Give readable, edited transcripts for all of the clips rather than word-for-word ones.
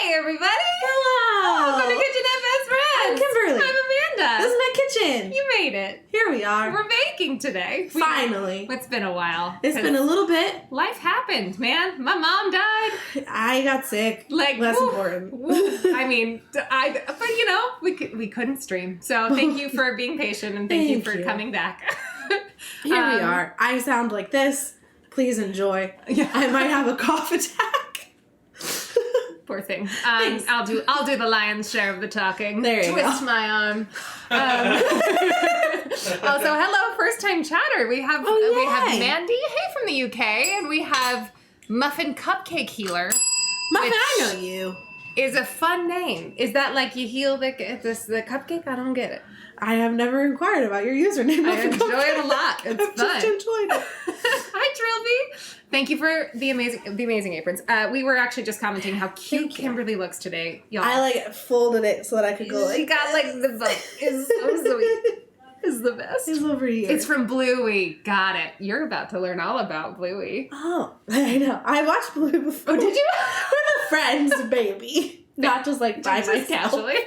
Hey, everybody! Hello! Welcome to Kitchenette Best Friends! I'm Kimberly. I'm Amanda. This is my kitchen. You made it. Here we are. We're baking today. Finally. It's been a while. It's been a little bit. Life happened, man. My mom died. I got sick. Like, less woo, important. woo. I mean, but you know, we couldn't stream. So thank you for being patient and thank you for coming back. Here we are. I sound like this. Please enjoy. Yeah. I might have a cough attack. Poor thing. I'll do the lion's share of the talking. There you Twist go. my arm. Also, hello, first time chatter. We have Mandy, hey from the UK, and we have Muffin Cupcake Healer. Muffin, which I know you. Is a fun name. Is that like you heal the cupcake? I don't get it. I have never inquired about your username. I Muffin enjoy Cupcake. it a lot. It's I've fun. just enjoyed it. Hi, Trilby. Thank you for the amazing aprons. We were actually just commenting how cute Kimberly looks today, y'all. I like folded it so that I could go like. She got like the bump. It's so sweet. It's the best. It's over here. It's from Bluey. Got it. You're about to learn all about Bluey. Oh, I know. I watched Blue before. Oh, did you? With a friend's baby. Not just like by Just myself. casually.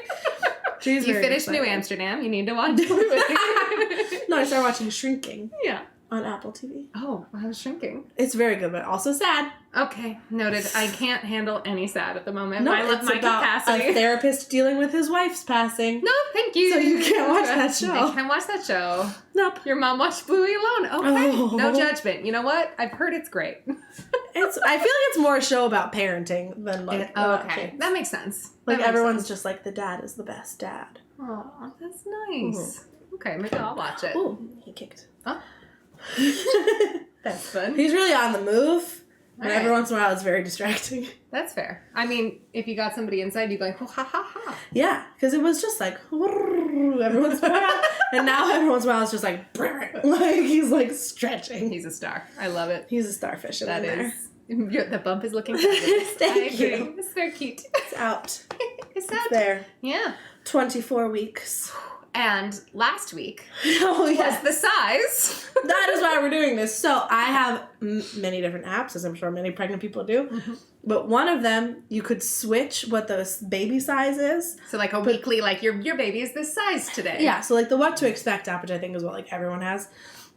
She's You very finished New excited. Amsterdam. You need to watch Bluey. No, I started watching Shrinking Yeah. on Apple TV. Oh, I was shrinking. It's very good, but also sad. Okay, noted. I can't handle any sad at the moment. No, I love it's my about capacity. a therapist dealing with his wife's passing. No, thank you. So you can't watch that show. I can't watch that show. Nope. Your mom watched Bluey alone. Okay, Oh. no judgment. You know what? I've heard it's great. I feel like it's more a show about parenting than like about Okay, kids. that makes sense. Like That makes everyone's sense. just like the dad is the best dad. Oh, that's nice. Okay, maybe I'll watch it. Ooh, he kicked. Oh, that's fun. He's really on the move. And All every right. once in a while it's very distracting. That's fair. I mean, if you got somebody inside, you'd be like, oh, ha ha ha. Yeah, because it was just like every once in a while. And now every once in a while it's just like he's like stretching. He's a star. I love it. He's a starfish in That there. is. The bump is looking fabulous. Thank I agree. you. It's very cute. It's out. It's It's out. there. Yeah. 24 weeks. And last week Oh, was yes. the size. That is why we're doing this. So I have many different apps, as I'm sure many pregnant people do. Mm-hmm. But one of them, you could switch what the baby size is. So like a weekly, like your baby is this size today. Yeah, so like the what to expect app, which I think is what like everyone has,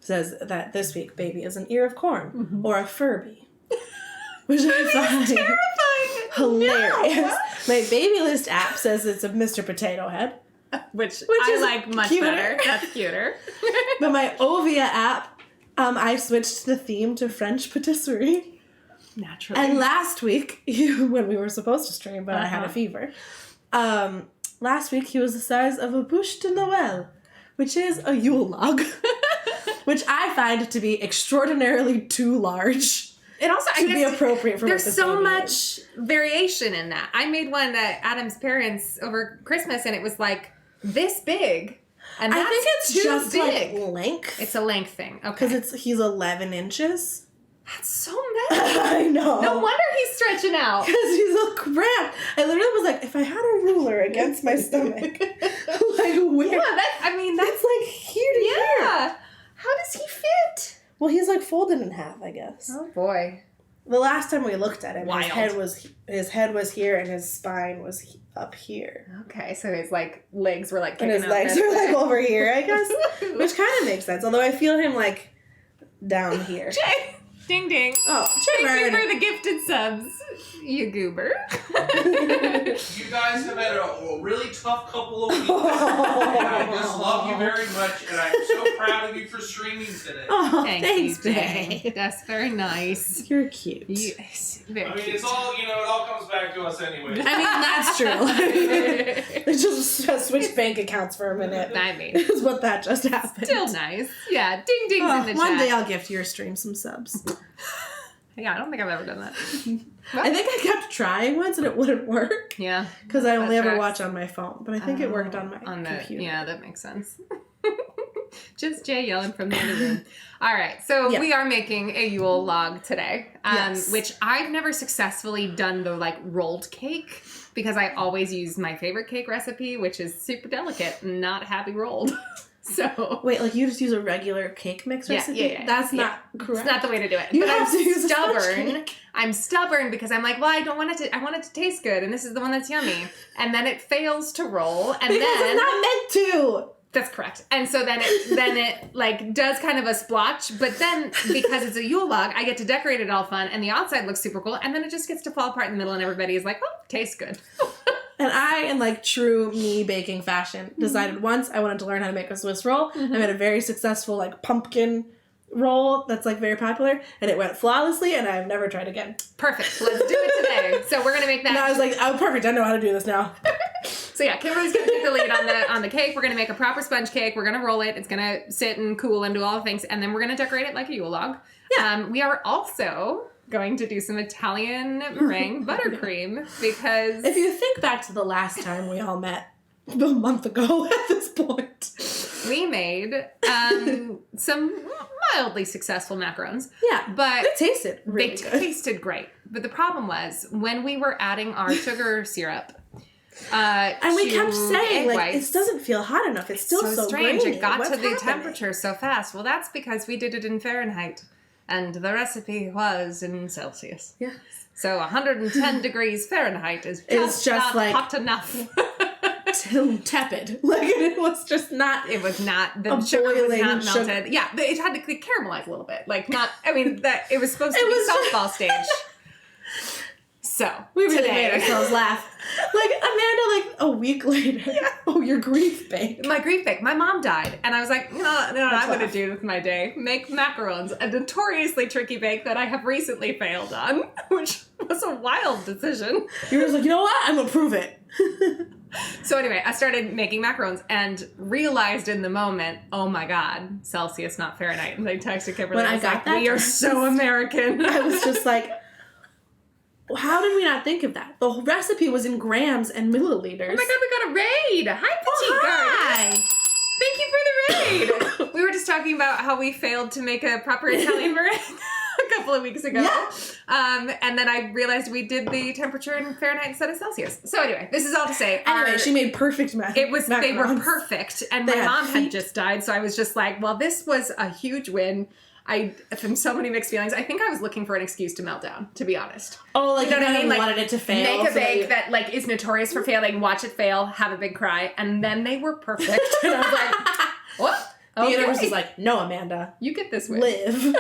says that this week baby is an ear of corn or a Furby. Which I find Terrifying. hilarious. No. My baby list app says it's a Mr. Potato Head. Which is I like much cuter. better. That's cuter. But my Ovia app, I switched the theme to French patisserie. Naturally. And last week, when we were supposed to stream, but I had a fever, last week he was the size of a bûche de Noël, which is a Yule log, which I find to be extraordinarily too large. It also, I to guess, be appropriate for there's what this so baby much is. variation in that. I made one at Adam's parents over Christmas, and it was like this big, and that's I think it's too just big. like length. It's a length thing, okay? Because he's 11 inches. That's so many. I know. No wonder he's stretching out. Because he's a cramp. I literally was like, if I had a ruler against my stomach, like where? Yeah, that's It's like here to here. yeah. How does he fit? Well, he's like folded in half, I guess. Oh boy. The last time we looked at him, Wild. his head was here and his spine was up here, Okay, so his like legs were like and kicking his out legs this were like way. over here, I guess, which kind of makes sense. Although I feel him like down here. Jay, ding ding. Oh, Thank you Chipper. for the gifted subs, you goober. You guys have had a really tough couple of weeks. And I just love you very much, and I'm so proud of you for streaming today. Oh, Thank thanks, you, Jay. babe. That's very nice. You're cute. Yes, very I mean, cute. it's all, it all comes back to us anyway. I mean, that's true. It's just switch bank accounts for a minute. I mean, Is what that just happened. still nice. Yeah, ding dings Oh, in the one chat. day I'll gift your stream some subs. Yeah, I don't think I've ever done that. I think I kept trying once and it wouldn't work Yeah. because I only That ever tracks. watch on my phone. But I think it worked on my computer. Yeah, that makes sense. Just Jay yelling from the other room. All right, so Yeah. we are making a Yule log today, Yes. which I've never successfully done the like rolled cake because I always use my favorite cake recipe, which is super delicate and not happy rolled. So Wait, like you just use a regular cake mix recipe? yeah. That's not correct. It's not the way to do it. You but have to use a sponge stubborn. cake. I'm stubborn because I'm like, well, I want it to taste good, and this is the one that's yummy. And then it fails to roll, and Because then it's not meant to. that's correct. And so then it like does kind of a splotch, but then because it's a Yule log, I get to decorate it all fun, and the outside looks super cool, and then it just gets to fall apart in the middle, and everybody is like, well, tastes good. And I, in like true me baking fashion, decided once I wanted to learn how to make a Swiss roll. I made a very successful like pumpkin roll that's like very popular, and it went flawlessly, and I've never tried again. Perfect. Let's do it today. So we're gonna make that. And I was like, oh, perfect. I know how to do this now. So yeah, Kimberly's gonna take the lead on the cake. We're gonna make a proper sponge cake. We're gonna roll it. It's gonna sit and cool and do all the things, and then we're gonna decorate it like a Yule log. Yeah. We are also going to do some Italian meringue buttercream because If you think back to the last time we all met a month ago at this point. we made some mildly successful macarons. Yeah. But They tasted really they good. tasted great. But the problem was when we were adding our sugar syrup. And we kept saying, like, whites, it doesn't feel hot enough. It's still so strange. grainy. It got What's to the happening? temperature so fast. Well, that's because we did it in Fahrenheit, and the recipe was in Celsius. Yeah. So 110 degrees Fahrenheit is It's just not like- hot enough. Tepid. Like, it was just not... It was not, the A sugar was boiling not sugar. melted. Yeah, but it had to caramelize a little bit. Like, not, I mean, it was supposed to It be was softball stage. So, We really today, made ourselves laugh. Like, Amanda, like, a week later. Yeah. Oh, your grief bake. my grief bake, my mom died, and I was like, no, I'm going to laugh. do with my day. Make macarons, a notoriously tricky bake that I have recently failed on, which was a wild decision. You were just like, you know what? I'm gonna prove it. So anyway, I started making macarons and realized in the moment, oh my God, Celsius, not Fahrenheit. And I texted Kimberly, When I I was got like, that we are text, so American. I was just like, how did we not think of that? The whole recipe was in grams and milliliters. Oh my God, we got a raid. Hi, Petite Garden. Hi! Thank you for the raid. We were just talking about how we failed to make a proper Italian meringue a couple of weeks ago. Yeah. And then I realized we did the temperature in Fahrenheit instead of Celsius. So anyway, this is all to say. Anyway, she made perfect macarons. They were perfect. And They my had mom had heat. just died. So I was just like, well, this was a huge win. From so many mixed feelings. I think I was looking for an excuse to melt down, to be honest. Oh, like, You know what I mean? Like, wanted it to fail. Make a so bake that like is notorious for failing, watch it fail, have a big cry, and then they were perfect. And I was like, what? The universe is like, no, Amanda. You get this win. Live.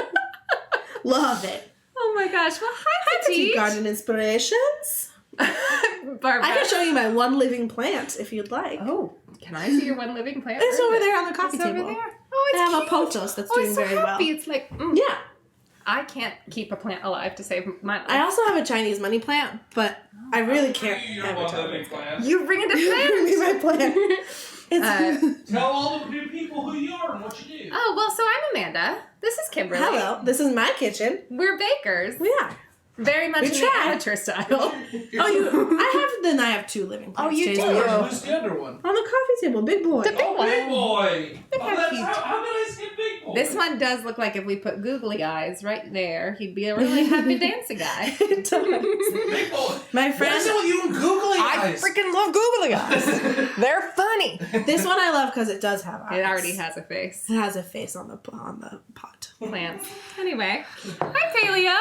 Love it. Oh my gosh. Well, hi, Petite Petite. garden inspirations. Barbara. I can show you my one living plant if you'd like. Oh, can I see your one living plant? It's Where over is it? there on the coffee It's table. over there. Oh, They it's have a cute. pothos that's Oh, doing it's so very happy. well. It's like, Yeah. I can't keep a plant alive to save my life. I also have a Chinese money plant, but I really can't Your advertise one living it. plant. You bring it to You bring me plant. my plant. It's Tell all the new people who you are and what you do. Oh, well, so I'm Amanda. This is Kimberly. Hello, this is my kitchen. We're bakers. We are. Very much We in the try. amateur style. I have two living plants. you Jason. do? Where's the other one? On the coffee table, big boy. The big Oh, big one. boy. Look how That's cute. how did I skip big boy? This one does look like if we put googly eyes right there, he'd be a really happy dancing guy. Big boy. My What friend, is it with you and googly I eyes? freaking love googly eyes. They're funny. this one I love because it does have eyes. It already has a face. It has a face on the pot. Plants. Anyway, hi Paleo.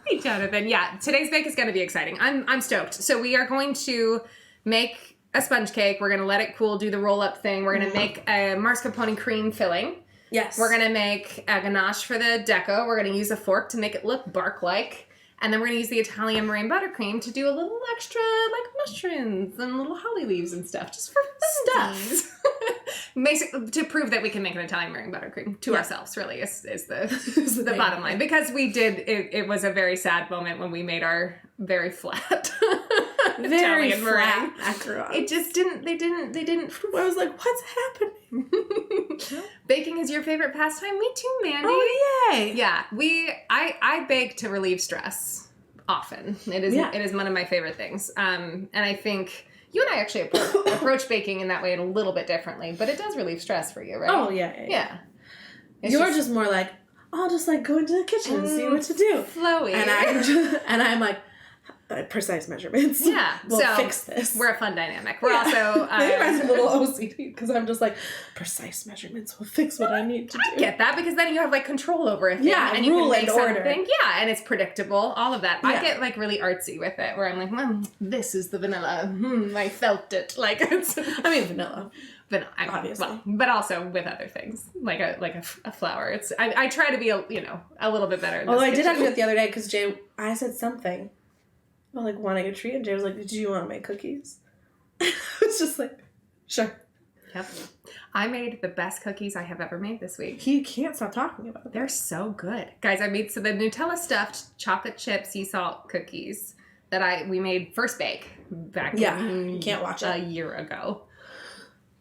Hey Jonathan. Yeah, today's bake is going to be exciting. I'm stoked. So we are going to make a sponge cake. We're going to let it cool, do the roll up thing. We're going to make a mascarpone cream filling. Yes. We're going to make a ganache for the deco. We're going to use a fork to make it look bark-like. And then we're going to use the Italian meringue buttercream to do a little extra, like mushrooms and little holly leaves and stuff, just for stuff. Basically, to prove that we can make an Italian meringue buttercream to ourselves, really, is the bottom line. Because we did, it was a very sad moment when we made our very flat very Italian flat meringue. macaron. It just didn't, they didn't. I was like, what's happening? Baking is your favorite pastime? Me too, Mandy. Oh, yay. Yeah, I bake to relieve stress often. It is one of my favorite things. And I think you and I actually approach baking in that way a little bit differently, but it does relieve stress for you, right? Oh, yeah. Yeah. It's You're just more like, I'll just like go into the kitchen and see what to do. flowy. And I'm like, precise measurements. Yeah. We'll so fix this. we're a fun dynamic. We're also... Maybe I'm a little OCD because I'm just like, precise measurements will fix what I need to do. I get that because then you have like control over a thing. Yeah, and you rule can make and order. something. Yeah, and it's predictable. All of that. Yeah. I get like really artsy with it where I'm like, this is the vanilla. I felt it. Like it's... I mean, vanilla. Vanilla, Obviously. well, but also with other things like a flour. It's I try to be a little bit better. Although I did have to do it the other day because I said something about like wanting a treat, and Jay was like, "Do you want to make cookies?" I was just like, "Sure." Yep. I made the best cookies I have ever made this week. He can't stop talking about it. They're so good, guys. I made the Nutella stuffed chocolate chip sea salt cookies that we made first bake back you can't watch a it. year ago.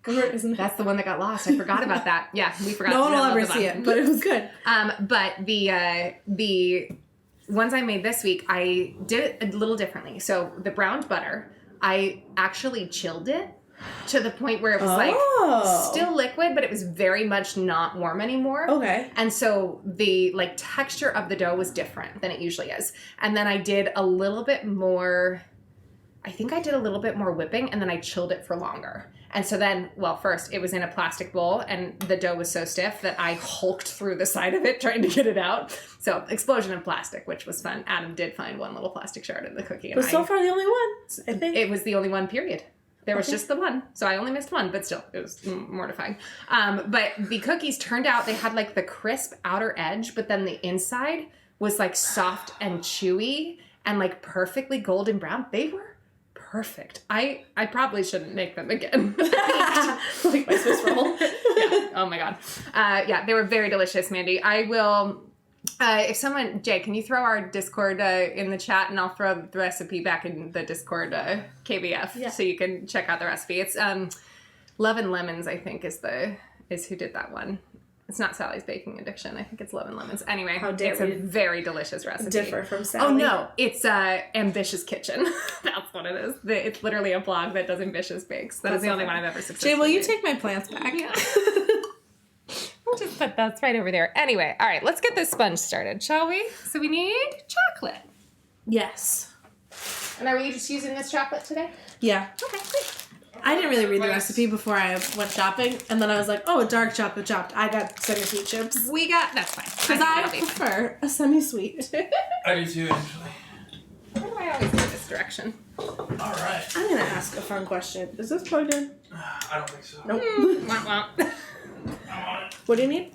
Isn't it? That's the one that got lost. I forgot about that. Yeah, we forgot. No one will ever see it, but it was good. But the ones I made this week, I did it a little differently. So the browned butter, I actually chilled it to the point where it was like still liquid, but it was very much not warm anymore. Okay. And so the like texture of the dough was different than it usually is. And then I did a little bit more, I think I did a little bit more whipping, and then I chilled it for longer. And so then, well, first it was in a plastic bowl, and the dough was so stiff that I hulked through the side of it trying to get it out. So explosion of plastic, which was fun. Adam did find one little plastic shard in the cookie. But so far the only one, I think. It was the only one, period. There was just the one. So I only missed one, but still, it was mortifying. But the cookies turned out, they had like the crisp outer edge, but then the inside was like soft and chewy and like perfectly golden brown. They were perfect. I probably shouldn't make them again. Like my Swiss roll. Yeah. Oh my God. Yeah, they were very delicious, Mandy. I will, if someone, Jay, can you throw our Discord in the chat, and I'll throw the recipe back in the Discord KBF so you can check out the recipe. It's Love and Lemons, I think, is who did that one. It's not Sally's Baking Addiction. I think it's Love and Lemons. Anyway, How dare it's you a very delicious recipe. Differ from Sally. Oh no, it's Ambitious Kitchen. That's what it is. It's literally a blog that does ambitious bakes. That is the only one I've ever successfully Jay, will you made. take my plants back? Yeah. We'll just put that's right over there. Anyway, all right, let's get this sponge started, shall we? So we need chocolate. Yes. And are we just using this chocolate today? Yeah. Okay, great. I didn't really read the recipe before I went shopping, and then I was like, oh, dark chocolate chopped. I got semi-sweet chips. That's fine. Because I prefer a semi-sweet. I do too, actually. Why do I always go this direction? Alright. I'm going to ask a fun question. Is this plugged in? I don't think so. Nope. Womp womp. I'm on it. What do you need?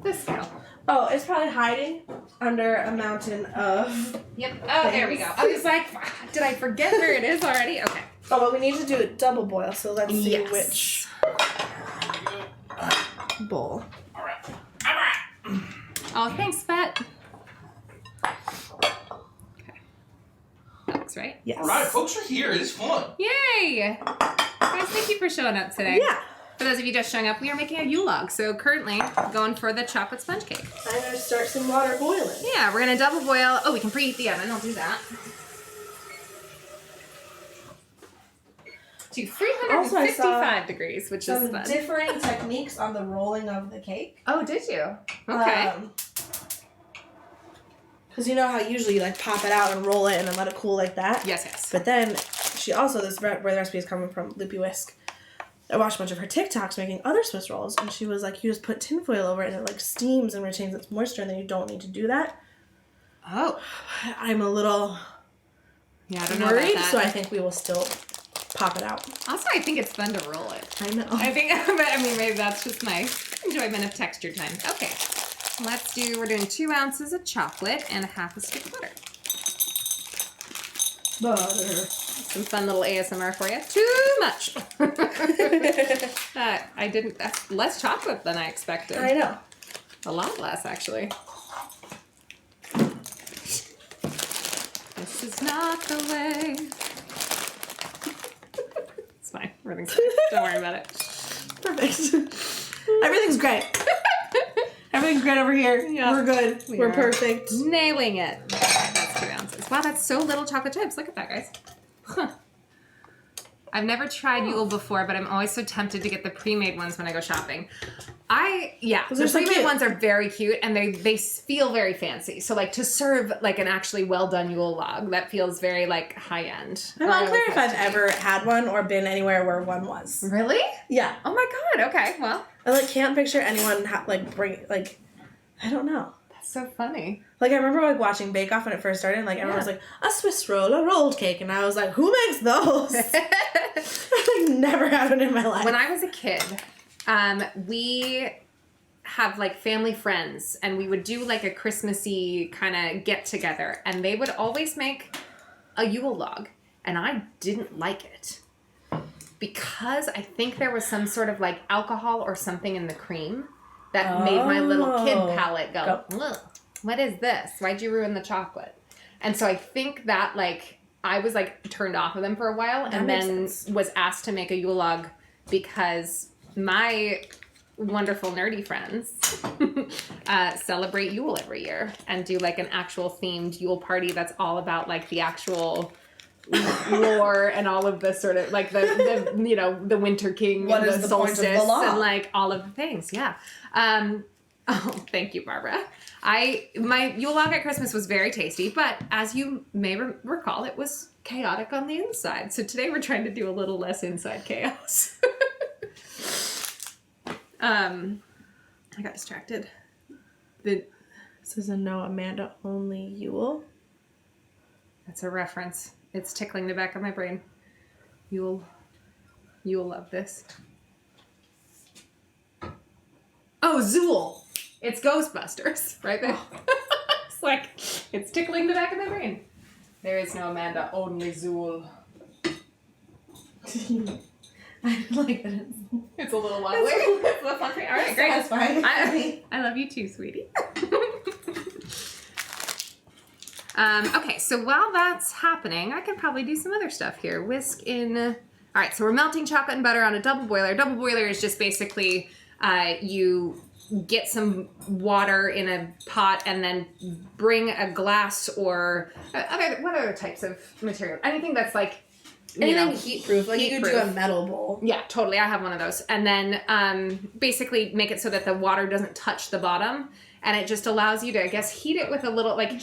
The scale. Oh, it's probably hiding under a mountain of... Yep. Oh, there we go. I was like, did I forget where it is already? Okay. Oh, but we need to do a double boil, so let's see Yes. which bowl. Alright. Oh, thanks, Pet. Okay. That looks right. Yes. Alright, folks are here. It's fun. Yay! Guys, thank you for showing up today. Yeah. For those of you just showing up, we are making a Yule Log. So currently going for the chocolate sponge cake. I'm going to start some water boiling. Yeah, we're going to double boil. Oh, we can preheat the oven. I'll do that. To 355 degrees, which is Some fun. differing techniques on the rolling of the cake. Oh, did you? Okay. Because you know how usually you like pop it out and roll it and then let it cool like that? Yes, yes. But then she also, where the recipe is coming from, Loopy Whisk. I watched a bunch of her TikToks making other Swiss rolls, and she was like, you just put tinfoil over it and it like steams and retains its moisture, and then you don't need to do that. Oh. I'm a little Yeah, I don't know worried, about that. so I think we will still pop it out. Also, I think it's fun to roll it. I know. I think, but I mean, maybe that's just my enjoyment of texture time. Okay. We're doing 2 ounces of chocolate and a half a scoop of butter. Butter. Some fun little ASMR for you. Too much. That's less chocolate than I expected. I know. A lot less, actually. This is not the way. It's fine. Everything's fine. Don't worry about it. Perfect. Everything's great. Everything's great over here. Yeah. We're good. We We're are. perfect. Nailing it. That's 2 ounces. Wow, that's so little chocolate chips. Look at that, guys. Huh. I've never tried Yule before, but I'm always so tempted to get the pre-made ones when I go shopping. The they're so pre-made cute. ones are very cute and they feel very fancy. So like to serve like an actually well done Yule log, that feels very like high end. I'm unclear if I've ever had one or been anywhere where one was. Really? Yeah. Oh my god. Okay. Well, I like can't picture anyone bring like, I don't know. that's so funny. Like I remember like watching Bake Off when it first started. And, like everyone was like a Swiss roll, a rolled cake, and I was like, who makes those? I've never had one in my life. When I was a kid, we have like family friends and we would do like a Christmassy kind of get together and they would always make a Yule log and I didn't like it because I think there was some sort of like alcohol or something in the cream that made my little kid palate go, ugh, what is this? Why'd you ruin the chocolate? And so I think that like I was like turned off of them for a while and then was asked to make a Yule log because my wonderful nerdy friends celebrate Yule every year and do like an actual themed Yule party that's all about like the actual lore and all of the sort of like the you know the Winter King what and is the the point of solstice the law? and like all of the things. Yeah. Oh, thank you, Barbara. My Yule log at Christmas was very tasty, but as you may recall, it was chaotic on the inside. So today we're trying to do a little less inside chaos. I got distracted. This is a no Amanda only Yule. That's a reference. It's tickling the back of my brain. You'll love this. Oh, Zool! It's Ghostbusters, right there. It's like, it's tickling the back of my brain. There is no Amanda, only Zool. I like that. It's a little wobbly. It's a little funky. All right, great. That's fine. I love you too, sweetie. Okay, so while that's happening, I can probably do some other stuff here. Whisk in... All right, so we're melting chocolate and butter on a double boiler. Double boiler is just basically you get some water in a pot and then bring a glass or... what other types of material? Anything that's like... Anything heat-proof. Like you could do a heat-proof. metal bowl. Yeah, totally. I have one of those. And then basically make it so that the water doesn't touch the bottom. And it just allows you to, I guess, heat it with a little, like...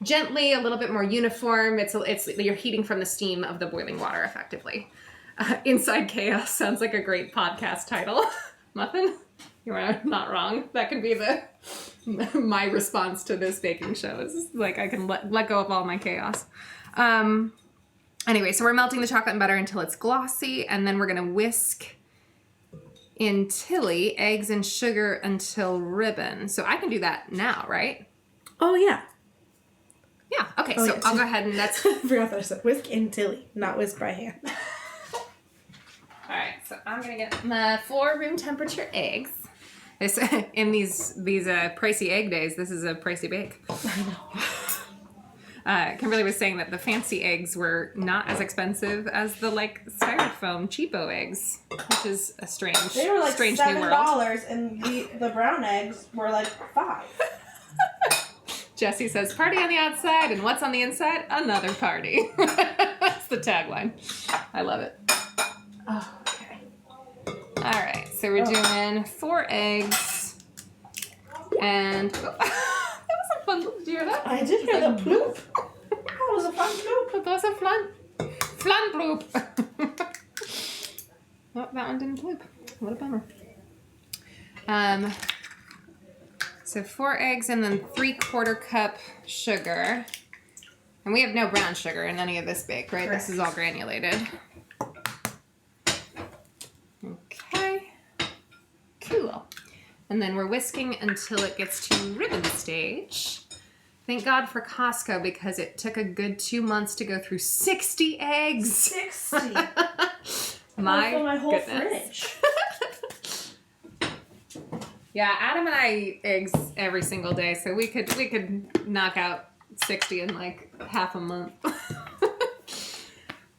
Gently, a little bit more uniform. It's you're heating from the steam of the boiling water, effectively. Inside Chaos sounds like a great podcast title. Muffin? You are not wrong. That could be my response to this baking show. Is like I can let go of all my chaos. Anyway, so we're melting the chocolate and butter until it's glossy, and then we're going to whisk in Tilly eggs and sugar until ribbon. So I can do that now, right? Oh, yeah. Yeah. Okay, so I'll go ahead and that's... I forgot that I said whisk in Tilly, not whisk by hand. All right, so I'm going to get my 4 room temperature eggs. In these pricey egg days, this is a pricey bake. I know. Kimberly was saying that the fancy eggs were not as expensive as the like styrofoam cheapo eggs, which is a strange, They were like strange new world. $7, and the brown eggs were like $5. Jessie says, "Party on the outside, and what's on the inside? Another party." That's the tagline. I love it. Oh, okay. All right, so we're doing 4 eggs, and. That was a fun. Did you hear that? I did hear the bloop. That was a fun bloop. That was a flan bloop. Oh, that one didn't bloop. What a bummer. So 4 eggs and then 3/4 cup sugar. And we have no brown sugar in any of this bake, right? Correct. This is all granulated. Okay. Cool. And then we're whisking until it gets to ribbon stage. Thank God for Costco because it took a good 2 months to go through 60 eggs. 60. My whole goodness. fridge. Yeah, Adam and I eat eggs every single day, so we could knock out 60 in like half a month.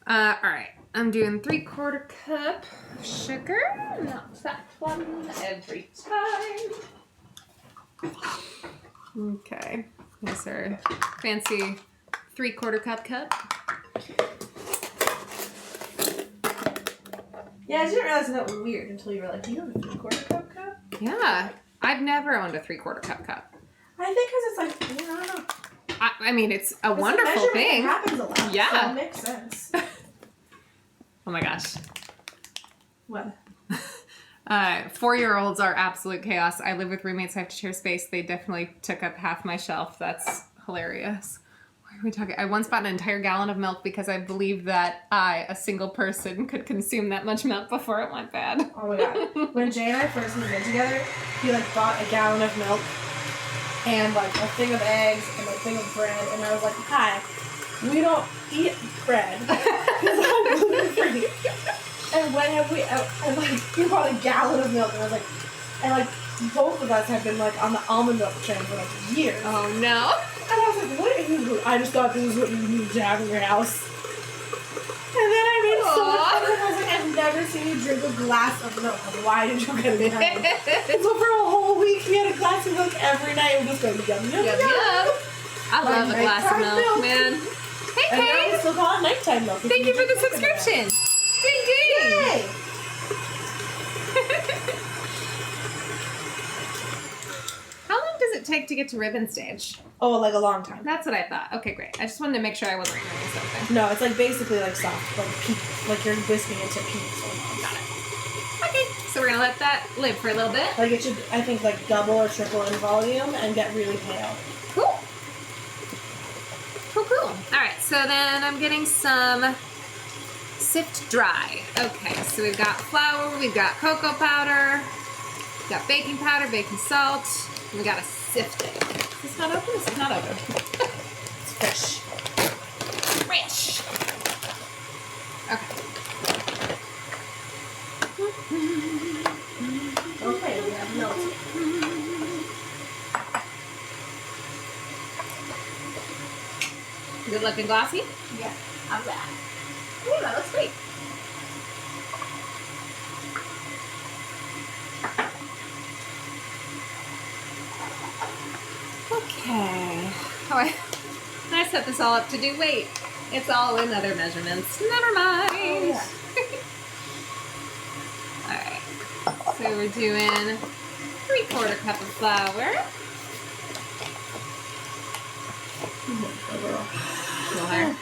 All right, I'm doing 3/4 cup sugar. Not that one every time. Okay, here's our fancy 3/4 cup. Yeah, I didn't realize that was weird until you were like, "Do you have a 3/4 cup?" Yeah. I've never owned a 3/4 cup. I think because it's like, I don't know. I mean, it's a It's wonderful thing. It happens a lot. Yeah. So it makes sense. Oh my gosh. What? 4-year-olds are absolute chaos. I live with roommates. I have to share space. They definitely took up half my shelf. That's hilarious. What are we talking? I once bought an entire gallon of milk because I believed that I, a single person, could consume that much milk before it went bad. Oh my god. When Jay and I first moved in together, he like bought a gallon of milk and like a thing of eggs and a thing of bread, and I was like, hi, we don't eat bread because I'm gluten-free. And when have we, and like, he bought a gallon of milk, and I was like, and like, both of us have been like on the almond milk train for like years. Oh no. And I was like, what is this? I just thought this is what you need to have in your house. And then I made so much fun of it. I was like, I've never seen you drink a glass of milk. Like, why did you get it? So for a whole week, we had a glass of milk every night. We just go, yum, yum, Yum, yum. yum. I love a glass of milk, man. Hey, And now we Kate. still call it nighttime milk. Thank you for the subscription. Ding, ding. Yay! How long does it take to get to ribbon stage? Oh, like a long time. That's what I thought. Okay, great. I just wanted to make sure I wasn't remembering something. No, it's like basically like soft, like peak, like you're whisking into peaks. Got it. Okay, so we're gonna let that live for a little bit. Like it should, I think, like double or triple in volume and get really pale. Cool. Cool, cool. All right, so then I'm getting some sift dry. Okay, so we've got flour, we've got cocoa powder, we've got baking powder, baking salt, and we gotta sift it. Is this not open? This is not open. It's fresh. Fresh. Okay. Okay, we have melted. Good looking glossy? Yeah. How's that? Ooh, that looks great. Okay. Oh, I set this all up to do weight. It's all in other measurements. Never mind. Oh, yeah. Alright. So we're doing 3/4 cup of flour. A little higher.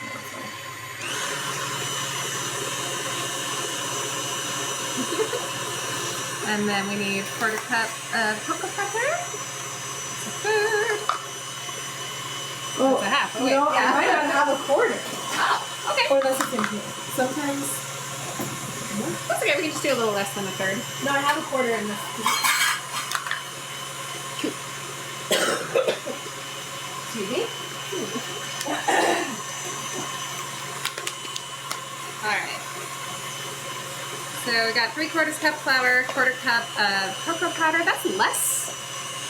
And then we need 1/4 cup of cocoa powder. That's a third. Oh, That's a half. no, Wait, I yeah. might not have a quarter. Oh, okay. Or that's the same here. Sometimes. That's okay. We can just do a little less than a third. No, I have a quarter in this. Excuse me. Alright. So we got 3/4 cup flour, 1/4 cup of cocoa powder. That's less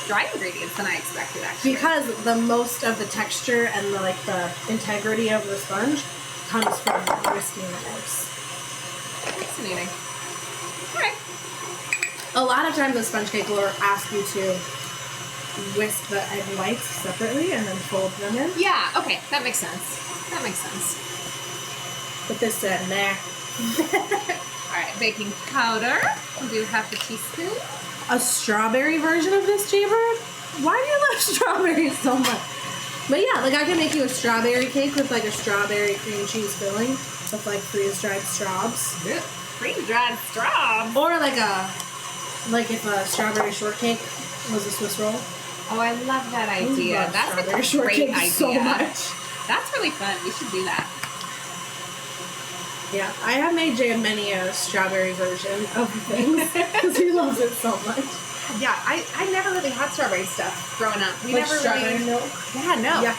dry ingredients than I expected, actually. Because the most of the texture and the, like the integrity of the sponge comes from whisking the eggs. Fascinating. Alright. A lot of times the sponge cake will ask you to whisk the egg whites separately and then fold them in. Yeah, okay. That makes sense. That makes sense. But this said, nah. Alright, baking powder. We'll do half a teaspoon. A strawberry version of this, Jaybird? Why do you love strawberries so much? But yeah, like I can make you a strawberry cake with like a strawberry cream cheese filling with like freeze-dried straws. Yeah. Freeze-dried straw. Or like if a strawberry shortcake was a Swiss roll. Oh, I love that idea. Love That's strawberry a great shortcake idea. so much. That's really fun. We should do that. Yeah, I have made Jay many a strawberry version of things because he loves it so much. Yeah, I never really had strawberry stuff growing up. We Like never strawberry really. milk. Yeah, no. Yeah,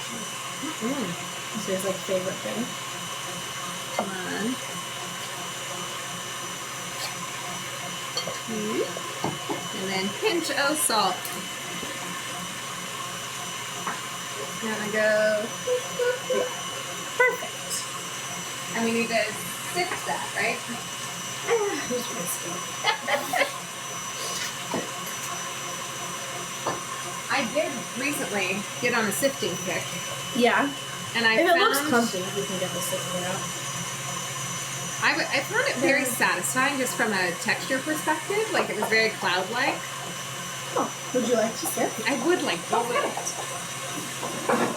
Mm. it's his like favorite thing. Come on. And then pinch of salt. Gonna go. Perfect. And we need to sift that, right? Who's whisking? I did recently get on a sifting kick, Yeah. and I If it found looks comfy, we can get this sifted out. I found it very satisfying just from a texture perspective. Like it was very cloud-like. Oh, would you like to sip? I would like to. Okay.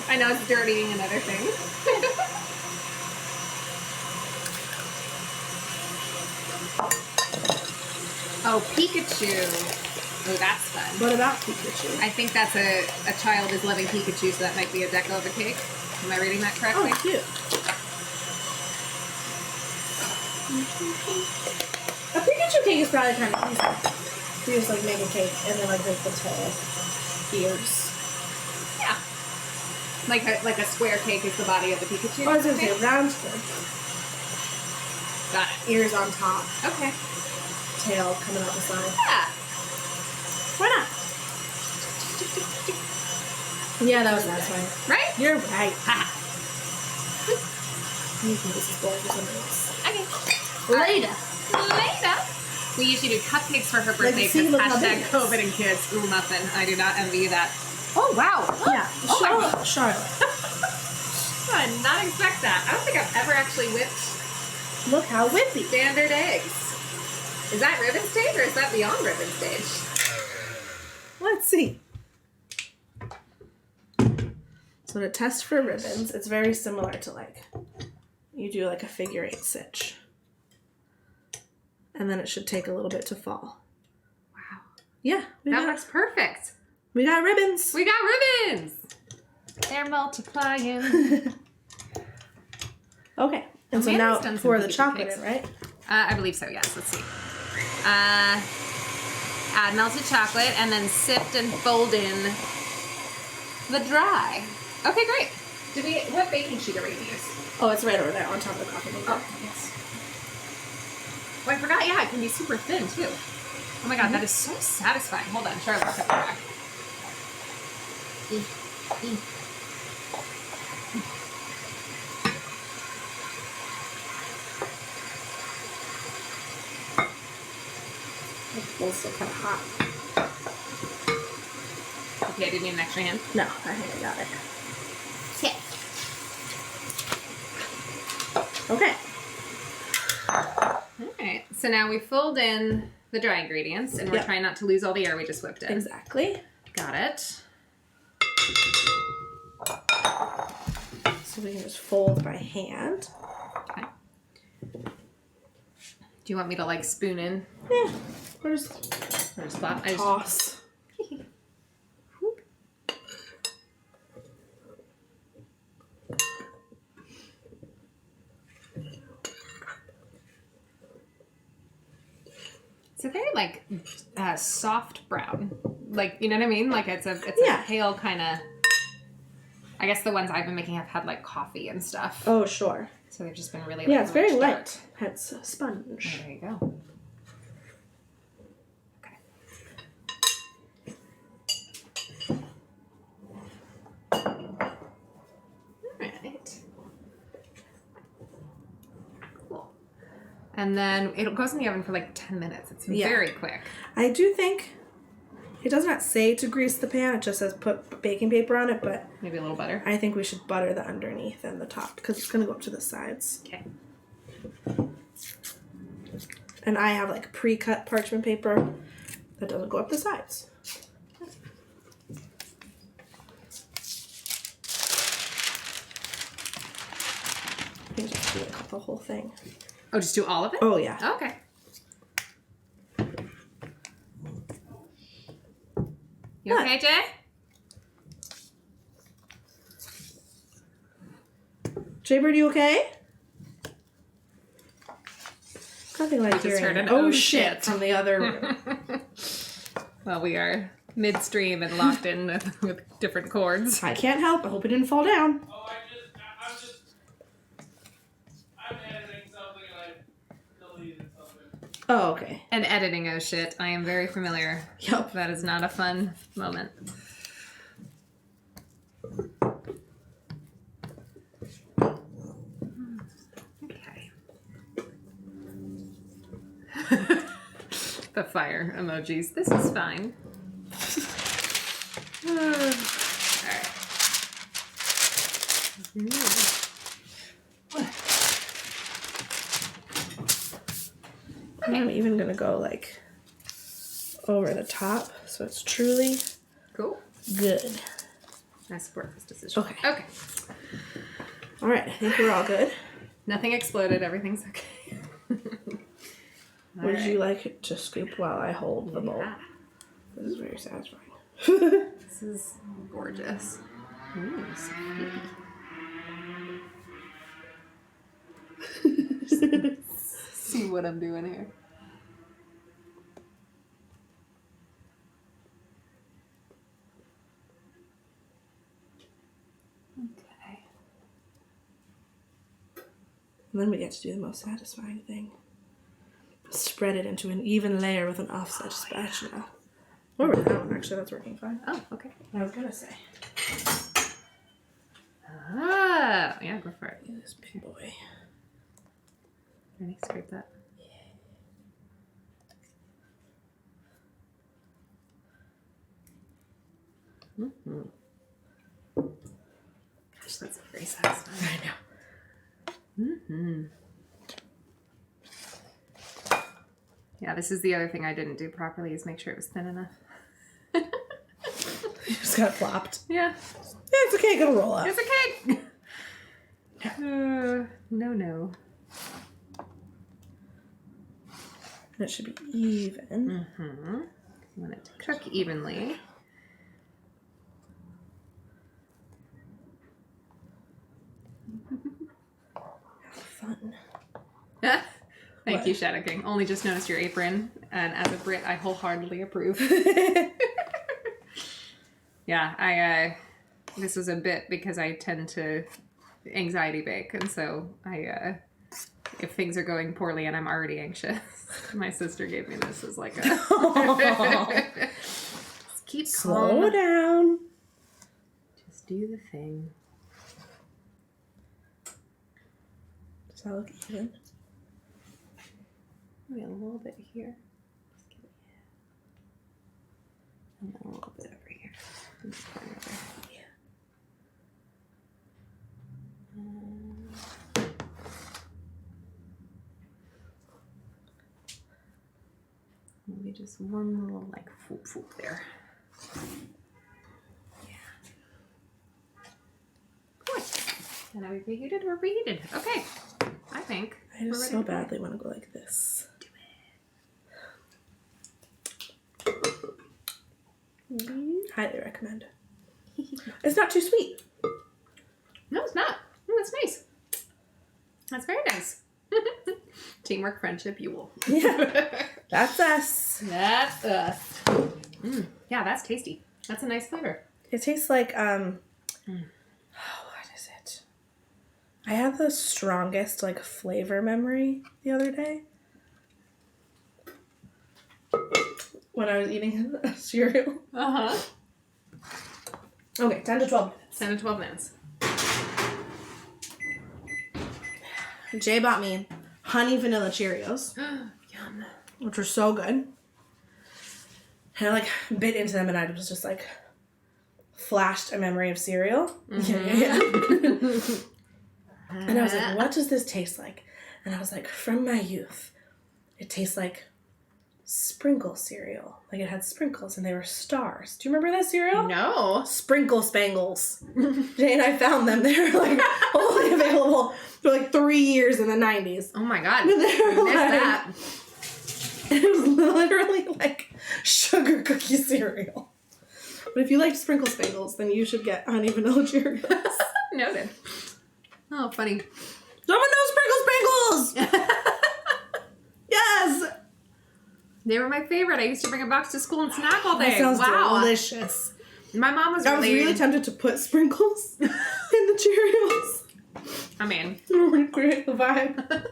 I know it's dirtying another thing. Oh, Pikachu. Oh, that's fun. What about Pikachu? I think that's a child is loving Pikachu, so that might be a deco of a cake. Am I reading that correctly? Oh, cute. A Pikachu cake is probably kind of easy. You just like make a cake and then like make the tail, ears. Yeah. Like a square cake is the body of the Pikachu. Oh, I was gonna say round good. Got it. Ears on top, Okay. tail coming out the side. Yeah. Why not? Yeah, that was satisfying. Right? You're right. Ha. You think this is boring for somebody else. Okay. Later. Later. We usually do cupcakes for her birthday see, because look how hashtag big it is. COVID and kids. Ooh, muffin. I do not envy you that. Oh, wow. Yeah. Oh, Charlotte. I did not expect that. I don't think I've ever actually whipped Look how whippy. standard eggs. Is that ribbon stage or is that beyond ribbon stage? Let's see. So to test for ribbons, it's very similar to like, you do like a figure 8 stitch. And then it should take a little bit to fall. Wow. Yeah. That looks perfect. We got ribbons. We got ribbons. They're multiplying. Okay. And so Amanda's now done some pour the Pikachu chocolate cakes. in, right? I believe so, yes. Let's see. Add melted chocolate and then sift and fold in the dry. Okay, great. What baking sheet are we going to use? Oh, it's right over there on top of the coffee maker. Oh, yes. Oh, I forgot. Yeah, it can be super thin, too. Oh my god, that is so satisfying. Hold on, Charlotte, I'll cut back. It's still kind of hot. Okay, I didn't need an extra hand. No, I think I got it. Okay. Alright, so now we fold in the dry ingredients and we're Yep. trying not to lose all the air we just whipped in. Exactly. Got it. So we can just fold by hand. Okay. Do you want me to like spoon in? Yeah. Or just Or just flop? I just... toss. It's a very like soft brown, like you know what I mean. Like it's a Yeah. pale kind of. I guess the ones I've been making have had like coffee and stuff, Oh, sure. so they've just been really. Yeah, like, it's very rich light. dark. Hence sponge. Oh, there you go. Okay. Alright. Cool. And then it goes in the oven for like 10 minutes. It's Yeah. very quick. I do think it does not say to grease the pan. It just says put baking paper on it, but Maybe a little butter. I think we should butter the underneath and the top because it's going to go up to the sides. Okay. And I have like pre-cut parchment paper that doesn't go up the sides. I think just do the whole thing. Oh, just do all of it? Oh, yeah. Okay. You What? okay, Jay? Jaybird, you okay? Nothing like just hearing heard an oh oh shit shit. from the other room. Well, we are midstream and locked in with different chords. I can't help. I hope it didn't fall down. Oh, I'm editing something and I deleted something. Oh, okay. And editing oh shit. I am very familiar. Yup. That is not a fun moment. Okay. The fire emojis. This is fine. Alright. I'm even gonna go like over the top, so it's truly Cool. good. I support this decision. Okay. All right, I think we're all good. Nothing exploded. Everything's okay. Would you like it to scoop while I hold the bowl? Yeah. This is very satisfying. This is gorgeous. Ooh, sweet. See what I'm doing here. Okay. And then we get to do the most satisfying thing. Spread it into an even layer with an offset spatula. Yeah. Or with that one, actually, that's working fine. Oh, okay. I was gonna say. Ah, yeah, go for it. This big boy. Ready? Scrape that. Mm-hmm. Gosh, that's very satisfying. I know. Mm-hmm. Yeah, this is the other thing I didn't do properly is make sure it was thin enough. You just got plopped. Yeah. Yeah, it's okay, it'll roll up. It's a cake! No. It should be even. Mm-hmm. You want it to cook evenly. Fun. Thank What? you, Shadow King. Only just noticed your apron, and as a Brit, I wholeheartedly approve. Yeah, this was a bit because I tend to anxiety bake, and so if things are going poorly and I'm already anxious, my sister gave me this as like a... Just keep Slow calm. down. Just do the thing. Does that look even? Maybe a little bit here. Just give it, and then a little bit over here. And just put it over. Yeah. Maybe just one little like whoop whoop there. Yeah. Good. And are we preheated? We're preheated. Okay. I think. I we're just ready so to go. badly want to go like this. Highly recommend. It's not too sweet. No, it's not. No, it's nice. That's very nice. Teamwork, friendship, Yule. Yeah. That's us. That's us. Yeah, that's tasty. That's a nice flavor. It tastes like, what is it? I had the strongest, like, flavor memory the other day. When I was eating a cereal. Uh-huh. Okay, 10 to 12 minutes. 10 to 12 minutes. Jay bought me honey vanilla Cheerios, Yum. which were so good. And I, like, bit into them and I was just, like, flashed a memory of cereal. Mm-hmm. Yeah. And I was like, what does this taste like? And I was like, from my youth, it tastes like sprinkle cereal. Like it had sprinkles and they were stars. Do you remember that cereal? No. Sprinkle Spangles. Jay and I found them. They were like only available for like 3 years in the 90s. Oh my god. They were Missed like, that. it was literally like sugar cookie cereal. But if you liked Sprinkle Spangles, then you should get honey vanilla Cheerios. Noted. Oh, funny. Someone knows Sprinkle Spangles! Yes! They were my favorite. I used to bring a box to school and snack all day. That sounds wow. delicious. My mom was I was really tempted to put sprinkles in the Cheerios. I mean, To recreate the vibe.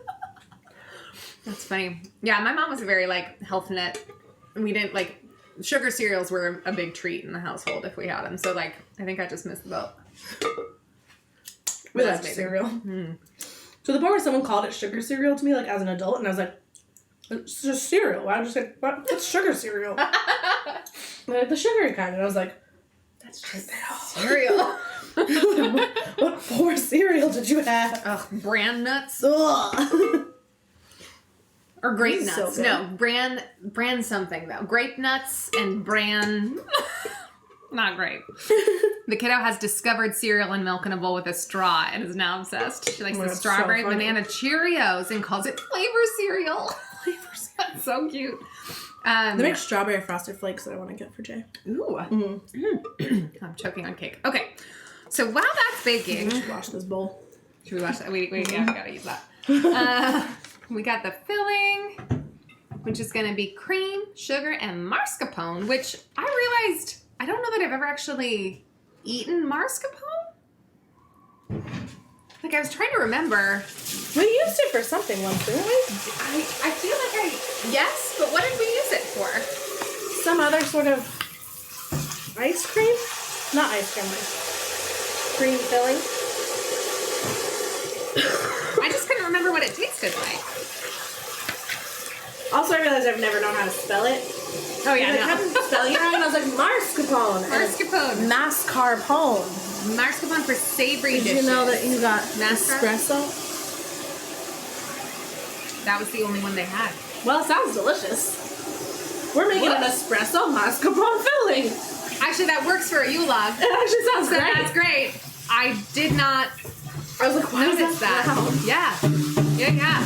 that's funny. Yeah, my mom was very like health nut. We didn't like sugar cereals were a big treat in the household if we had them. So like, I think I just missed the boat. We That's loved amazing. cereal. To the point where someone called it sugar cereal to me, like as an adult, and I was like, it's just cereal. Why? I was just like, what's sugar cereal? Like the sugary kind. And I was like, That's just cereal. what poor cereal did you have? Ugh, bran nuts. Ugh. Or grape This is so nuts. good. No, bran something though. Grape nuts and bran. Not great. The kiddo has discovered cereal and milk in a bowl with a straw and is now obsessed. She likes the That's strawberry so funny. banana Cheerios and calls it flavor cereal. That's so cute. They make strawberry frosted flakes that I want to get for Jay. Ooh. Mm-hmm. I'm choking on cake. Okay. So while that's baking, We should wash this bowl. should we watch that? Wait, yeah, we gotta use that. We got the filling, which is gonna be cream, sugar, and mascarpone, which I realized I don't know that I've ever actually eaten mascarpone. Like I was trying to remember. We used it for something once, didn't we? I feel like yes, but what did we use it for? Some other sort of ice cream? Not ice cream, like cream filling. I just couldn't remember what it tasted like. Also, I realized I've never known how to spell it. Oh yeah, I couldn't spell it, and I was like, mascarpone. Mascarpone. Mascarpone. Mascarpone for savory Did dishes. you know that you got Mascar? espresso? That was the only one they had. Well, it sounds delicious. We're making What? an espresso mascarpone filling. Actually, that works for a Yule log. It actually sounds So great. that's great. I did not I was like, why is notice that. loud? Yeah. Yeah.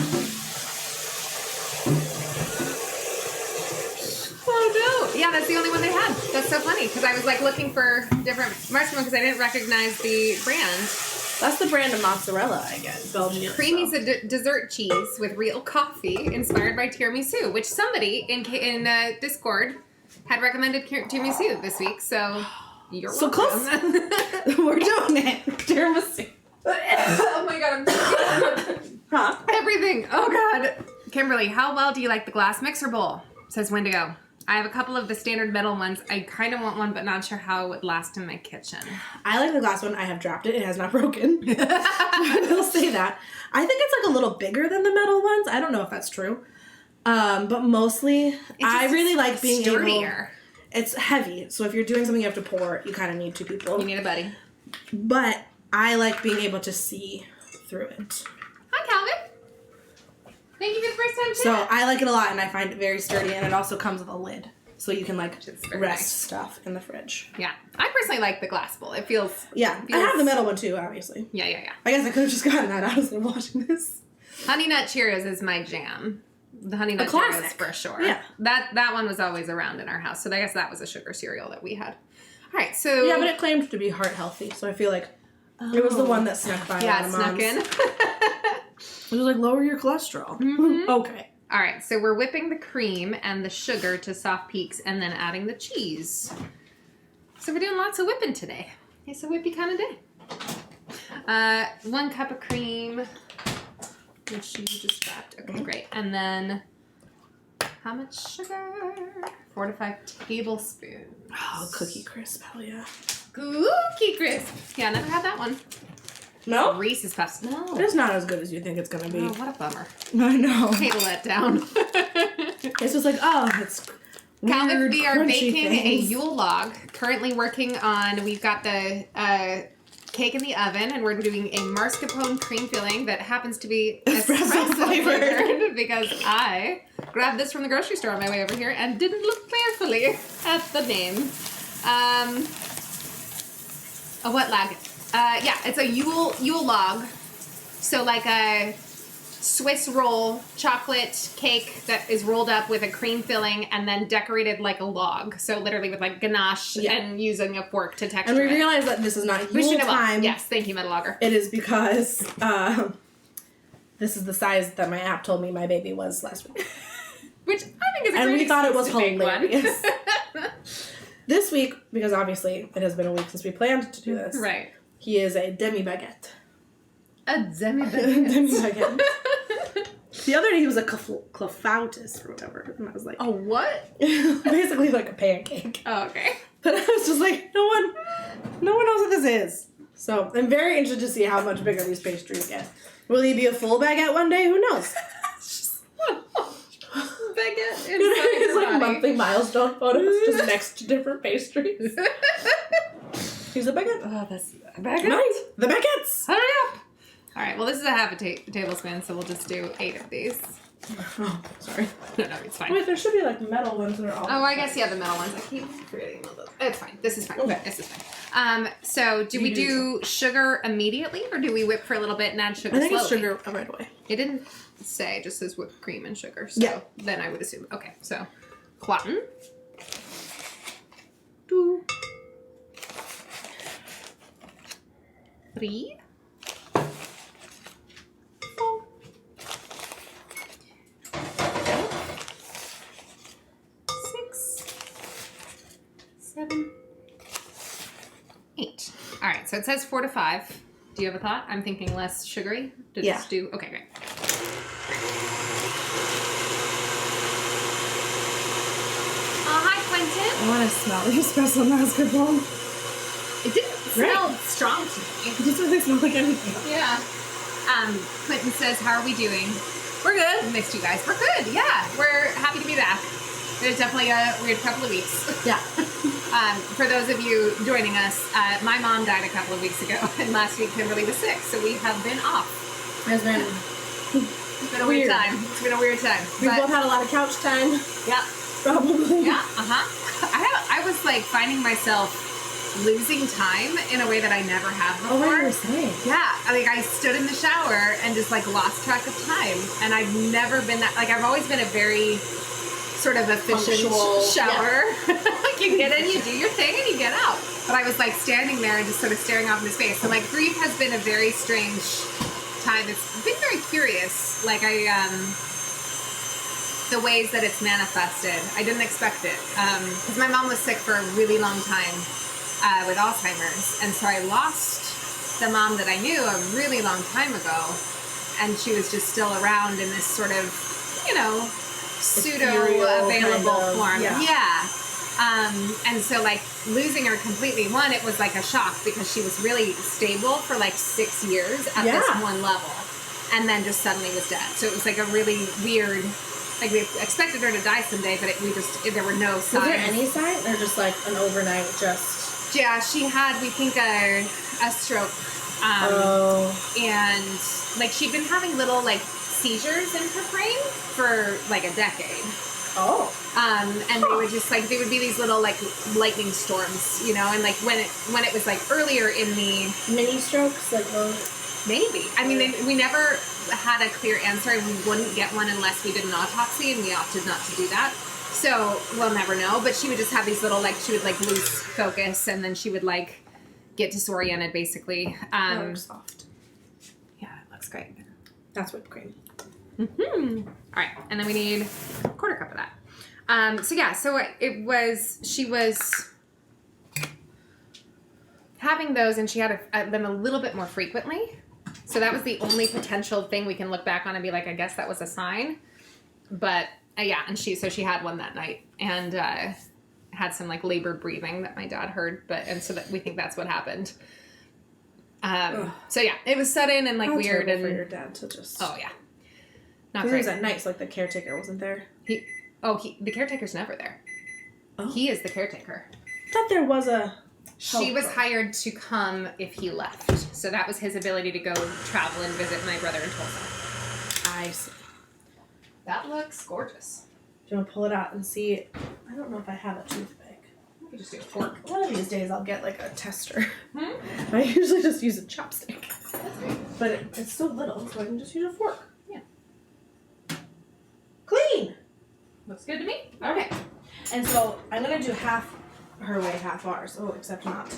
Oh no. Yeah, that's the only one they had. That's so funny because I was like looking for different mascarpone because I didn't recognize the brand. That's the brand of mozzarella, I guess. Belgian. Creamy's a dessert cheese with real coffee inspired by tiramisu, which somebody in Discord had recommended tiramisu this week. So you're So welcome. We're doing it. Tiramisu. Oh my god, I'm Huh? everything. Oh god. Kimberly, how well do you like the glass mixer bowl? Says Wendigo. I have a couple of the standard metal ones. I kind of want one, but not sure how it would last in my kitchen. I like the glass one. I have dropped it. It has not broken. I will say that. I think it's like a little bigger than the metal ones. I don't know if that's true. But mostly, I really like being sturdier. It's heavy. So if you're doing something you have to pour, you kind of need two people. You need a buddy. But I like being able to see through it. Hi, Calvin. Thank you for the first time, So chat. I like it a lot, and I find it very sturdy, and it also comes with a lid. So you can like It's very rest nice. stuff in the fridge. Yeah, I personally like the glass bowl. It feels. Yeah, I have the metal one too, obviously. Yeah. I guess I could have just gotten that out instead of watching this. Honey Nut Cheerios is my jam. The Honey Nut classic. Cheerios for sure. Yeah. That one was always around in our house. So I guess that was a sugar cereal that we had. All right, so Yeah, but it claimed to be heart healthy, so I feel like it was the one that snuck by. yeah, a lot it of snuck moms. in. It was like lower your cholesterol. Mhm. Okay. All right, so we're whipping the cream and the sugar to soft peaks and then adding the cheese. So we're doing lots of whipping today. It's a whippy kind of day. 1 cup of cream, which you just wrapped. Okay, great. And then how much sugar? 4 to 5 tablespoons. Oh, Cookie Crisp, hell yeah. Cookie Crisp. Yeah, never had that one. No? Reese's Puffs. No. It's not as good as you think it's gonna be. Oh, what a bummer. I know. Hate to let down. It's just like, oh, it's Calvin, weird, we are crunchy baking a things. Yule log. Currently working on, we've got the cake in the oven, and we're doing a mascarpone cream filling that happens to be Espresso flavored. because I grabbed this from the grocery store on my way over here and didn't look carefully at the name. A what log? Yeah, it's a Yule log. So like a Swiss roll chocolate cake that is rolled up with a cream filling and then decorated like a log. So literally with like ganache and using a fork to texture And we it. realize that this is not We Yule should have time. Yes, thank you, Metalogger. It is because this is the size that my app told me my baby was last week. Which I think is a And great we thought it was excuse to make one. hilarious. This week, because obviously it has been a week since we planned to do this, Right. he is a demi-baguette. A demi Demi-baguette. The other day he was a clefautus or whatever. And I was like, Oh, what? basically like a pancake. Oh, okay. But I was just like, no one knows what this is. So I'm very interested to see how much bigger these pastries get. Will he be a full baguette one day? Who knows? Baguette inside It's your like body. monthly milestone photos just next to different pastries. He's a baguette. Oh, that's a baguette. Right, the baguettes. Hurry up! All right. Well, this is a half a tablespoon, so we'll just do 8 of these. Oh, sorry. No, it's fine. Wait, there should be like metal ones that are all. Oh, I guess, yeah, the metal ones. I keep forgetting about those. It's fine. This is fine. Okay. This is fine. So do we do sugar immediately, or do we whip for a little bit and add sugar I think slowly? it's sugar right away. It didn't say. It just says whipped cream and sugar. So Yeah. then I would assume. Okay, so gluten. 2, 3, 4, 6, 7, 8. All right, so it says 4 to 5. Do you have a thought? I'm thinking less sugary. Did Yeah. this do? Okay, great. Oh, hi, Quentin. I want to smell the espresso mascarpone. It didn't smell strong to me. It doesn't really smell like anything. Yeah. Quentin says, how are we doing? We're good. Missed you guys. We're good. Yeah. We're happy to be back. It was definitely a weird couple of weeks. Yeah. For those of you joining us, my mom died a couple of weeks ago, and last week Kimberly was sick, so we have been off. It's been It's been a weird time. It's been a weird time. We've both had a lot of couch time. Yeah. Probably. Yeah. I was like finding myself losing time in a way that I never have before. Oh, what you were saying. Yeah, I stood in the shower and just like lost track of time, and I've never been that. Like I've always been a very sort of efficient Punctual. shower. Like you get in, you do your thing, and you get out. But I was like standing there and just sort of staring off into space. So like grief has been a very strange time. It's been very curious. Like the ways that it's manifested. I didn't expect it because my mom was sick for a really long time. With Alzheimer's, and so I lost the mom that I knew a really long time ago, and she was just still around in this sort of, pseudo available form. Yeah. And so like losing her completely, one, it was like a shock because she was really stable for like 6 years at this one level, and then just suddenly was dead. So it was like a really weird. Like we expected her to die someday, but there were no signs. Was there any sign, or just like an overnight just? Yeah, she had, we think, a stroke. And, like, she'd been having little, like, seizures in her brain for, like, a decade. Oh. And they would just, like, they would be these little, like, lightning storms, and, like, when it was, like, earlier in the... Mini strokes? Like, Maybe. I mean, we never had a clear answer, and we wouldn't get one unless we did an autopsy, and we opted not to do that. So we'll never know, but she would just have these little, like, she would, like, lose focus, and then she would, like, get disoriented, basically. Soft. Yeah, it looks great. That's whipped cream. Mm-hmm. All right, and then we need a quarter cup of that. She was having those, and she had them a little bit more frequently. So that was the only potential thing we can look back on and be like, I guess that was a sign. But... yeah, and she had one that night and had some like labored breathing that my dad heard, so that we think that's what happened. So yeah, it was sudden and like How weird and for your dad to just. Oh yeah, not great. great. It was at night, so like the caretaker wasn't there. The caretaker's never there. Oh. He is the caretaker. I thought there was a. She was hired to come if he left, so that was his ability to go travel and visit my brother in Tulsa. I see. That looks gorgeous. Do you want to pull it out and see? I don't know if I have a toothpick. You could just do a fork. One of these days I'll get like a tester. I usually just use a chopstick. That's great. But it's so little, so I can just use a fork. Yeah. Clean! Looks good to me. Okay. And so I'm going to do half her way, half ours. Oh, except not.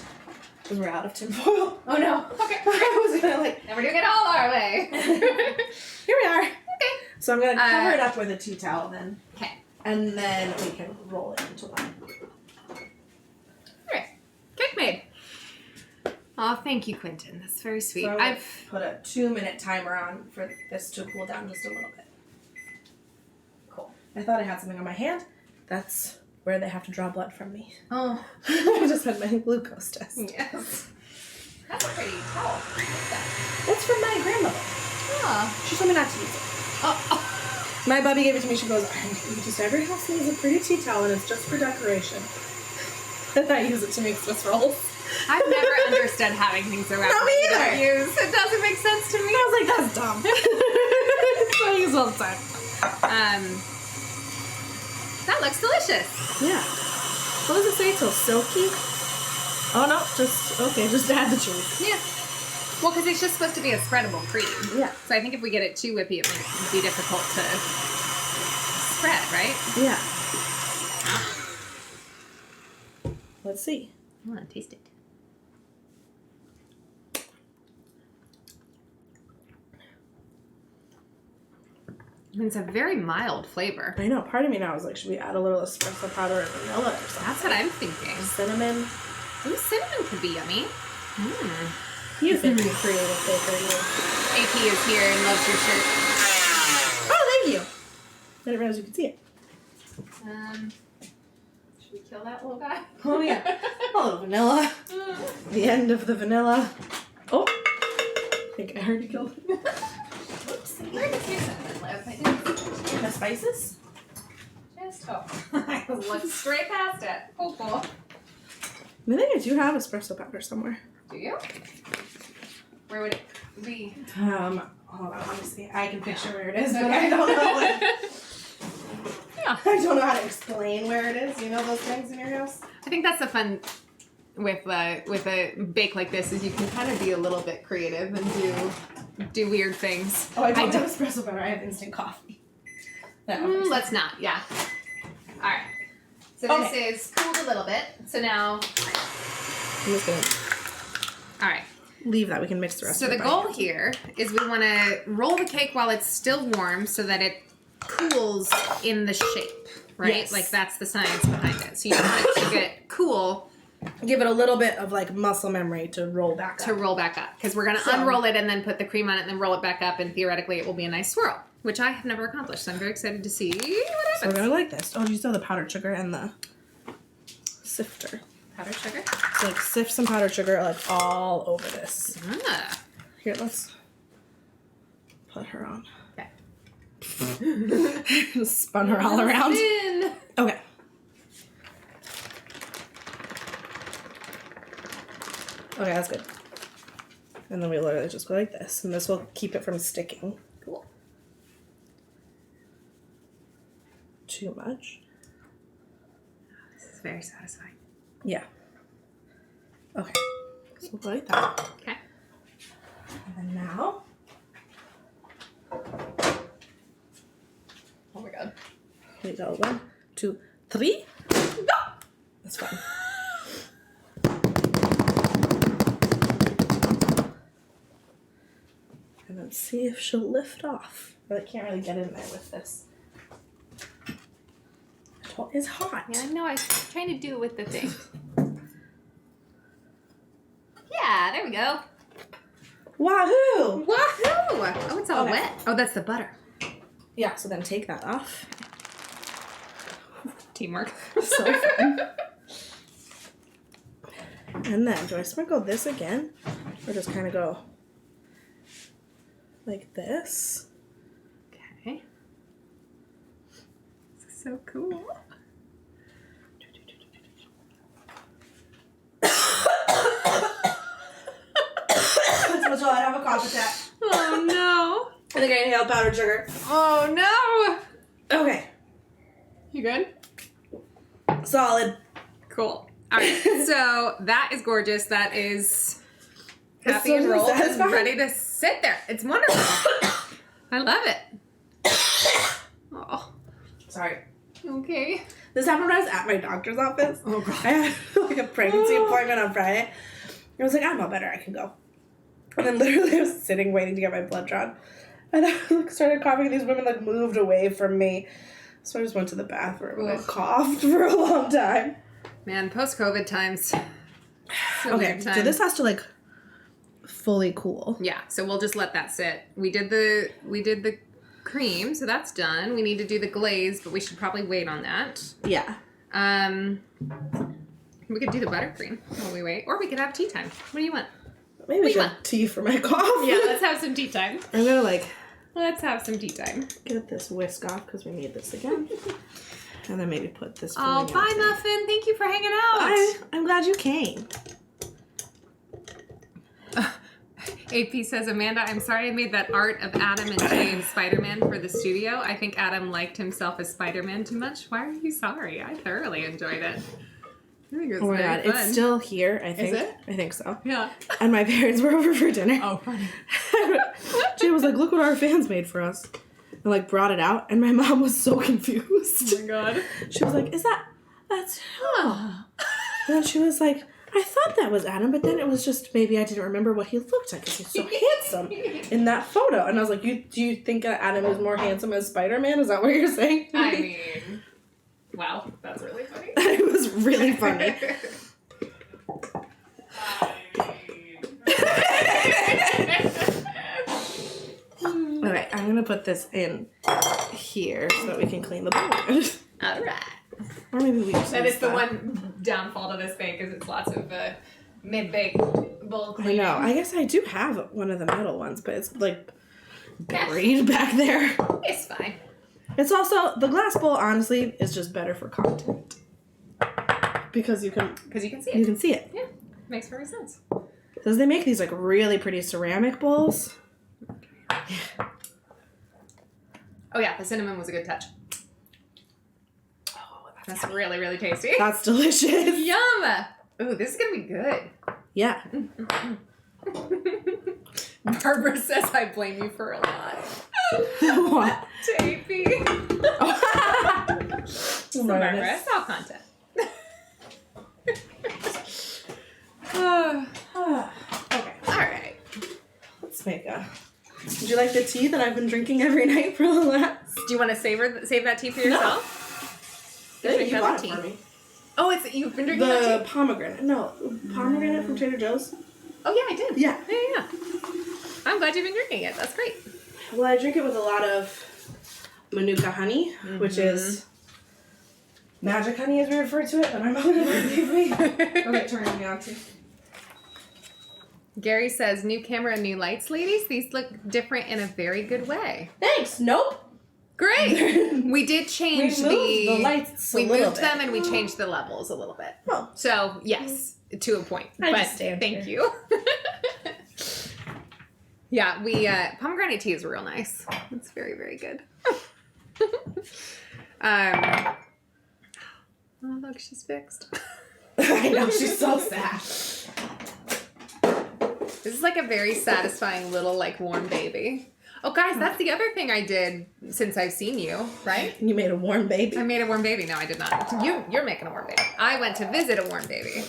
Because we're out of tinfoil. Oh no. Okay. I was going to like... And we're doing it all our way. Here we are. Okay. So I'm going to cover it up with a tea towel then. Okay. And then we can roll it into one. Alright. Cake made. Oh, thank you, Quentin. That's very sweet. So I've put a 2-minute timer on for this to cool down just a little bit. Cool. I thought I had something on my hand. That's where they have to draw blood from me. Oh. I just had my glucose test. Yes. That's a pretty towel. I like that. It's from my grandmother. Oh. She told me not to use it. Oh. My bubby gave it to me. She goes, just every house needs a pretty tea towel and it's just for decoration. And I use it to make Swiss rolls. I've never understood having things around Not me that either. you don't use. It doesn't make sense to me. I was like, that's dumb. So I use it all the time. That looks delicious. Yeah. What does it say? Till silky? Oh no, just add the cheese. Yeah. Well, because it's just supposed to be a spreadable cream. Yeah. So I think if we get it too whippy, it might be difficult to spread, right? Yeah. Let's see. I want to taste it. It's a very mild flavor. I know. Part of me now is like, should we add a little espresso powder or vanilla or something? That's what I'm thinking. Cinnamon. Ooh, cinnamon could be yummy. You've been pretty creative baker. AP is here and loves your shirt. Oh, thank you. I didn't realize you could see it. Should we kill that little guy? Oh yeah. A little vanilla. The end of the vanilla. Oh. I think I already killed it. Where does your cinnamon live? I didn't see it. The spices? Just I looked straight past it. Oh, cool. I think I do have espresso powder somewhere. Do you? Where would it be? Hold on, let me see. I can picture where it is, but I don't know. Yeah. I don't know how to explain where it is. You know those things in your house? I think that's the fun with a bake like this is you can kind of be a little bit creative and do weird things. Oh, I don't have espresso powder. I have instant coffee. Let's not. Yeah. All right. So this is cooled a little bit. So now. I'm just gonna. All right. Leave that. We can mix the rest. So the goal here is we want to roll the cake while it's still warm so that it cools in the shape, right? Yes. Like that's the science behind it. So you want it to get cool. Give it a little bit of like muscle memory to roll back up. Because we're going to unroll it and then put the cream on it and then roll it back up and theoretically it will be a nice swirl, which I have never accomplished. So I'm very excited to see what happens. So we're going to like this. Oh, do you still have the powdered sugar and the sifter? Powdered sugar? So like sift some powdered sugar like all over this. Ah. Here, let's put her on. Okay. Spun her all around. Spin. Okay. Okay, that's good. And then we literally just go like this, and this will keep it from sticking. Cool. Too much. This is very satisfying. Yeah. Okay. So we'll go like that. Okay. And then now. Oh my god. We go 1, 2, 3. Go! That's fine. And then see if she'll lift off. But I can't really get in there with this. It's hot. Yeah, I know. I was trying to do it with the thing. Yeah, there we go. Wahoo! Woohoo! Oh, it's all wet. Oh, that's the butter. Yeah, so then take that off. Teamwork. So fun. And then, do I sprinkle this again? Or just kind of go like this? Okay. This is so cool. So I have a cough attack. Oh no. I think I inhaled powdered sugar. Oh no. Okay. You good? Solid. Cool. All right. So that is gorgeous. That is happy so and rolled and satisfying. ready to sit there. It's wonderful. I love it. Oh. Sorry. Okay. This happened when I was at my doctor's office. Oh god. I had like a pregnancy appointment on Friday. I was like, I'm not better. I can go. And then literally I was sitting waiting to get my blood drawn. And I like, started coughing. These women like moved away from me. So I just went to the bathroom and I coughed for a long time. Man, post-COVID times. So Okay, weird time. so this has to like fully cool. Yeah, so we'll just let that sit. We did the cream, so that's done. We need to do the glaze, but we should probably wait on that. Yeah. We could do the buttercream while we wait, or we could have tea time. What do you want? Maybe What we do you should want? tea for my cough. Yeah, let's have some tea time. I'm gonna like Let's have some tea time. get this whisk off because we need this again. And then maybe put this. Oh, filling bye, out there. Muffin. Thank you for hanging out. I'm glad you came. AP says, Amanda, I'm sorry I made that art of Adam and Jay and Spider-Man for the studio. I think Adam liked himself as Spider-Man too much. Why are you sorry? I thoroughly enjoyed it. I think it was Oh my very god, fun. it's still here, I think. Is it? I think so. Yeah. And my parents were over for dinner. Oh, funny. Jay was like, look what our fans made for us. And like brought it out, and my mom was so confused. Oh my god. She was like, that's oh. And then she was like, I thought that was Adam, but then it was just maybe I didn't remember what he looked like because he's so handsome in that photo. And I was like, do you think Adam is more handsome as Spider-Man? Is that what you're saying? I mean, wow, that's really funny. It was really funny. Alright, I'm gonna put this in here so that we can clean the board. Alright. Or maybe we just That use is the one downfall to this thing, because it's lots of mid-baked bowl I cleaning. know. I guess I do have one of the metal ones, but it's like buried back there. It's fine. It's also, the glass bowl, honestly, is just better for content. Because you can See it. you can see it. Yeah, makes perfect sense. Because they make these like really pretty ceramic bowls. Oh yeah, the cinnamon was a good touch. Oh, That's really, really tasty. That's delicious. Yum! Ooh, this is gonna be good. Yeah. Barbara says I blame you for a lot. What? Tapey. So Barbara, it's all content. Okay. Alright. Let's make a... Would you like the tea that I've been drinking every night for the last... Do you want to save that tea for yourself? No. Drink You other bought it tea. for me. Oh, you've been drinking that The tea? pomegranate. No, pomegranate from Trader Joe's. Oh yeah, I did. Yeah. Yeah. I'm glad you've been drinking it. That's great. Well, I drink it with a lot of Manuka honey, which is magic honey as we refer to it, but I'm not going to give me. Okay, turning me on to. Gary says, new camera, new lights, ladies. These look different in a very good way. Thanks. Nope. Great. We did change We moved the lights we a little moved bit. them and we changed the levels a little bit. Oh. So, yes, to a point. I but just stand thank here. you. Yeah, we pomegranate tea is real nice. It's very, very good. Oh, look, she's fixed. I know, she's so sad. This is like a very satisfying little, like, warm baby. Oh, guys, that's the other thing I did since I've seen you, right? You made a warm baby. I made a warm baby. No, I did not. You're making a warm baby. I went to visit a warm baby.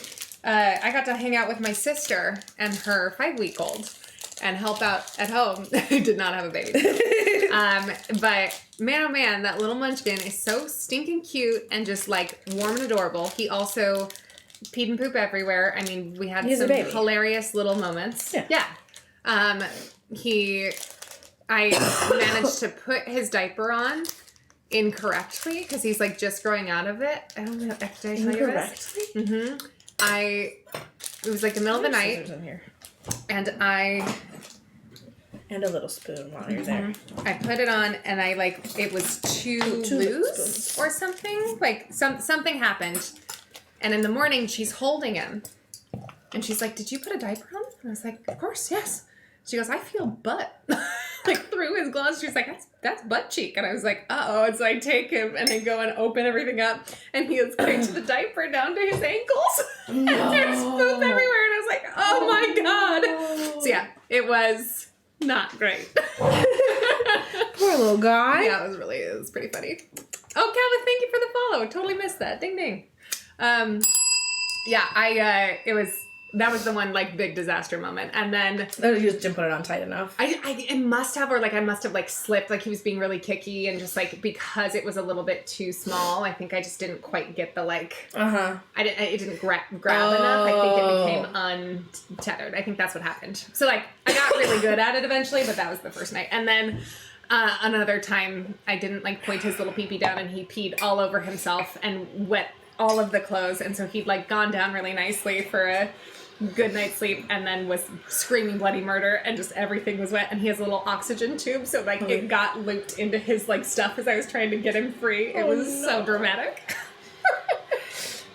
I got to hang out with my sister and her 5-week-old and help out at home. I did not have a baby. But man, oh man, that little munchkin is so stinking cute and just like warm and adorable. He also peed and poop everywhere. I mean, we had some hilarious little moments. Yeah. I managed to put his diaper on incorrectly because he's like just growing out of it. I don't know. Did I tell you this? Mm-hmm. It was like the middle of the night. And And a little spoon while you're there. I put it on and it was too loose or something. Like something happened. And in the morning she's holding him. And she's like, did you put a diaper on? And I was like, of course, yes. She goes, I feel butt. Like through his gloves. She's like, that's butt cheek. And I was like, uh-oh. And so I take him and I go and open everything up. And he has cranked the diaper down to his ankles. No. And there's poop everywhere. And I was like, oh my God. So yeah, it was not great. Poor little guy. Yeah, it was pretty funny. Oh, Calvin, thank you for the follow. Totally missed that. Ding, ding. Yeah, that was the one, like, big disaster moment. And then... You just didn't put it on tight enough. I must have, or, like, I must have, like, slipped. Like, he was being really kicky. And just, like, because it was a little bit too small, I think I just didn't quite get the, like... Uh-huh. It didn't grab enough. I think it became untethered. I think that's what happened. So, like, I got really good at it eventually, but that was the first night. And then... another time, I didn't, like, point his little pee-pee down, and he peed all over himself and wet all of the clothes. And so he'd, like, gone down really nicely for a good night's sleep and then was screaming bloody murder and just everything was wet. And he has a little oxygen tube, so, like, it got looped into his, like, stuff as I was trying to get him free. It was so dramatic.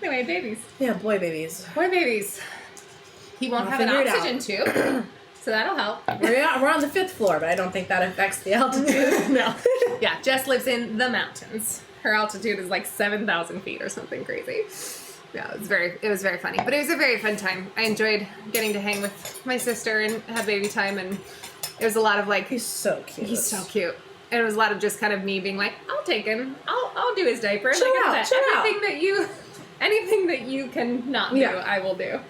Anyway, babies. Yeah, boy babies. Boy babies. He won't have an oxygen tube. So that'll help. We're on the 5th floor, but I don't think that affects the altitude. No. Yeah, Jess lives in the mountains. Her altitude is like 7,000 feet or something crazy. Yeah, it was very funny. But it was a very fun time. I enjoyed getting to hang with my sister and have baby time, and it was a lot of like... He's so cute. He's so cute. And it was a lot of just kind of me being like, I'll take him. I'll do his diaper. Chill out. Anything that you can not do, I will do.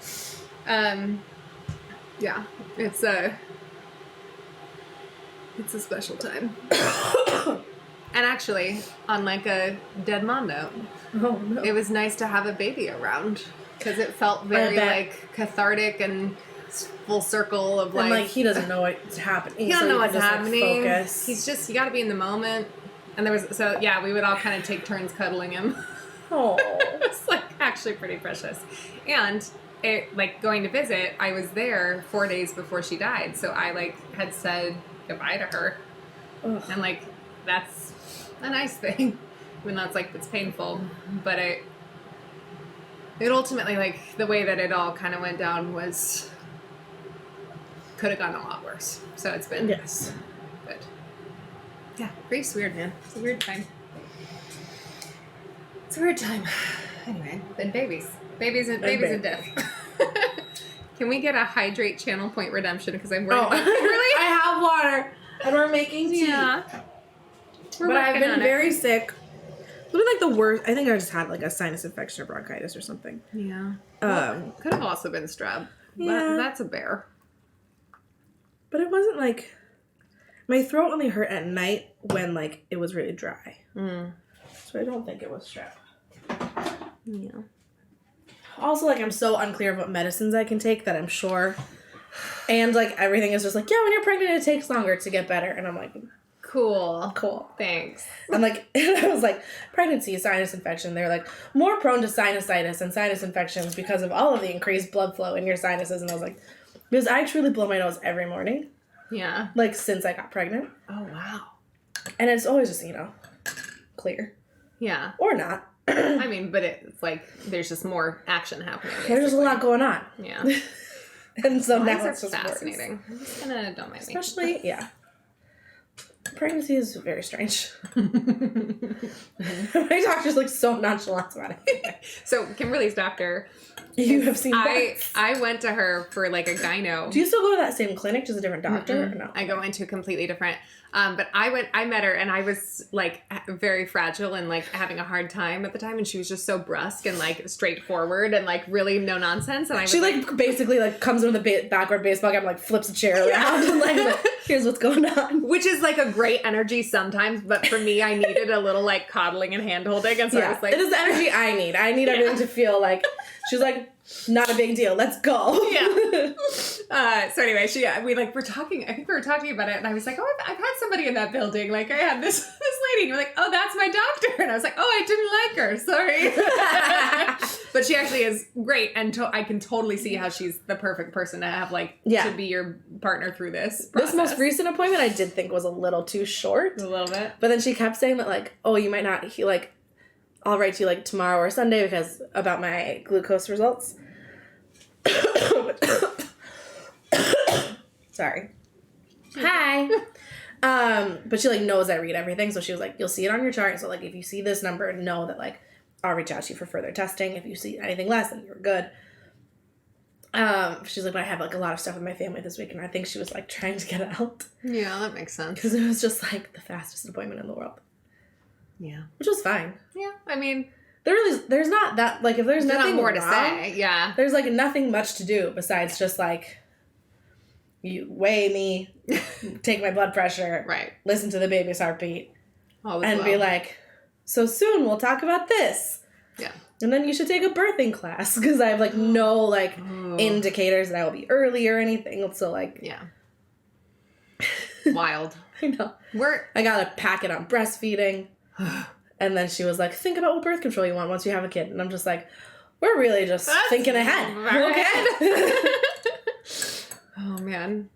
Yeah, it's a special time. And actually, on like a dead mom note, it was nice to have a baby around because it felt very like cathartic and full circle of and, like he doesn't know what's happening. He don't know what's happening. Like, focus. He's just, you got to be in the moment. And we would all kind of take turns cuddling him. Oh, It's like actually pretty precious. And like going to visit, I was there 4 days before she died, so I like had said goodbye to her. Ugh. And like that's a nice thing, even though it's painful. But it ultimately, like the way that it all kind of went down could have gone a lot worse. So it's been good. Yeah, grief's weird, man. It's a weird time. It's a weird time. Anyway, then babies and death. Can we get a hydrate channel point redemption? Because I'm worried about Kimberly. I have water, and we're making tea. Yeah. But I've been very sick. It's been like the worst. I think I just had like a sinus infection or bronchitis or something. Yeah. Could have also been strep. Yeah. That's a bear. But it wasn't like... My throat only hurt at night when like it was really dry. Mm. So I don't think it was strep. Yeah. Also, like, I'm so unclear of what medicines I can take that I'm sure. And, like, everything is just like, yeah, when you're pregnant, it takes longer to get better. And I'm like, Cool. Thanks. I'm like, and I was like, pregnancy, sinus infection. They're like, more prone to sinusitis and sinus infections because of all of the increased blood flow in your sinuses. And I was like, because I truly blow my nose every morning. Yeah. Like, since I got pregnant. Oh, wow. And it's always just, clear. Yeah. Or not. I mean, but it's like, there's just more action happening. Basically. There's just a lot going on. Yeah. And so now It's it's just fascinating. I'm just gonna, don't mind me. Especially, yeah. Pregnancy is very strange. My doctor's like so nonchalant about it. So Kimberly's doctor. You have seen that? I went to her for like a gyno. Do you still go to that same clinic, just a different doctor? Or no? I go into completely different. But I met her and I was like very fragile and like having a hard time at the time, and she was just so brusque and like straightforward and like really no nonsense. And she like basically like comes in with a backward baseball cap and like flips a chair around and like here's what's going on. Which is like a great energy sometimes, but for me I needed a little like coddling and hand holding, and so I was like, it is the energy I need. I need everything to feel like she's like, not a big deal. Let's go. Yeah. So anyway, we like were talking. I think we were talking about it, and I was like, "Oh, I've had somebody in that building. Like, I had this lady." And you're like, "Oh, that's my doctor." And I was like, "Oh, I didn't like her. Sorry." But she actually is great, and I can totally see how she's the perfect person to have to be your partner through this process. This most recent appointment, I did think was a little too short. A little bit. But then she kept saying that like, "Oh, you might not." I'll write to you like tomorrow or Sunday because about my glucose results. Sorry. Hi. But she like knows I read everything, so she was like, you'll see it on your chart. So like if you see this number, know that like I'll reach out to you for further testing. If you see anything less, then you're good. She's like, but I have like a lot of stuff with my family this week, and I think she was like trying to get it out. Yeah, that makes sense. Because it was just like the fastest appointment in the world. Yeah. Which was fine. Yeah, I mean, there's not that, like, if there's nothing more wrong, to say, yeah. There's, like, nothing much to do besides just, like, you weigh me, take my blood pressure, right, listen to the baby's heartbeat, and be like, so soon we'll talk about this. Yeah. And then you should take a birthing class, because I have, like, no, like, indicators that I will be early or anything, so, like... Yeah. Wild. I know. I got a packet on breastfeeding. And then she was like, think about what birth control you want once you have a kid. And I'm just like, we're really just thinking ahead. Okay. Oh, man.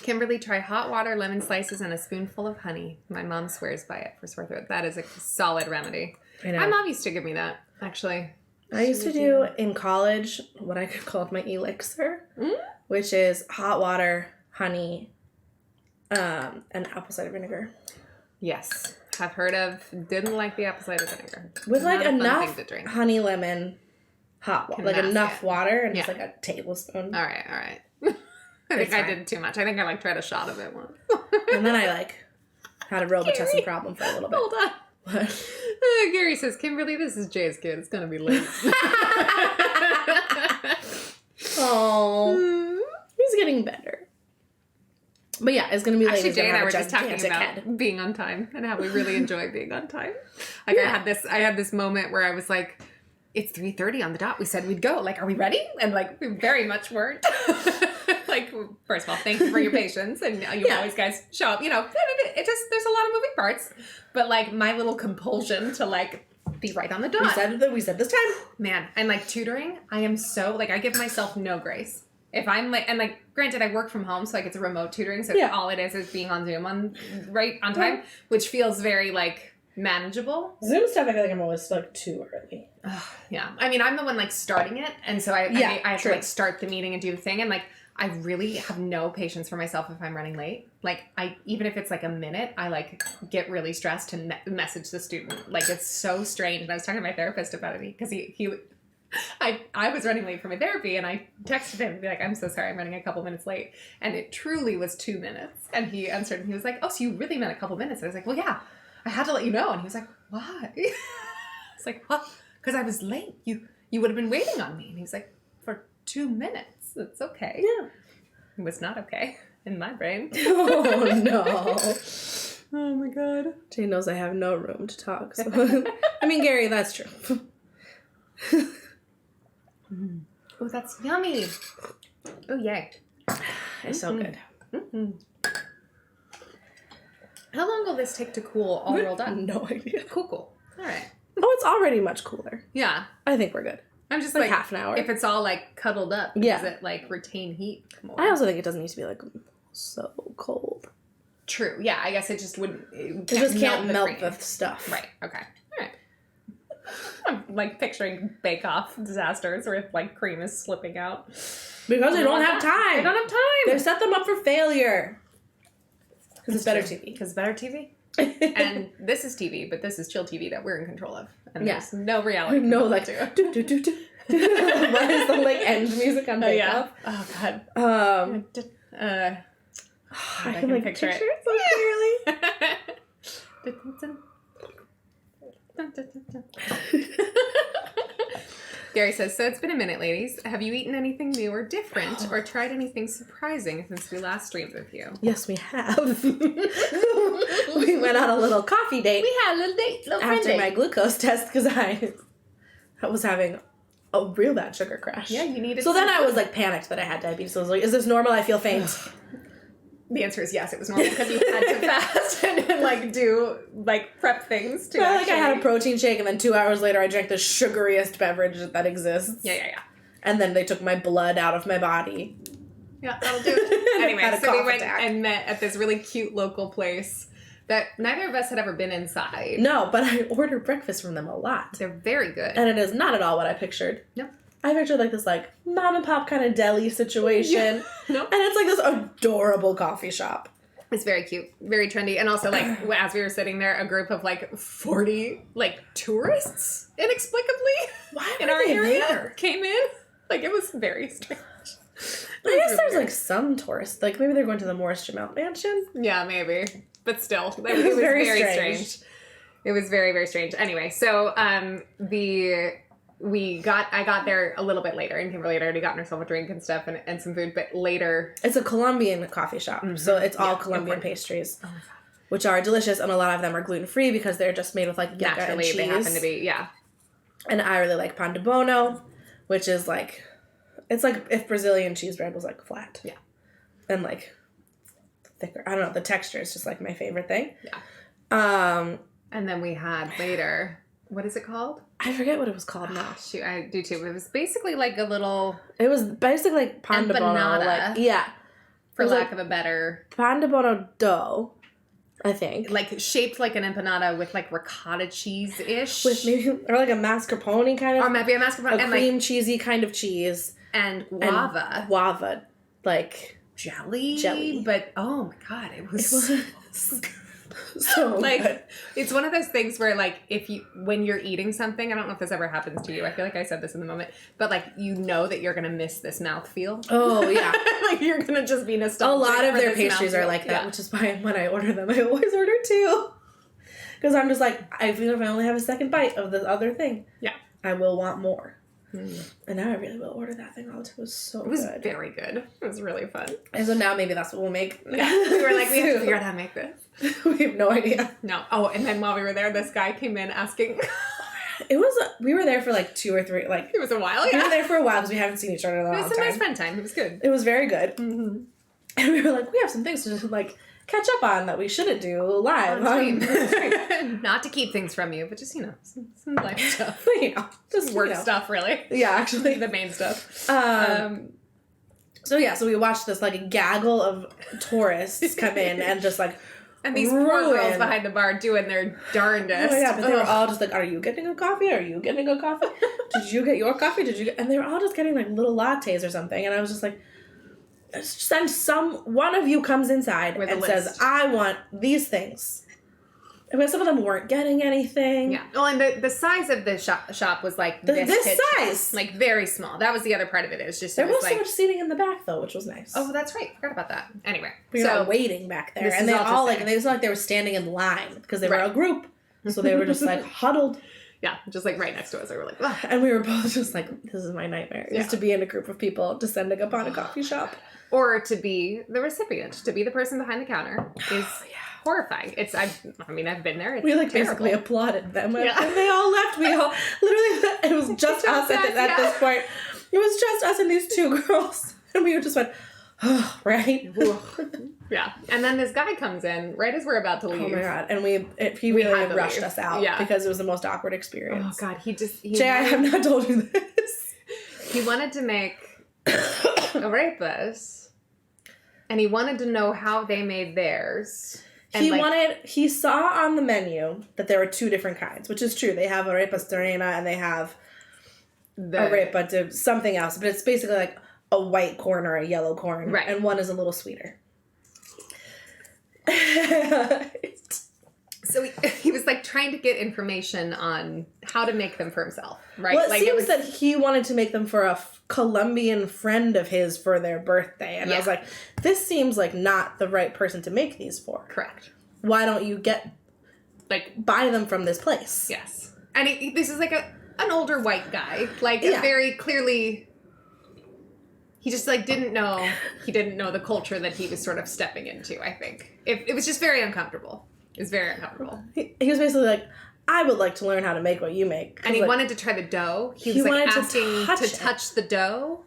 Kimberly, try hot water, lemon slices, and a spoonful of honey. My mom swears by it for sore throat. That is a solid remedy. I know. My mom used to give me that, actually. I used to do in college what I called my elixir, which is hot water, honey, and apple cider vinegar. Yes. Have heard of. Didn't like the apple cider vinegar. With like Not a fun enough thing to drink. honey, lemon, hot water. Can Like mask enough it. water and Yeah. just like a tablespoon. All right. I think It's I fine. did too much. I think I like tried a shot of it once. And then I like had a Robitussin problem for a little bit. Hold on. What? Gary says, Kimberly, this is Jay's kid. It's gonna be late. Oh, he's getting better. But yeah, it's gonna be late. Actually, He's Jay gonna and I have were a just talking gigantic about head. being on time and how we really enjoy being on time. Like I had this moment where I was like, it's 3:30 on the dot. We said we'd go. Like, are we ready? And like, we very much weren't. Like, first of all, thank you for your patience. And you always guys show up, you know, it just, there's a lot of moving parts. But like my little compulsion to like be right on the dot. We said this time. Man, and like tutoring, I am so, like, I give myself no grace. If I'm like, and like, granted, I work from home, so like it's a remote tutoring, so all it is being on Zoom right on time, which feels very like manageable. Zoom stuff, I feel like I'm always like too early. Yeah, I mean, I'm the one like starting it, and so I have to like start the meeting and do the thing, and like I really have no patience for myself if I'm running late. Like even if it's like a minute, I like get really stressed to message the student. Like it's so strange. And I was talking to my therapist about it because I was running late for my therapy and I texted him and be like, I'm so sorry, I'm running a couple minutes late. And it truly was 2 minutes. And he answered and he was like, oh, so you really meant a couple minutes? And I was like, well, yeah, I had to let you know. And he was like, why? I was like, what? Because I was late. You would have been waiting on me. And he was like, for 2 minutes. It's okay. Yeah. It was not okay in my brain. Oh no. Oh my God. Jay knows I have no room to talk. So I mean, Gary, that's true. Oh, that's yummy. Oh, yay. It's so good. Mm-hmm. How long will this take to cool all rolled up? No idea. Cool. All right. Oh, it's already much cooler. Yeah. I think we're good. I'm just like half an hour. If it's all like cuddled up, does it like retain heat more? I also think it doesn't need to be like so cold. True. Yeah, I guess it just wouldn't. It just can't melt cream. the stuff. Right. Okay. All right. I'm like picturing Bake-Off disasters where like cream is slipping out. Because they don't have time. They don't have time. They set them up for failure. Because it's better TV. Because it's better TV. And this is TV, but this is chill TV that we're in control of. And there's no reality. No, like, do, do, do, do. What is the, like, end music on Bake Off? Oh, God. I can, like, picture it so clearly. Gary says, so it's been a minute, ladies. Have you eaten anything new or different or tried anything surprising since we last streamed with you? Yes, we have. We went on a little coffee date. We had a little date. After my glucose test because I was having a real bad sugar crash. Yeah, you needed So then I was like panicked that I had diabetes. So I was like, is this normal? I feel faint. The answer is yes, it was normal because you had to fast and like do like prep things to Like I had a protein shake and then 2 hours later I drank the sugariest beverage that exists. Yeah. And then they took my blood out of my body. Yeah, that'll do it. Anyway, Had a so we cough went attack. and met at this really cute local place that neither of us had ever been inside. No, but I ordered breakfast from them a lot. They're very good. And it is not at all what I pictured. No. I pictured like this like mom and pop kind of deli situation. Yeah. No. And it's like this adorable coffee shop. It's very cute, very trendy. And also, like, as we were sitting there, a group of, like, 40, like, tourists, inexplicably, Why in were our they area there? came in. Like, it was very strange. I guess there's, like, some tourists. Like, maybe they're going to the Morris Jamel mansion. Yeah, maybe. But still, it was very very strange. strange. It was very, very strange. Anyway, so, I got there a little bit later, and Kimberly had already gotten herself a drink and stuff and some food, but later. It's a Colombian coffee shop, so it's all Colombian pastries, which are delicious, and a lot of them are gluten-free because they're just made with, like, yucca and cheese. They happen to be, yeah. And I really like pan de bono, which is, like, it's like if Brazilian cheese bread was, like, flat. Yeah. And, like, thicker. I don't know, the texture is just, like, my favorite thing. Yeah. And then we had later, what is it called? I forget what it was called now. Shoot, I do too. It was basically like a little... It was basically like pan de bono. Empanada. Like, for lack of a better... Pan de bono dough, I think. Like, shaped like an empanada with, like, ricotta cheese-ish. With maybe... Or like a mascarpone kind of... Or maybe a mascarpone. A cream cheesy kind of cheese. And guava. And guava. Like... jelly. But oh my god, it was so like good. it's one of those things where like when you're eating something, I don't know if this ever happens to you. I feel like I said this in the moment, but like you know that you're gonna miss this mouthfeel. Oh yeah, like you're gonna just be nostalgic. A lot of for their this pastries are mouthfeel. like that, which is why when I order them, I always order 2. Because I'm just like, I feel if I only have a second bite of the other thing, I will want more. And now I really will order that thing all the time. It was so good. It was very good. It was really fun. And so now maybe that's what we'll make. Yeah. We were like, we have to figure out how to make this. We have no idea. No. Oh, and then while we were there, this guy came in asking. We were there for like 2 or 3, like. It was a while, We were there for a while because we haven't seen each other in a long time. It was a nice fun time. It was good. It was very good. Mm-hmm. And we were like, we have some things to just like catch up on that we shouldn't do live. Not to keep things from you, but just, some life stuff. Just work stuff, really. Yeah, actually. The main stuff. So we watched this like a gaggle of tourists come in and just like and these poor girls behind the bar doing their darndest. Oh yeah, but they were all just like, are you getting a coffee? Are you getting a coffee? Did you get your coffee? And they were all just getting like little lattes or something. And I was just like, one of you comes inside and says, I want these things. I mean, some of them weren't getting anything. Yeah. Well, and the size of the shop was like this size. Like very small. That was the other part of it. It was just there was so much seating in the back though, which was nice. Oh, that's right. Forgot about that. Anyway, we were all waiting back there, and they all like it was like they were standing in line because they were a group, so they were just like huddled. Yeah, just like right next to us. They were like, ugh. And we were both just like, this is my nightmare. Is to be in a group of people descending upon a coffee shop. Or to be the recipient, to be the person behind the counter is horrifying. I've been there. It's we like terrible. basically applauded them when they all left. We all literally, it was just us at this point. It was just us and these 2 girls. And we just went, oh, right? Yeah. And then this guy comes in right as we're about to leave. Oh my God. And he really rushed us out because it was the most awkward experience. Oh God. Jay, I have not told you this. He wanted to make arepas, and he wanted to know how they made theirs. And he saw on the menu that there were 2 different kinds, which is true. They have arepas de reina and they have arepa de something else, but it's basically like a white corn or a yellow corn, right? And one is a little sweeter. So he was like trying to get information on how to make them for himself, right? Well, it seems that he wanted to make them for a Colombian friend of his for their birthday. And I was like, this seems like not the right person to make these for. Correct. Why don't you buy them from this place? Yes. And this is like an older white guy, very clearly. He just didn't know the culture that he was sort of stepping into. I think it was just very uncomfortable. It was very uncomfortable. He was basically like, I would like to learn how to make what you make. And he wanted to try the dough. He was asking to touch the dough.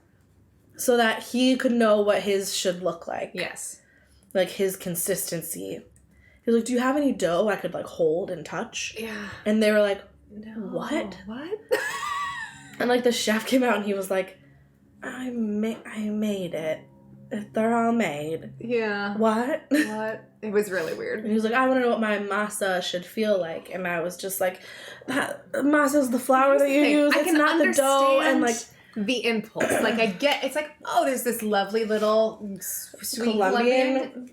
So that he could know what his should look like. Yes. Like his consistency. He was like, do you have any dough I could hold and touch? Yeah. And they were like, no. What? What? And the chef came out and he was like, I made it. They're all made. Yeah. What? It was really weird. And he was like, I want to know what my masa should feel like. And I was just like, masa's the flour that you use. It's not the dough. And the impulse. I get, it's there's this lovely little sweet Colombian,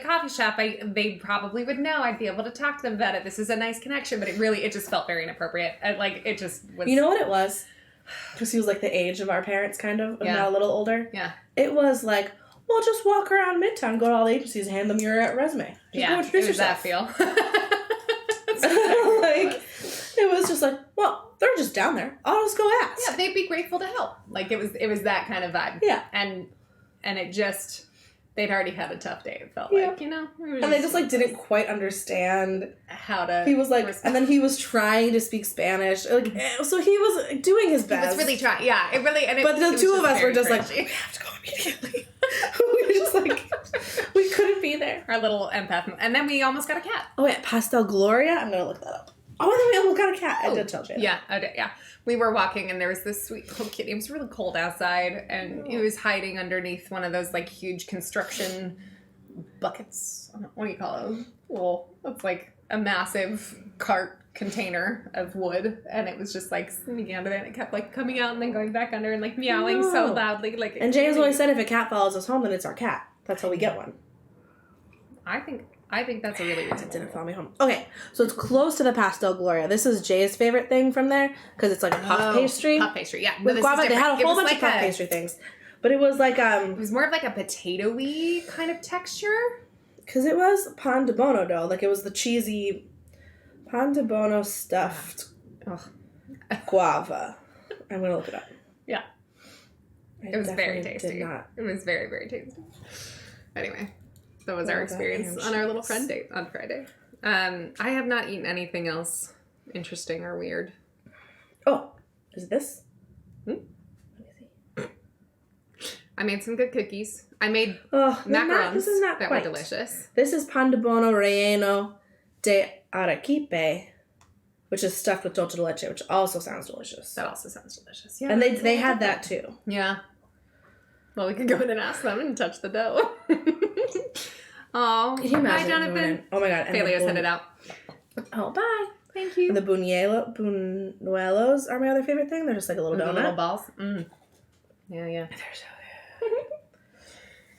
coffee shop. They probably would know. I'd be able to talk to them about it. This is a nice connection. But it just felt very inappropriate. It just was. You know what it was? Because he was the age of our parents, kind of, not a little older. Yeah. It was well, just walk around Midtown, go to all the agencies, hand them your resume. Just go introduce yourself. That feel. It was just well, they're just down there. I'll just go ask. Yeah, they'd be grateful to help. It was that kind of vibe. Yeah. And it just, they'd already had a tough day. It felt and they just didn't quite understand how to. He was and then he was trying to speak Spanish. So he was doing his best. He was really trying. Yeah, it really. But the 2 of us were just we have to go immediately. We were just we couldn't be there. Our little empath. And then we almost got a cat. Oh yeah, Pastel Gloria. I'm gonna look that up. Oh, and then we almost got a cat. I did tell Jay. Yeah, I did. Yeah. We were walking and there was this sweet little kitty. It was really cold outside and he was hiding underneath one of those huge construction buckets. What do you call them? Well, it's a massive cart container of wood, and it was just like sneaking under there, and it kept like coming out and then going back under and like meowing so loudly. Like, and James always said if a cat follows us home, then it's our cat. That's how we get one. I think that's a really reasonable. It didn't follow me home. Okay, so it's close to the Pastel Gloria. This is Jay's favorite thing from there because it's like a puff pastry. Puff pastry, yeah. With guava, they had a whole bunch of puff pastry things, but it was like It was more of like a potato-y kind of texture. Because it was pan de bono dough, like it was the cheesy pan de bono stuffed guava. I'm gonna look it up. Yeah, it was very tasty. It was very, very tasty. Anyway. That was our experience on our little friend date on Friday. I have not eaten anything else interesting or weird. Oh, is it this? Let me see. I made some good cookies. I made macarons that were delicious. This is pan de bono relleno de arequipe, which is stuffed with dulce de leche, which also sounds delicious. That also sounds delicious. Yeah, and they had that too. Yeah. Well, we could go in and ask them and touch the dough. Oh, can you imagine? Bye, Jonathan. Oh my god. Paleo sent it out. Oh, bye. Thank you. And the buñuelos are my other favorite thing. They're just like a little donut. Little balls. Mm. Yeah, yeah. They're so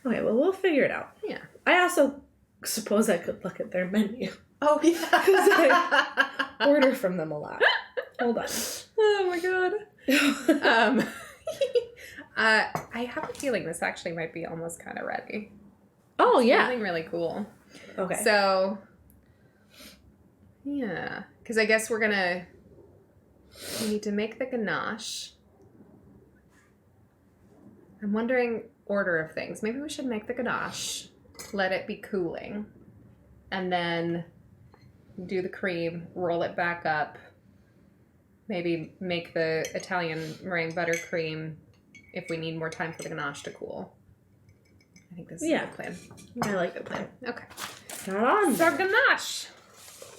good. Okay, well, we'll figure it out. Yeah. I also suppose I could look at their menu. Oh, yeah. Because I order from them a lot. Hold on. Oh, my God. I have a feeling this actually might be almost kind of ready. Oh, yeah. Something really cool. Okay. So, yeah. Because I guess we need to make the ganache. I'm wondering order of things. Maybe we should make the ganache, let it be cooling, and then do the cream, roll it back up, maybe make the Italian meringue buttercream if we need more time for the ganache to cool. I think this is a good plan. I like the plan. Okay. Not on. So ganache.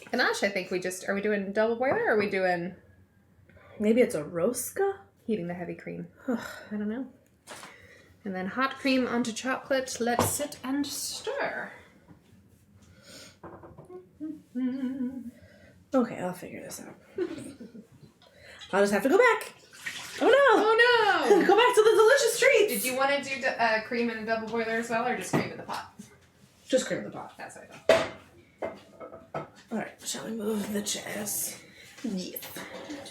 Ganache, I think are we doing double boiler or are we doing... Maybe it's a rosca? Heating the heavy cream. I don't know. And then hot cream onto chocolate. Let's sit and stir. Okay, I'll figure this out. I'll just have to go back. Oh no! Oh no! Go back to the delicious treats! Did you want to do cream in a double boiler as well, or just cream in the pot? Just cream in the pot. That's what I thought. Alright, shall we move the chairs? Yes.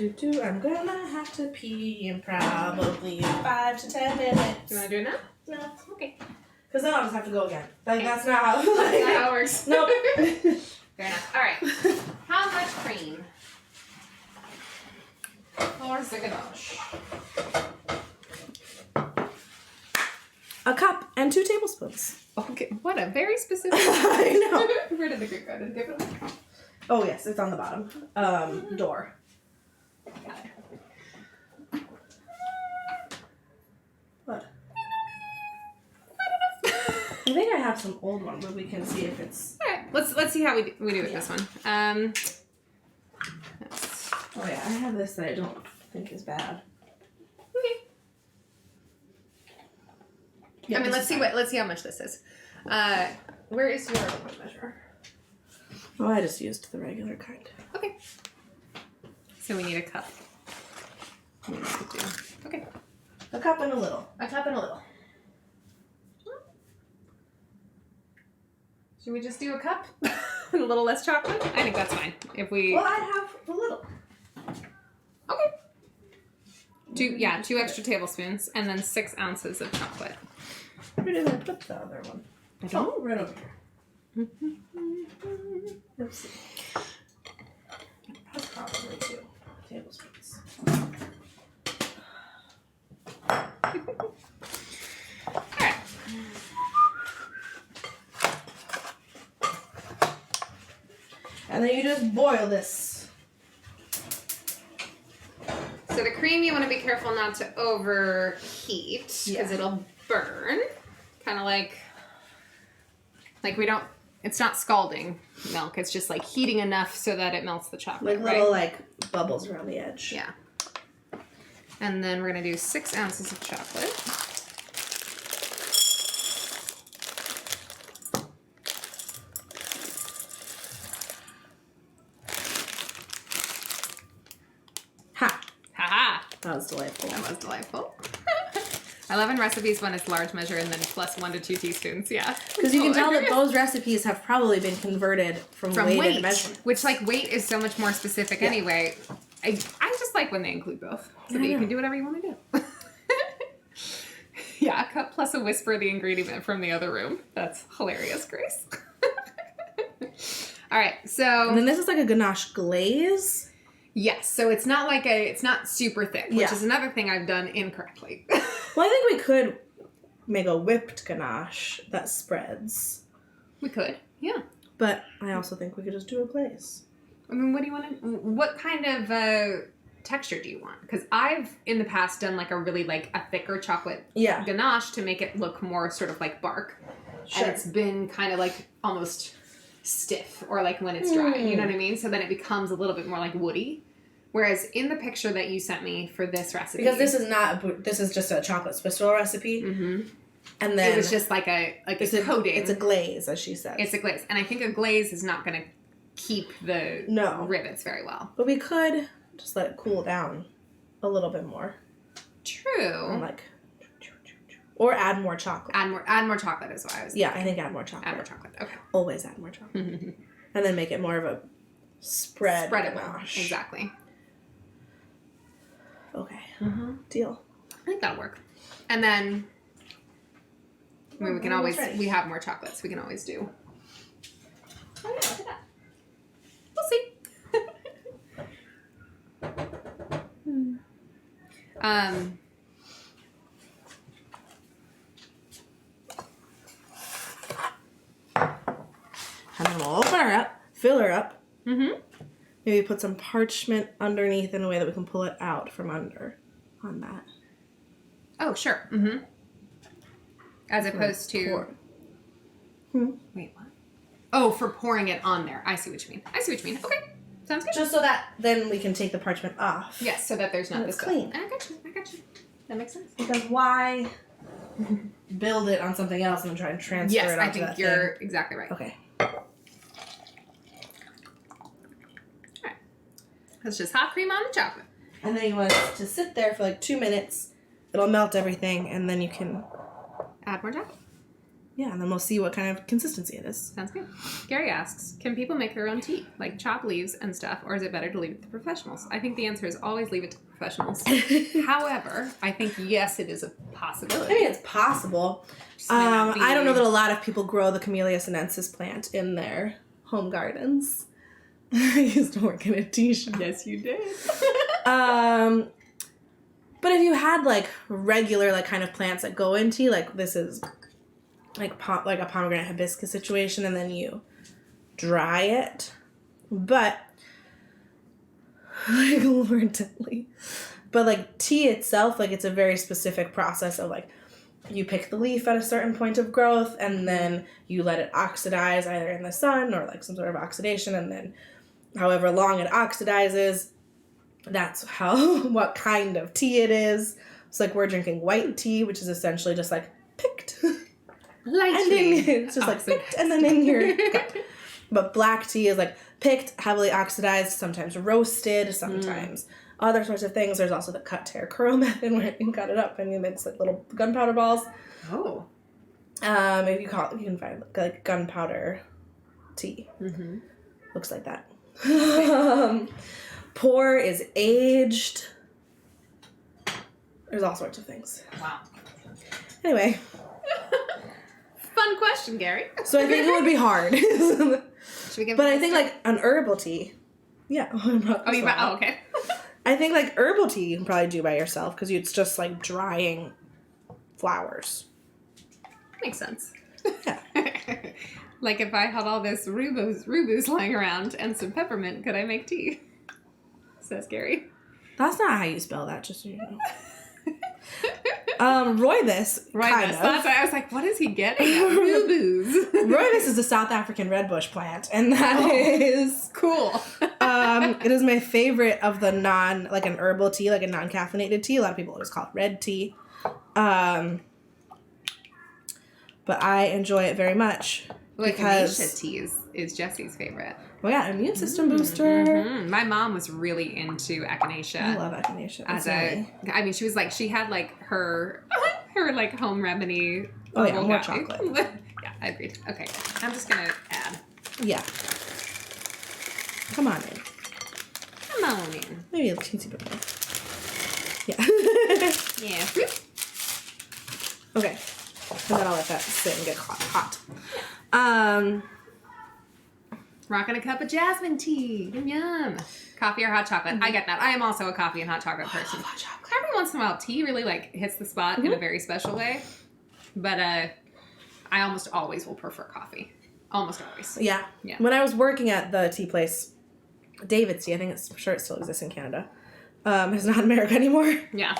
I'm gonna have to pee in probably 5 to 10 minutes. Do you want to do it now? No. Okay. Because then I'll just have to go again. Like, that's not how... That's not how it works. Nope. Fair enough. Alright. How much cream? For the ganache. A cup and 2 tablespoons. Okay, what a very specific... I know. Where did the Greek go? Did it give it? Oh, yes, it's on the bottom. Door. Got it. What? I think I have some old one, but we can see if it's... Alright, let's see how we do with this one. Oh yeah, I have this that I don't think is bad. Okay. Yeah, I mean, let's see how much this is. Where is your liquid measure? Oh, I just used the regular kind. Okay. So we need a cup. Okay. A cup and a little. A cup and a little. Should we just do a cup and a little less chocolate? I think that's fine. If we... Well, I have a little. Okay. 2 extra tablespoons and then 6 ounces of chocolate. Where did I put the other one? I don't. Oh, right over here. Let's see. That's probably 2 tablespoons. Alright. And then you just boil this. So the cream, you want to be careful not to overheat because it'll burn. Kind of like we don't, it's not scalding milk. It's just like heating enough so that it melts the chocolate. Like little like bubbles around the edge. Yeah. And then we're going to do 6 ounces of chocolate. That was delightful. That was delightful. I love in recipes when it's large measure and then plus 1 to 2 teaspoons. Yeah. Because you can tell that those recipes have probably been converted from weighted measurement. Which, like, weight is so much more specific anyway. I just like when they include both. So that you can do whatever you want to do. Yeah, a cup plus a whisper of the ingredient from the other room. That's hilarious, Grace. All right, so... And then this is like a ganache glaze. Yes, so it's not like it's not super thick, which is another thing I've done incorrectly. Well, I think we could make a whipped ganache that spreads. We could, yeah. But I also think we could just do a glaze. I mean, what do you want to... What kind of texture do you want? Because I've, in the past, done like a really, like, a thicker chocolate ganache to make it look more sort of like bark. Sure. And it's been kind of like almost stiff, or like when it's dry, you know what I mean? So then it becomes a little bit more like woody. Whereas in the picture that you sent me for this recipe... Because this is just a chocolate Swiss roll recipe. Mm-hmm. And then... It was just like a coating. It's a glaze, as she says. It's a glaze. And I think a glaze is not going to keep the rivets very well. But we could just let it cool down a little bit more. True. And or add more chocolate. Add more chocolate is what I was thinking. Yeah, I think add more chocolate. Add more chocolate. Okay. Always add more chocolate. And then make it more of a spreadable. Exactly. Okay. Deal. I think that'll work. And then, I mean, we can always, we have more chocolates. We can always do. Oh yeah, look at that. We'll see. And then we'll open her up, fill her up. Maybe put some parchment underneath in a way that we can pull it out from under on that. Oh, sure. As opposed to... Wait, what? Oh, for pouring it on there. I see what you mean. Okay. Sounds good. Just so that then we can take the parchment off. Yes, so that there's not this clean. I got you. That makes sense. Because why build it on something else and then try and transfer it onto that thing? Yes, I think you're exactly right. Okay. It's just hot cream on the chocolate. And then you want it to sit there for like 2 minutes. It'll melt everything, and then you can... Add more chocolate. Yeah, and then we'll see what kind of consistency it is. Sounds good. Gary asks, can people make their own tea? Like chop leaves and stuff, or is it better to leave it to professionals? I think the answer is always leave it to professionals. However, I think yes, it is a possibility. I mean, it's possible. I don't know that a lot of people grow the Camellia sinensis plant in their home gardens. I used to work in a tea shop. Yes, you did. But if you had like regular like kind of plants that go in tea, like this is like a pomegranate hibiscus situation, and then you dry it. But like Lord Deadly. But like tea itself, like it's a very specific process of like you pick the leaf at a certain point of growth, and then you let it oxidize either in the sun or like some sort of oxidation, and then however long it oxidizes, that's what kind of tea it is. It's like we're drinking white tea, which is essentially just like picked. Lightly. It's just like picked and then in your cup. But black tea is like picked, heavily oxidized, sometimes roasted, sometimes other sorts of things. There's also the cut, tear, curl method where you can cut it up and you make like little gunpowder balls. Oh. If you call it, you can find like gunpowder tea. Looks like that. Pour is aged. There's all sorts of things. Wow. Anyway. Fun question, Gary. So I think it would be hard. Should we give But I think like an herbal tea. Yeah. Okay. I think like herbal tea you can probably do by yourself because it's just like drying flowers. Makes sense. Yeah. Like if I had all this rubus lying around and some peppermint, could I make tea? Says Gary. That's not how you spell that, just so you know. Rooibos, kind of. That's why I was like, what is he getting at? Rubus. Rooibos is a South African redbush plant, and that is cool. It is my favorite of the like an herbal tea, like a non-caffeinated tea. A lot of people always call it red tea. But I enjoy it very much. Like because Anisha tea is Jesse's favorite. Oh yeah, immune system booster. Mm-hmm. My mom was really into echinacea. I love echinacea. I mean, she had like her like home remedy. Oh yeah, more guy. chocolate. Yeah, I agreed. Okay, I'm just gonna add. Yeah. Come on in. Come on in. Maybe a teensy bit more. Yeah. Yeah. Okay. And then I'll let that sit and get hot. Rocking a cup of jasmine tea. Yum yum. Coffee or hot chocolate. I get that. I am also a coffee and hot chocolate person. Hot chocolate. Every once in a while, tea really like hits the spot in a very special way. But I almost always will prefer coffee. Almost always. Yeah. When I was working at the tea place, David's Tea, I'm sure it still exists in Canada. It's not in America anymore. Yeah.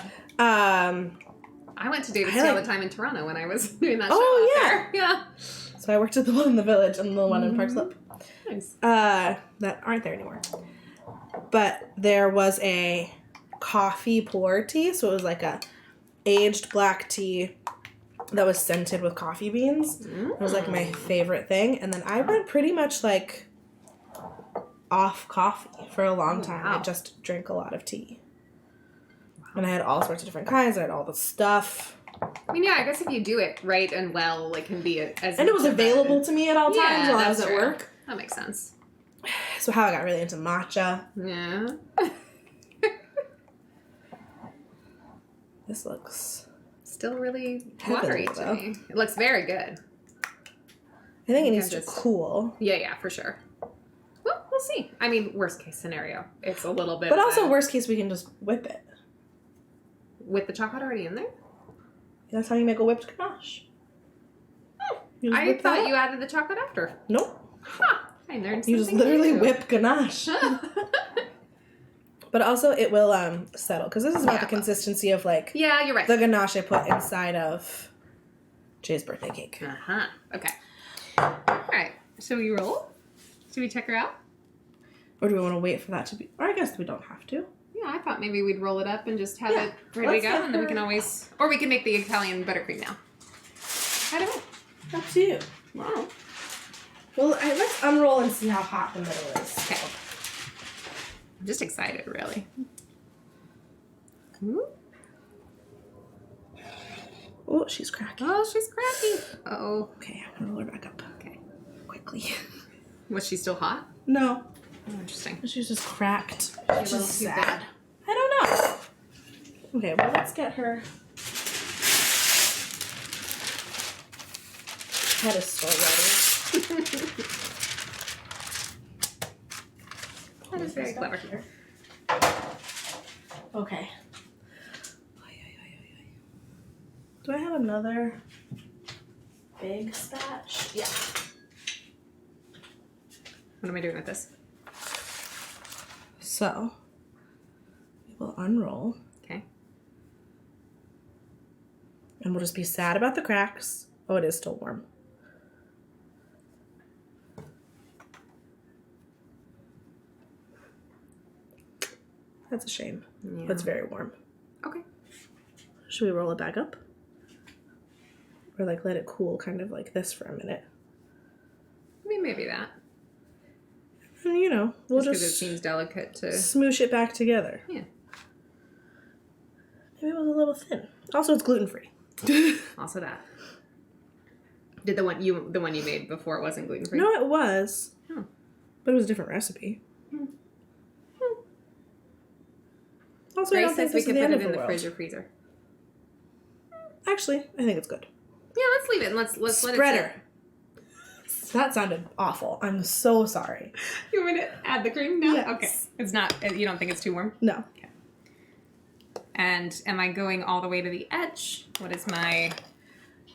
I went to David's I Tea all like- the time in Toronto when I was doing that show Oh, out yeah. there. Yeah. So I worked at the one in the Village and the one in Park Slope. Nice. That aren't there anymore. But there was a coffee pour tea, so it was like a aged black tea that was scented with coffee beans. It was like my favorite thing. And then I went pretty much like off coffee for a long time. Wow. I just drank a lot of tea. And I had all sorts of different kinds. I had all the stuff. I mean, yeah, I guess if you do it right and well, it can be as And it was available to me at all times while I was that's at true. work. That makes sense. So how I got really into matcha. Yeah. This looks... Still really Heavenly, watery to though. me. It looks very good. I think it needs I'm to just- cool. Yeah, for sure. Well, we'll see. I mean, worst case scenario, it's a little bit. But of also, a- worst case, we can just whip it. with the chocolate already in there. That's how you make a whipped ganache. You just I whip that thought up. you added the chocolate after. Nope. Huh. I learned something You just literally new. whip ganache. But also, it will settle. Because this is about Yeah, the well. consistency of, like, Yeah, you're right. the ganache I put inside of Jay's birthday cake. Uh-huh. Okay. All right. Shall we roll? Should we check her out? Or do we want to wait for that to be... Or I guess we don't have to. Yeah, I thought maybe we'd roll it up and just have Yeah, it ready to let's go, get and then we her- can always... Or we can make the Italian buttercream now. I don't know. Up to you. Wow. Well, let's unroll and see how hot the middle is. Okay. I'm just excited, really. Ooh. Oh, she's cracking. Oh, she's cracky. Uh-oh. Okay, I'm going to roll her back up. Okay. Quickly. Was she still hot? No. Oh, interesting. She's just cracked. a Which little is too sad. I don't know. Okay, well, let's get her pedestal ready. That is very clever. Okay. Do I have another big spatch? Yeah. What am I doing with this? So, we will unroll. Okay. And we'll just be sad about the cracks. Oh, it is still warm. That's a shame. Yeah. But it's very warm. Okay. Should we roll it back up? Or like let it cool kind of like this for a minute? I mean, maybe that. And you know, we'll Just because just it seems delicate to... smoosh it back together. Yeah. Maybe it was a little thin. Also, it's gluten-free. Also that. Did the one you made before it wasn't gluten-free? No, it was. Oh. But it was a different recipe. Also, I Grace don't think says we this is could the put end it of in the the world. fridge or freezer. Actually, I think it's good. Yeah, let's leave it and let's let it Spreader. That sounded awful. I'm so sorry. sit. You want me to add the cream now? Yes. Okay. It's not, you don't think it's too warm? No. And am I going all the way to the edge? What is my...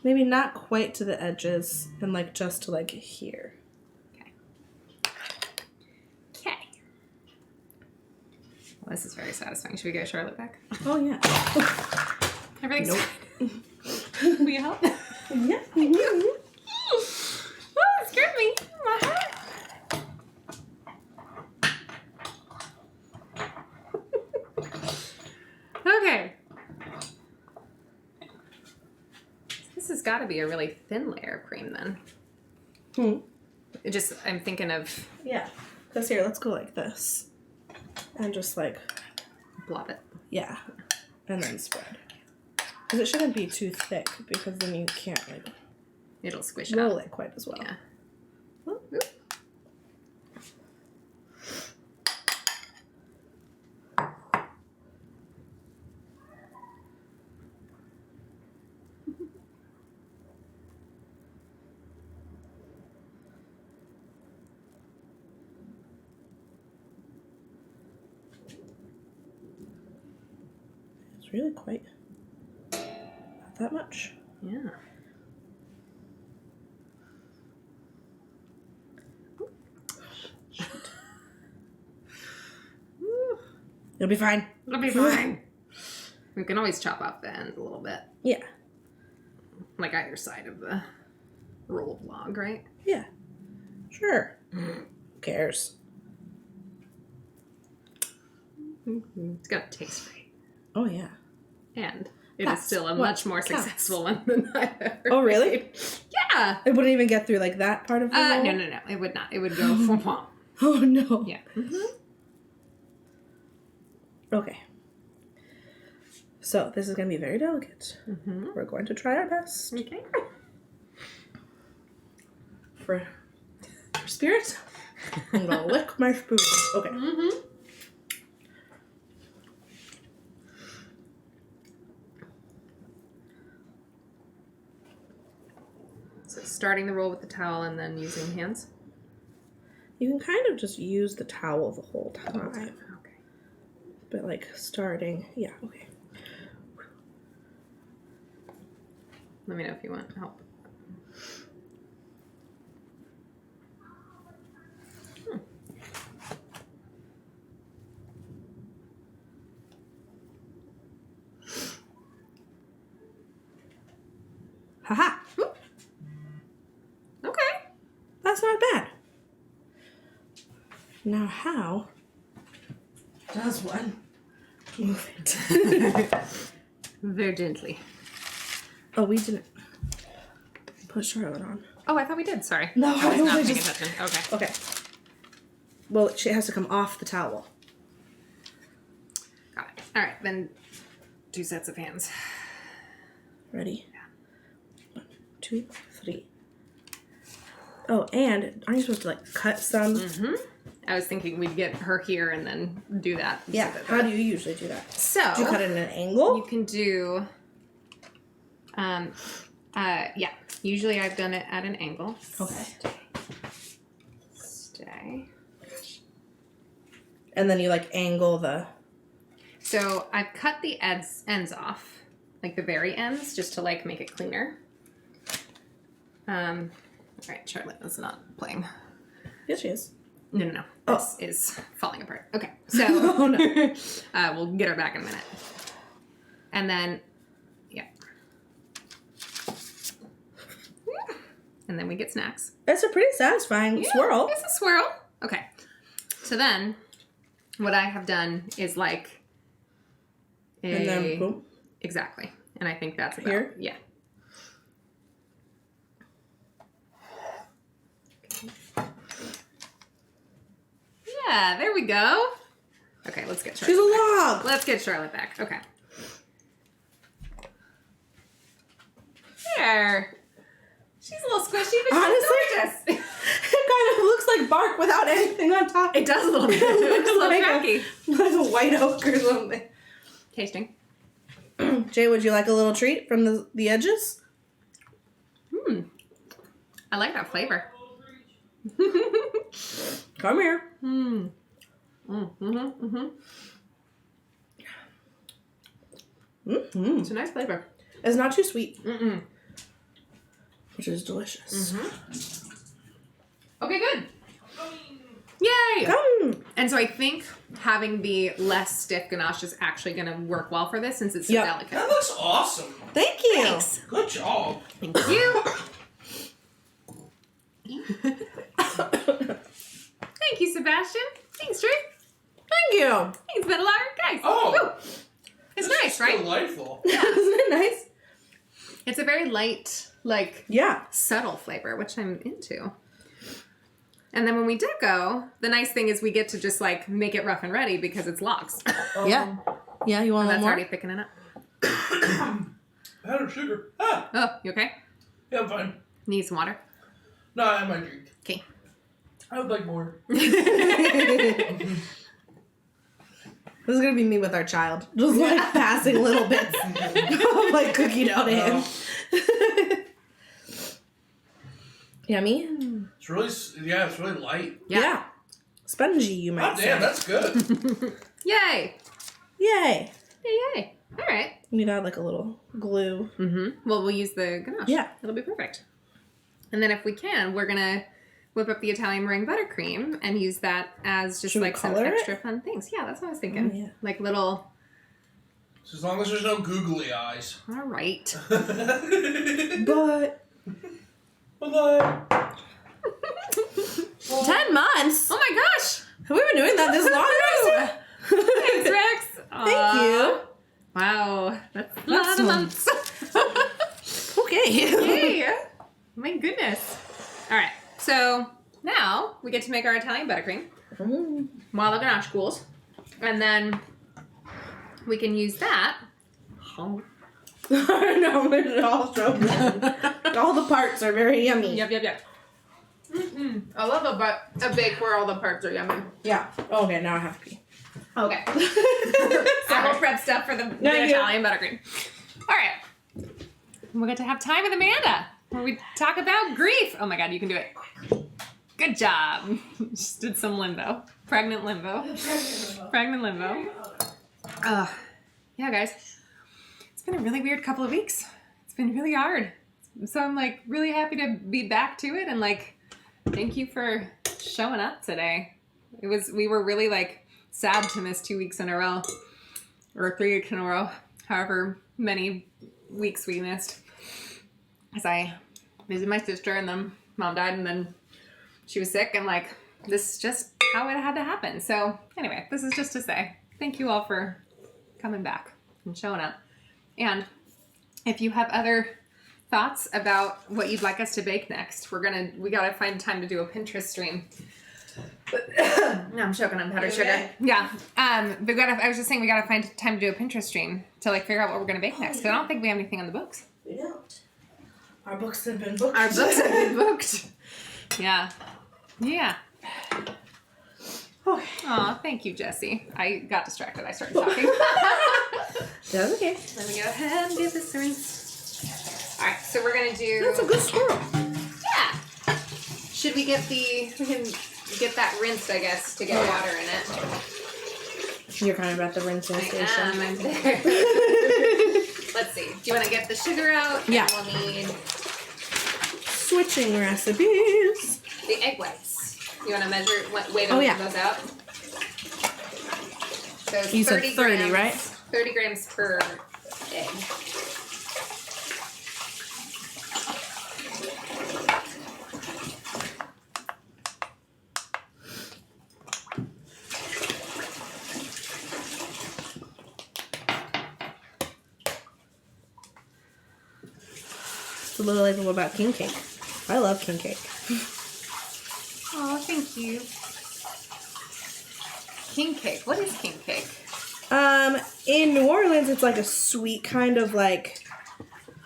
Maybe not quite to the edges and like just to like here. Okay. Well, this is very satisfying. Should we get Charlotte back? Oh, yeah. Everything's Nope. fine. Will you help? Yeah. Thank you. Oh, it scared me. My heart. Okay. This has got to be a really thin layer of cream then. Hmm. It just, I'm thinking of Yeah. Because here, let's go like this. And just like, Blob it. yeah. And then spread. Because it shouldn't be too thick because then you can't like It'll squish it roll up. it quite as well. Yeah. Oop. It's really quite not that much. Yeah. It'll be fine. It'll be fine. We can always chop off the ends a little bit. Yeah. Like either side of the roll of log, right? Yeah. Sure. Who cares? It's gonna taste great. Oh, yeah. And it is That's still a what much more counts. successful one than I've ever Oh, really? made. Yeah. It wouldn't even get through like that part of the roll? No. It would not. It would go whomp. Oh, no. Yeah. Okay. So, this is going to be very delicate. Mm-hmm. We're going to try our best. Okay. For spirit, I'm going to lick my spoon. Okay. Mm-hmm. So starting the roll with the towel and then using hands. You can kind of just use the towel the whole time. Okay. But like starting, yeah, okay. Let me know if you want help. Haha. Whoop. Okay. That's not bad. Now how does one move it? Very gently. Oh, we didn't put Charlotte on. Oh, I thought we did. Sorry. No, I was not I paying just- attention. Okay. Okay. Well, she has to come off the towel. Got it. All right. Then 2 sets of hands. Ready? 1, 2, 3. Oh, and aren't you supposed to like cut some? Mm-hmm. I was thinking we'd get her here and then do that. Yeah. How do you usually do that? So Do you cut it at an angle? you can do. Yeah. Usually I've done it at an angle. Okay. Stay. And then you like angle the. So I've cut the ends off, like the very ends, just to like make it cleaner. All right, Charlotte is not playing. Yes, she is. No. Oh. This is falling apart. Okay, so Oh, no. we'll get her back in a minute. And then, yeah. And then we get snacks. It's a pretty satisfying swirl. It's a swirl. Okay. So then, what I have done is like And then boom. Exactly. And I think that's about, Here? yeah. Yeah, there we go. Okay, let's get Charlotte. She's a log. Let's get Charlotte back. Okay. There. She's a little squishy, but Honestly, she's gorgeous. It kind of looks like bark without anything on top. It does a little bit. It It's a little like cracky. like a white oak or something. Tasting. Jay, would you like a little treat from the edges? I like that flavor. Come here. It's a nice flavor. It's not too sweet, which is delicious. Okay, good. Yay! Come. And so I think having the less stiff ganache is actually going to work well for this since it's so Yep. delicate. That looks awesome. Thank you. Thanks. Good job. Thank you. Thank you, Sebastian. Thanks, Drew. Thank you. Thanks, Middle guys. Oh. Woo. It's This nice, is right? Delightful. Isn't it nice? It's a very light, like, Yeah. subtle flavor, which I'm into. And then when we deco, the nice thing is we get to just like make it rough and ready because it's logs. Yeah. Yeah, you want And a little that's more? already thickening up. Out of sugar. Ah. Oh, you okay? Yeah, I'm fine. Need some water? No, I might drink. Okay. I would like more. This is gonna be me with our child, just like passing little bits of like cookie dough to him. Yummy. It's really, it's really light. Yeah. Spongy, you might Oh, say. damn, that's good. Yay! Yay. Yay! All right. We'd add like a little glue. Mm-hmm. Well, we'll use the ganache. Yeah. It'll be perfect. And then if we can, we're gonna whip up the Italian meringue buttercream and use that as just Should we like some color it? extra fun things. Yeah, that's what I was thinking. Oh, yeah. Like little. So as long as there's no googly eyes. All right. But Bye-bye. 10 months? Oh my gosh! Have we been doing that this long? Thanks, Rex. Thank you. Wow, that's a That's lot of months. Okay. Hey, my goodness. All right, so now we get to make our Italian buttercream while the ganache cools, and then we can use that. No, it's all so good. All the parts are very yummy. Yep. I love a bake where all the parts are yummy. Yeah. Okay, now I have to pee. Okay. I will prep stuff for the Italian buttercream. All right. We get to have time with Amanda where we talk about grief. Oh my God, you can do it. Good job. Just did some limbo. Pregnant limbo. Yeah, guys. It's been a really weird couple of weeks. It's been really hard. So I'm like really happy to be back to it and like thank you for showing up today. We were really like sad to miss 2 weeks in a row or 3 weeks in a row, however many weeks we missed. As I visited my sister and then mom died and then she was sick and like this is just how it had to happen. So anyway, this is just to say thank you all for coming back and showing up. And if you have other thoughts about what you'd like us to bake next, we gotta find time to do a Pinterest stream. No, I'm choking on powdered sugar. Yeah. But I was just saying we gotta find time to do a Pinterest stream to like figure out what we're gonna bake next. Because I don't think we have anything on the books. We don't. Our books have been booked. Our books have been booked. Yeah. Yeah. Okay. Aw, thank you, Jessie. I got distracted. I started talking. That's okay. Let me go ahead and give this a rinse. Alright, so we're gonna do... That's a good squirrel. Yeah. Should we can get that rinsed, I guess, to get water in it. You're kind of at the rinsing station. I'm there. Let's see. Do you want to get the sugar out? Yeah. And we'll need Switching recipes. the egg whites. You want to weigh those out? So it's You said 30, grams, right? 30 grams per egg. It's a little like about king cake. I love king cake. Oh, thank you. King cake. What is king cake? In New Orleans, it's like a sweet kind of like,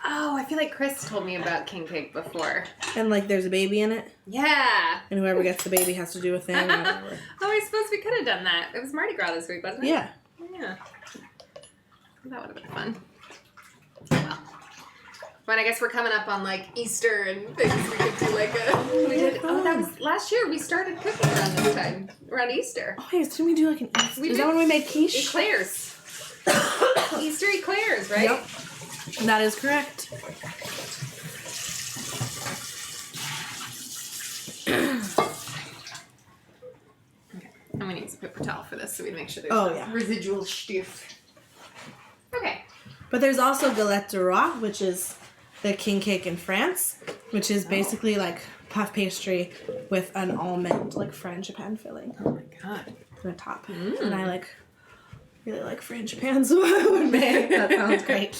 Oh, I feel like Chris told me about king cake before. and like there's a baby in it, Yeah. and whoever gets the baby has to do a thing. Or whatever. Oh, I suppose we could have done that. It was Mardi Gras this week, wasn't it? Yeah. Yeah. That would have been fun. Well. But I guess we're coming up on like Easter and things. We could do like that was last year. We started cooking around this time, around Easter. Oh, wait, didn't we do like an Easter? Is that when we made quiche? Eclairs. Easter eclairs, right? Yep. That is correct. Okay. I'm gonna use a paper towel for this so we make sure there's Oh, no yeah. residual stuff. Okay. But there's also galette de roi, which is the king cake in France, which is basically like puff pastry with an almond, like frangipane filling Oh my god. on the top. And I really like frangipane, so I would make. That sounds great.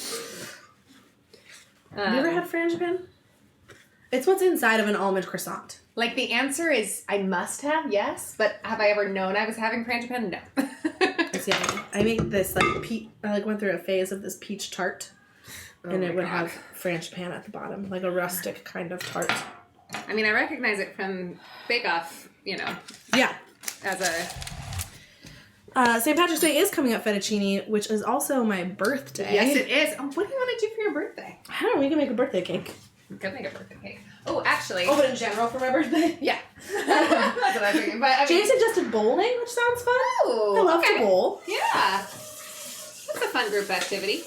Have you ever had frangipane? It's what's inside of an almond croissant. Like, the answer is I must have, yes, but have I ever known I was having frangipane? No. It's yummy. I make this, like, I went through a phase of this peach tart, and it would have frangipane at the bottom, like a rustic kind of tart. I mean, I recognize it from Bake Off, you know. Yeah. As a... St. Patrick's Day is coming up, fettuccine, which is also my birthday. Yes, it is. Oh, what do you want to do for your birthday? I don't know, we can make a birthday cake. We could make a birthday cake. Oh, actually... Oh, but in general for my birthday? Yeah. That's what I was thinking. But, I mean, James suggested bowling, which sounds fun. Oh, I love to bowl. Yeah. That's a fun group activity.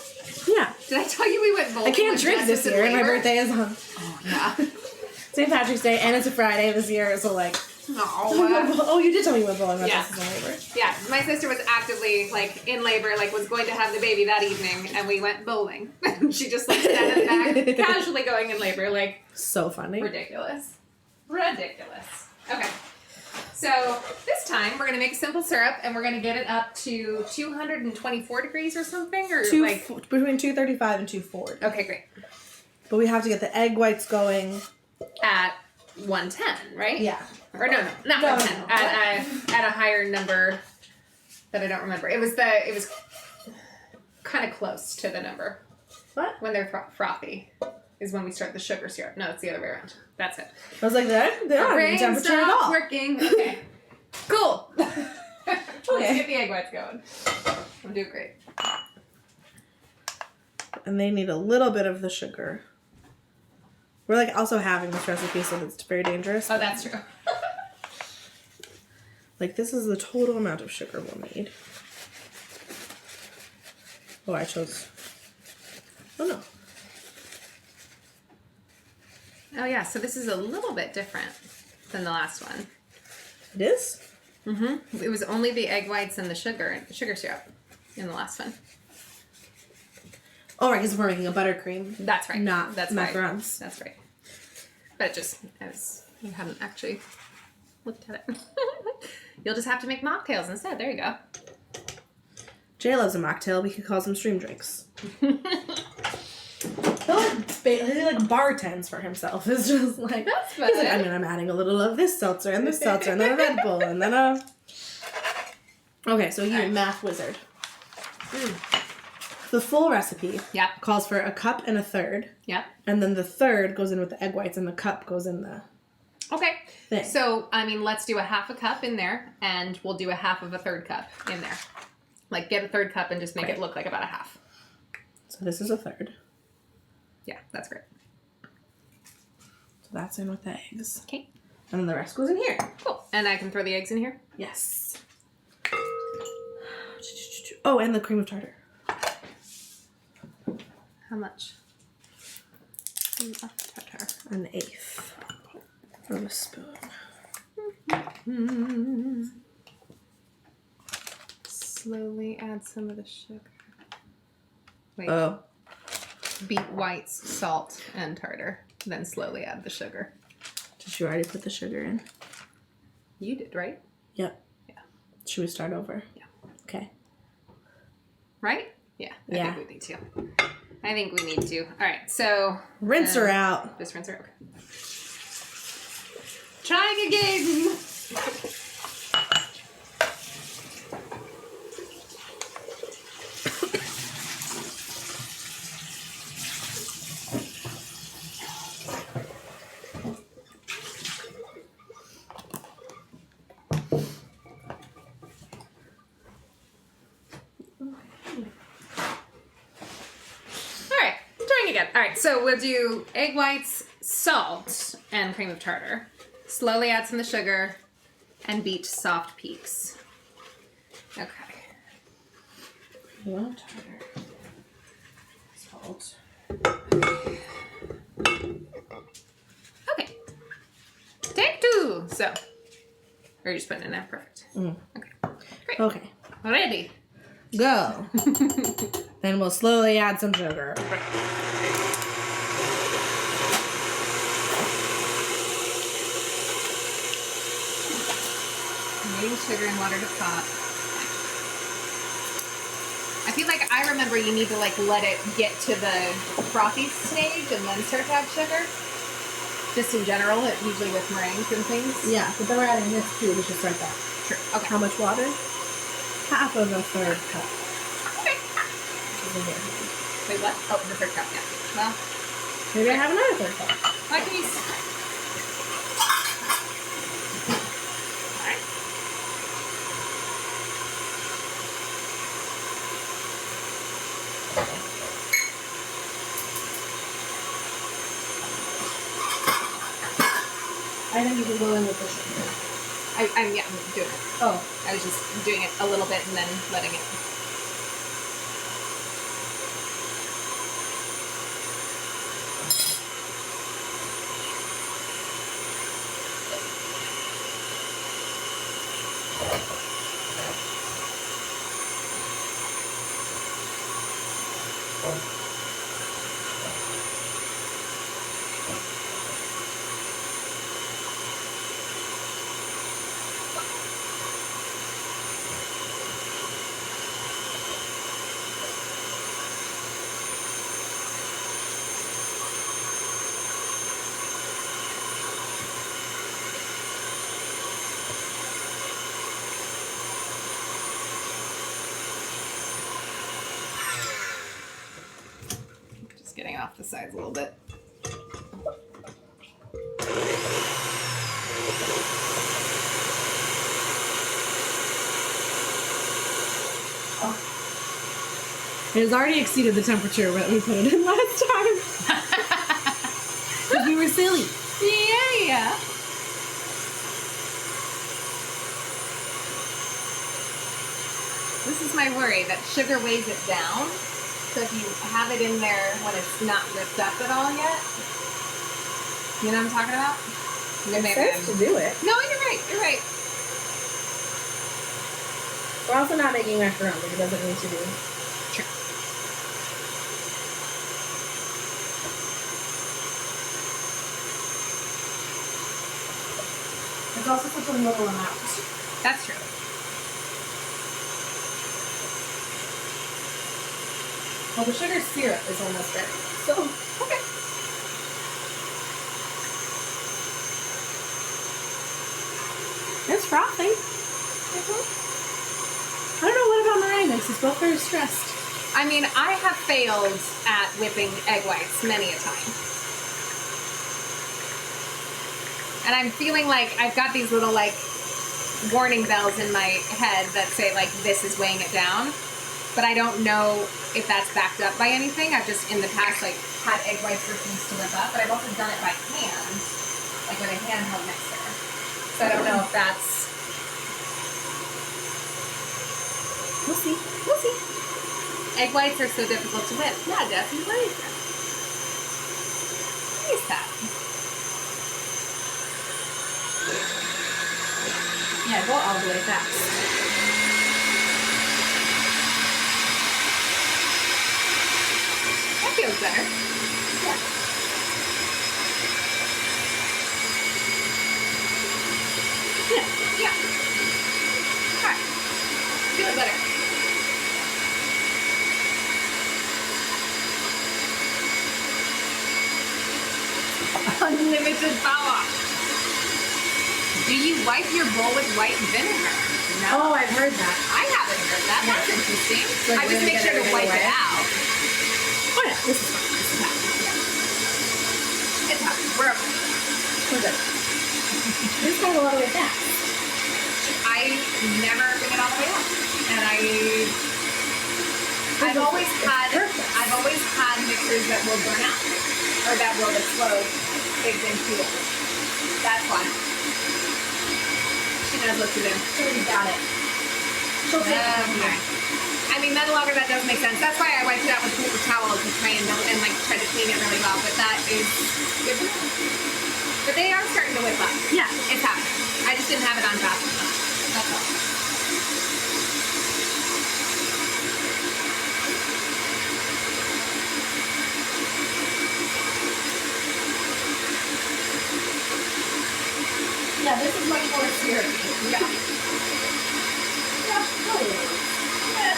Yeah. Did I tell you we went bowling? I can't drink this year, and my birthday is on Oh, yeah. St. Patrick's Day, and it's a Friday this year, so like... Oh, you did tell me you went bowling. Yeah. This is in labor. Yeah, my sister was actively, like, in labor, like, was going to have the baby that evening, and we went bowling. She just, like, sat in the back, casually going in labor, like... So funny. Ridiculous. Okay. So, this time, we're going to make a simple syrup, and we're going to get it up to 224 degrees or something, or, Between 235 and 240. Okay, great. But we have to get the egg whites going... At 110, right? Yeah. Or not 110. No. At a higher number that I don't remember. It was kind of close to the number. What? When they're frothy is when we start the sugar syrup. No, it's the other way around. That's it. I was like, they're not even temperature at all. Working. Okay. Cool. Okay. Let's get the egg whites going. I'm doing great. And they need a little bit of the sugar. We're like also having this recipe, so it's very dangerous. Oh, that's true. Like, this is the total amount of sugar we'll need. Oh, I chose... Oh, no. Oh, yeah. So this is a little bit different than the last one. It is? Mm-hmm. It was only the egg whites and the sugar syrup in the last one. Oh, right, because we're making a buttercream. That's right. That's macarons. That's right. But you hadn't actually looked at it. You'll just have to make mocktails instead. There you go. Jay loves a mocktail. We could call some stream drinks. He like bartends for himself. It's just like, that's fun. He's like, I'm adding a little of this seltzer and this seltzer and then a Red Bull and then a... Okay, so you're a math wizard. The full recipe calls for a cup and a third. Yep. And then the third goes in with the egg whites and the cup goes in the thing. So, I mean, let's do a half a cup in there and we'll do a half of a third cup in there. Like, get a third cup and just make it look like about a half. So this is a third. Yeah, that's great. So that's in with the eggs. Okay. And then the rest goes in here. Cool. And I can throw the eggs in here? Yes. Oh, and the cream of tartar. How much? Cream of tartar. An eighth of a spoon. Slowly add some of the sugar. Wait. Oh. Beat whites, salt, and tartar. Then slowly add the sugar. Did you already put the sugar in? You did, right? Yep. Yeah. Should we start over? Yeah. Okay. Right? Yeah. I Yeah. think we need to. All right, so... Rinse her out. Just rinse her out. Trying again! All right, so we'll do egg whites, salt, and cream of tartar. Slowly add some of the sugar and beat soft peaks. Okay. Cream of tartar. Salt. Okay. Take two. So, or you just putting it in there? Perfect. Okay. Great. Okay. Ready. Go. Then we'll slowly add some sugar. Adding sugar and water to pot. I feel like I remember you need to like let it get to the frothy stage and then start to add sugar. Just in general, usually with meringues and things? Yeah, but then we're adding this too, which is right there. True. Okay. How much water? Half of a third cup. Okay. Over here. Wait, what? Oh, the third cup, yeah. Well, Maybe I have another third cup. I can use... Alright. I think you can go in with the sugar. I'm doing it. Oh. I was just doing it a little bit and then letting it... Just getting off the sides a little bit. It has already exceeded the temperature that we put it in last time. Because we were silly. Yeah. This is my worry, that sugar weighs it down. So if you have it in there when it's not ripped up at all yet, you know what I'm talking about? It says to do it. No, you're right. You're right. We're also not making macaroni. It doesn't need to be. Sure. It's also such a little amount. That's true. Well, the sugar syrup is almost ready. So, Okay. it's frothy. I don't know what about meringue makes us both very stressed. I mean, I have failed at whipping egg whites many a time. And I'm feeling like I've got these little, like, warning bells in my head that say, like, this is weighing it down. But I don't know if that's backed up by anything. I've just, in the past, like, had egg whites refuse to whip up. But I've also done it by hand, like with a handheld mixer. So I don't know if that's... We'll see. We'll see. Egg whites are so difficult to whip. Yeah, Jesse, what is that? What is that? Yeah, go all the way fast. That feels better. Yeah. Yeah. Alright. Feel better. Unlimited power. Do you wipe your bowl with white vinegar? Oh, I've heard that. I haven't heard that. That's interesting. Like I just make sure to wipe it out. Oh yeah, this is fine. This is fine. It's hot. We're okay. We're good. This gotta go all the way fast. I never bring it all the way up. And I've always had mixers that will burn out. Or that will explode if they fuel. That's why. She knows what to do. You got it. Okay. I mean, no longer that does make sense. That's why I wiped it out with paper towels and like tried to clean it really well. But that is good to know. But they are starting to whip up. Yeah. It's happening. I just didn't have it on fast enough. That's all. Yeah, this is much more syrupy. Yeah. Yeah, totally. Yeah.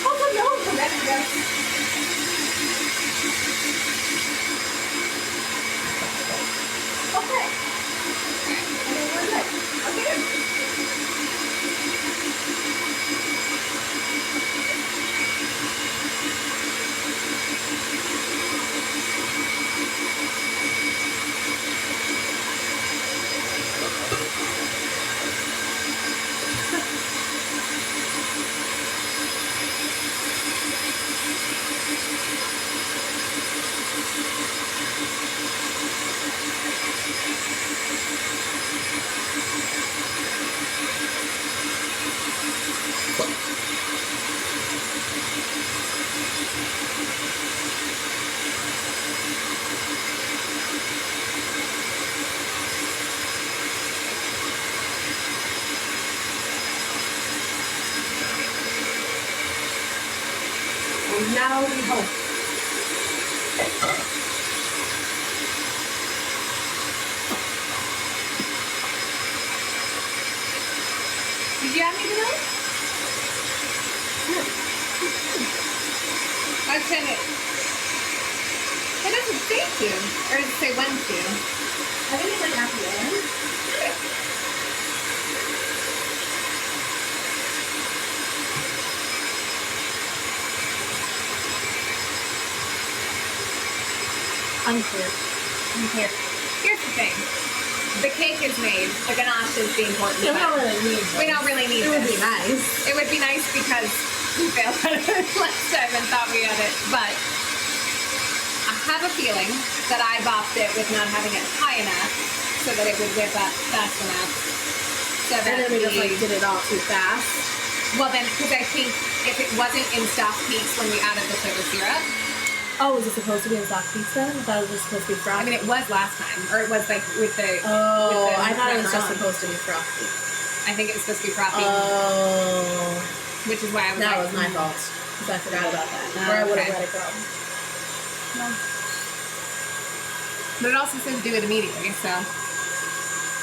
Also, no, That's good. And now we hope. Did you add any vanilla? I'd say it. It doesn't say to, or does it say when to? I think it's like at the end. Unclear. Here. Here's the thing. The cake is made. The ganache is the important We part. don't really need We don't really need it. It would be this. nice. It would be nice because we failed at it last time and thought we had it. But I have a feeling that I bopped it with not having it high enough so that it would whip up fast enough. So that And then we just like did it all too fast. well then, because I think if it wasn't in soft peaks when we added the sugar syrup, Oh, was it supposed to be in soft pizza? I thought it was supposed to be frosty. I mean it was last time, or it was like with the. Oh, with the I thought it was just macaron. supposed to be frosty. I think it was supposed to be frothy, Oh, which is why I was that like, was my fault. Because I forgot about that. Oh, Or I would have okay. let it go. But it also says do it immediately, so it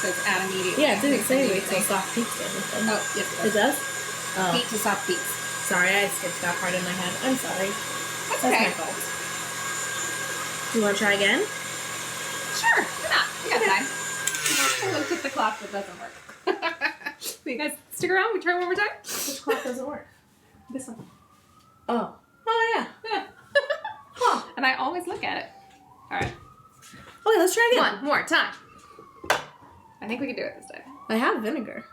says add immediately. Yeah, it didn't say wait till Immediately. soft pizza. Oh, yes, It does? Oh. Heat to soft peaks. Sorry, I skipped that part in my head. I'm sorry. That's That's okay. my fault. Do you want to try again? Sure, why not? We got time. I looked at the clock, but it doesn't work. So you guys stick around. We try one more time. Which clock doesn't work? This one. Oh. Oh, yeah. Yeah. Huh. And I always look at it. All right. Okay, let's try again. One more time. I think we can do it this time. I have vinegar.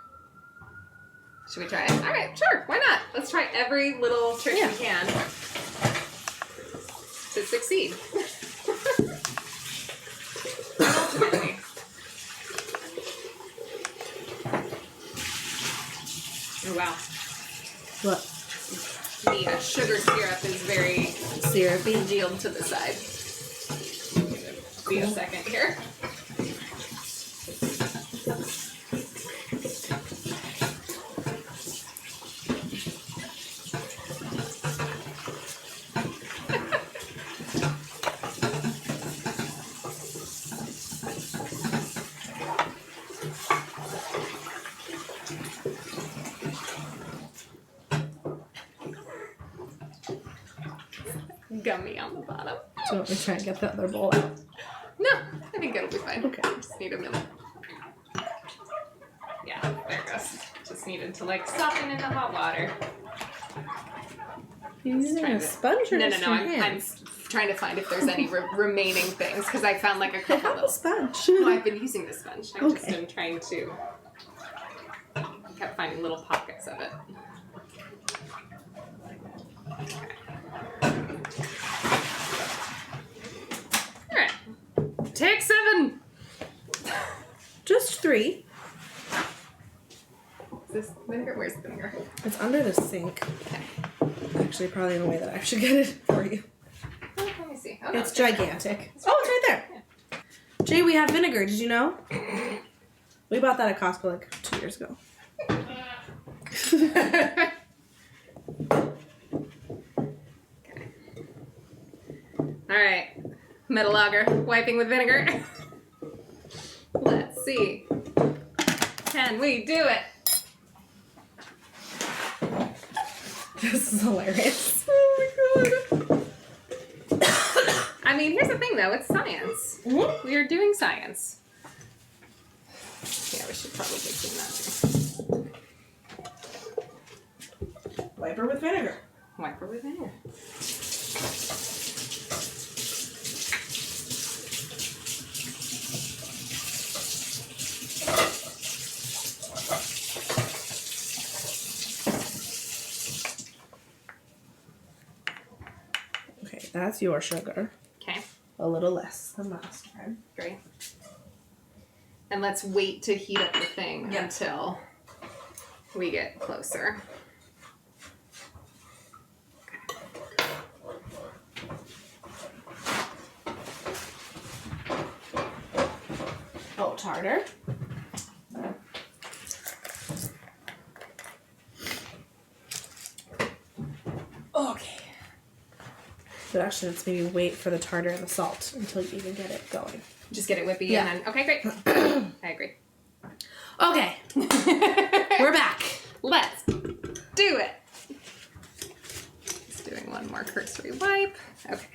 Should we try it? All right, sure. Why not? Let's try every little trick Yeah. we can to succeed. And ultimately. Oh, wow. What? The sugar syrup is very Syrupy. congealed to the side. Be a second here. Gummy on the bottom. Do you want me to try and get the other bowl out? No, I think it'll be fine. Okay. Just need a minute. Yeah, there it goes. Just needed to like soften in the hot water. You're using trying a to- sponge or No, just no, your I'm hands? trying to find if there's any remaining things because I found like a I couple have a little. sponge. No, I've been using the sponge. I just Okay. am trying to. I kept finding little pockets of it. All right. Take 7. Just 3. Is this vinegar? Where's the vinegar? It's under the sink. Okay. Actually, probably in the way that I should get it for you. Oh, let me see. Oh, no, It's gigantic. Oh, it's right there. Jay, we have vinegar. Did you know? We bought that at Costco like 2 years ago. All right, metal lager, wiping with vinegar. Let's see. Can we do it? This is hilarious. Oh my god. I mean, here's the thing though, it's science. Mm-hmm. We are doing science. Yeah, we should probably clean that too. Wipe her with vinegar. Wipe her with vinegar. Okay, that's your sugar. Okay, A little less than last time. great. And let's wait to heat up the thing Yeah. until we get closer. Oh, tartar. Okay. But actually, let's maybe wait for the tartar and the salt until you even get it going. Just get it whippy Yeah. and then, okay, great. I agree. Okay. We're back. Let's do it. Just doing one more cursory wipe. Okay.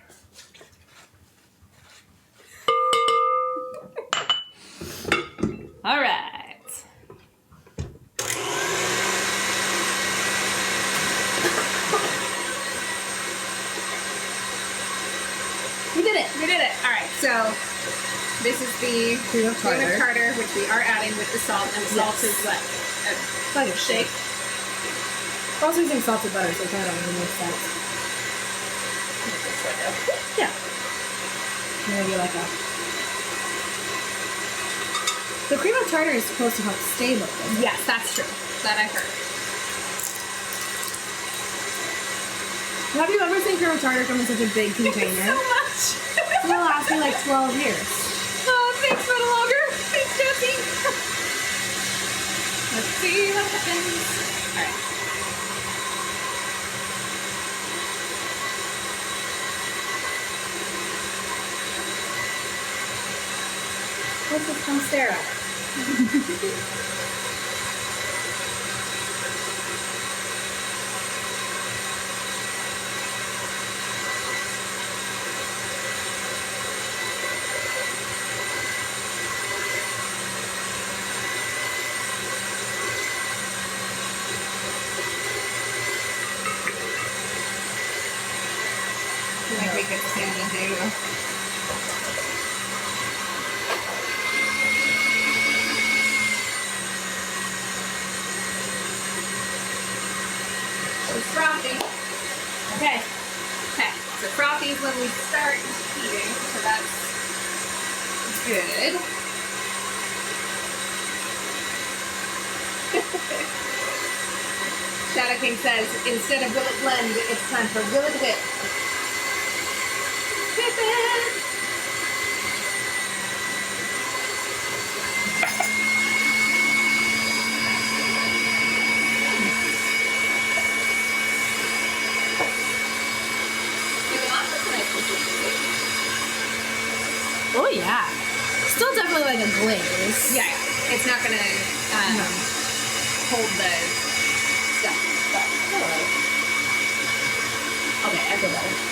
All right. We did it. All right, so this is the Cream of tartar. which we are adding with the salt, and the salt is what? Like a shake. We're also using salted butter, so that only makes sense. Yeah. Maybe like a... The cream of tartar is supposed to help stabilize. Yes, that's true. That I've heard. Have you ever seen cream of tartar come in such a big container? So much. It'll last me like 12 years. Oh, thanks for the longer. Thanks, Jessie. Let's see what happens. All right. Let's just come stare at it. I think we could stand and do. It's frothy. Okay. Okay, so frothy is when we start heating, so that's good. Shadow King says, instead of will it blend, it's time for will it whip. Whip it! Oh yeah. Still definitely like a glaze. Yeah, it's not gonna hold the stuff. But Okay, I feel better.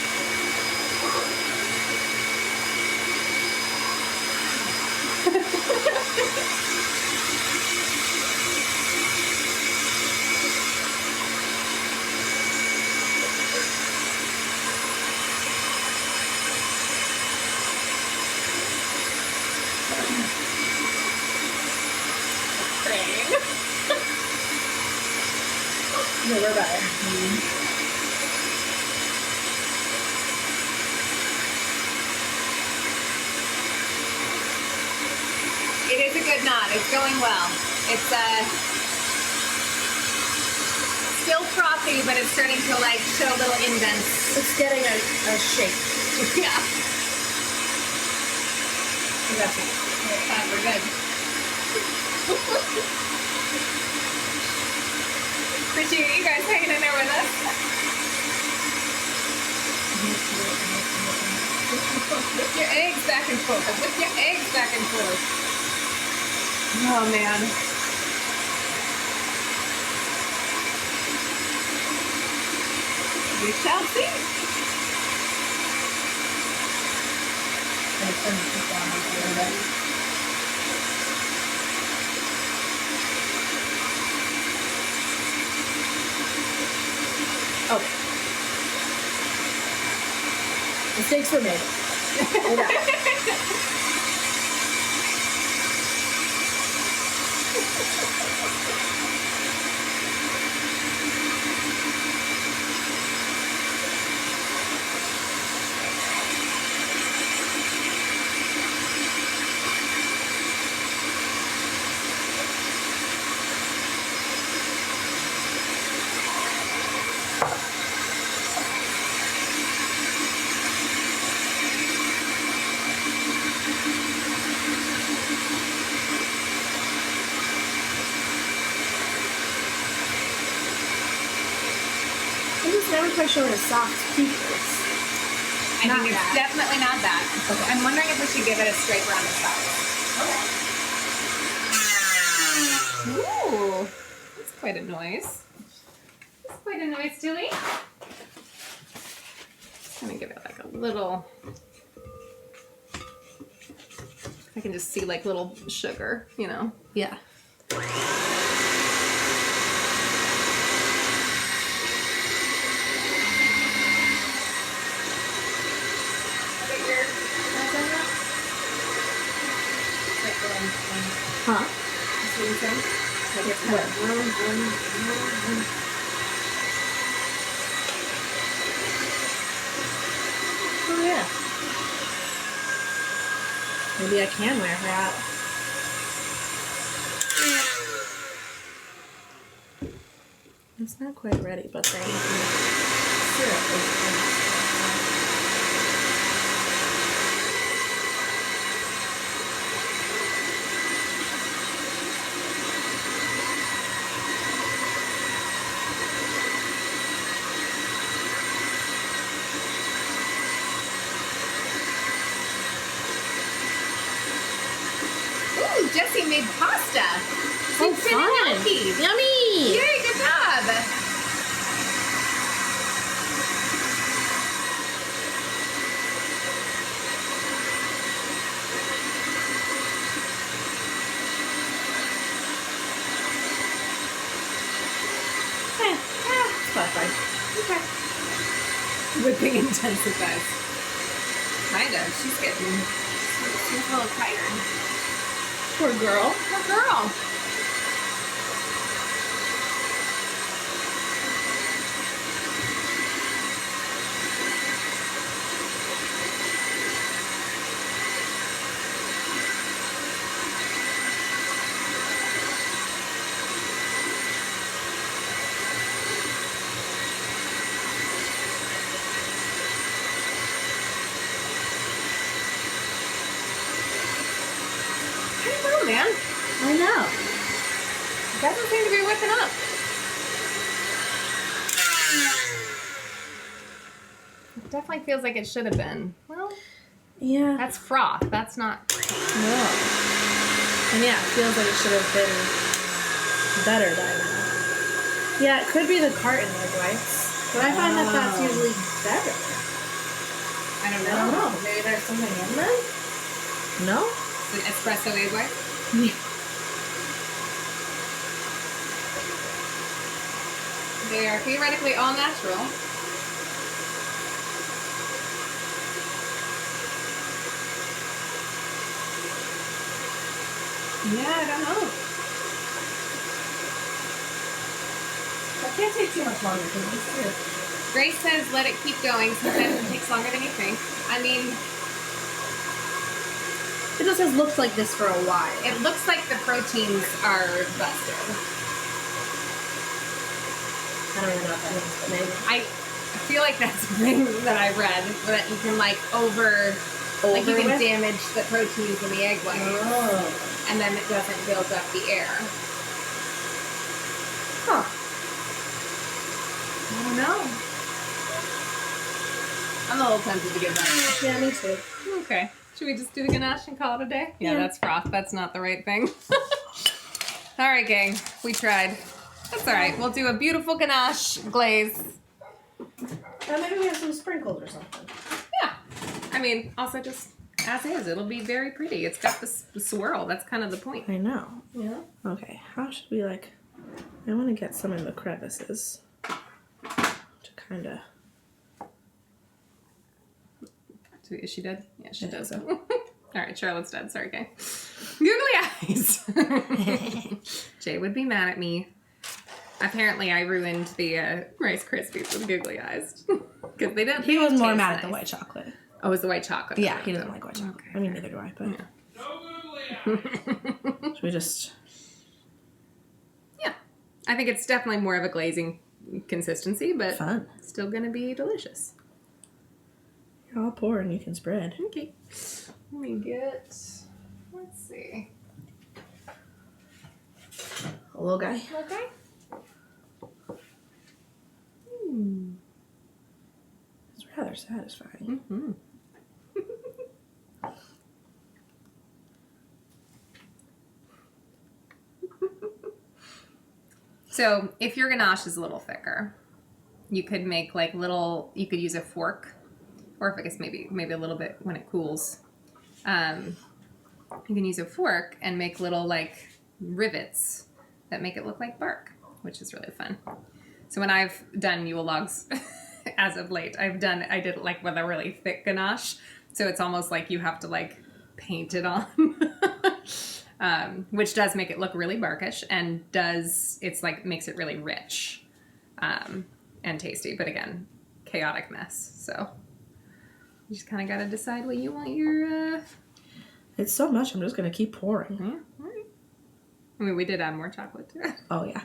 No, we're better. it is a good knot. It's going well. It's still frothy, but it's starting to like show little indents. It's getting a shape. Yeah. That's it. We're good. Appreciate you guys hanging in there with us. Whip your eggs back and forth. Whip your eggs back and forth. Oh man. We shall see. Okay. Mistakes were made. I'm just never quite sure what a soft peak is. I think it's definitely not that. Okay. I'm wondering if we should give it a scrape around the sides. Ooh, that's quite a noise. That's quite a noise, Tilly. Just gonna give it like a little. I can just see like little sugar, you know? Yeah. Huh? See what I'm saying? Like it's kind of Oh yeah. Maybe I can wear her out. It's not quite ready, but the syrup is Ooh, Jessie made pasta. so fun! Yummy! Yay, good job! It's fine. Okay. Whipping intensifies. Kind of. She's a little tired. Poor girl. Poor girl. I don't know, man. I know. Doesn't seem to be whipping up. It definitely feels like it should have been. Well, Yeah. that's froth. That's not. No. And yeah, it feels like it should have been better by now. Yeah, it could be the carton egg whites, but I find that that's usually better. I don't I don't know. Maybe there's something in them? No? An espresso egg white. Yeah. They are theoretically all natural. Yeah, I don't know. That can't take too much longer because it's good. Grace says let it keep going. Sometimes it takes longer than you think. I mean, It just has looked like this for a while. it looks like the proteins are busted. I don't even know what that means, but maybe. I feel like that's something that I read, that you can like like you can with? damage the proteins in the egg white, Oh. and then it doesn't build up the air. Huh. I don't know. I'm a little tempted to give that. Yeah, me too. Okay. Should we just do the ganache and call it a day? Yeah, Yeah. that's froth. That's not the right thing. All right, gang. We tried. That's all right. We'll do a beautiful ganache glaze. Maybe we have some sprinkles or something. Yeah. I mean, also just as is. It'll be very pretty. It's got the swirl. That's kind of the point. I know. Yeah. Okay, how should we I want to get some in the crevices to kind of. Is she dead? Yeah, she I think does. so. All right, Charlotte's dead. Sorry, gang. Googly eyes. Jay would be mad at me. Apparently, I ruined the Rice Krispies with googly eyes because they didn't. He was more taste mad at nice. the white chocolate. Oh, it was the white chocolate. Yeah, he doesn't like white chocolate. Okay. I mean, neither do I, but. Yeah. No googly Should we just. Yeah, I think it's definitely more of a glazing consistency, but Fun. still gonna be delicious. I'll pour and you can spread. Okay. Let me get. Let's see. A little guy. Okay. It's rather rather satisfying. Mm-hmm. So if your ganache is a little thicker, you could make like little, you could use a fork, or if I guess maybe a little bit when it cools. You can use a fork and make little like rivets that make it look like bark, which is really fun. So when I've done Yule logs as of late, I did it like with a really thick ganache. So it's almost like you have to like paint it on, which does make it look really barkish and makes it really rich and tasty. But again, chaotic mess. So you just kind of got to decide what you want your... It's so much, I'm just going to keep pouring. Yeah, all right. I mean, we did add more chocolate to it. Oh, yeah.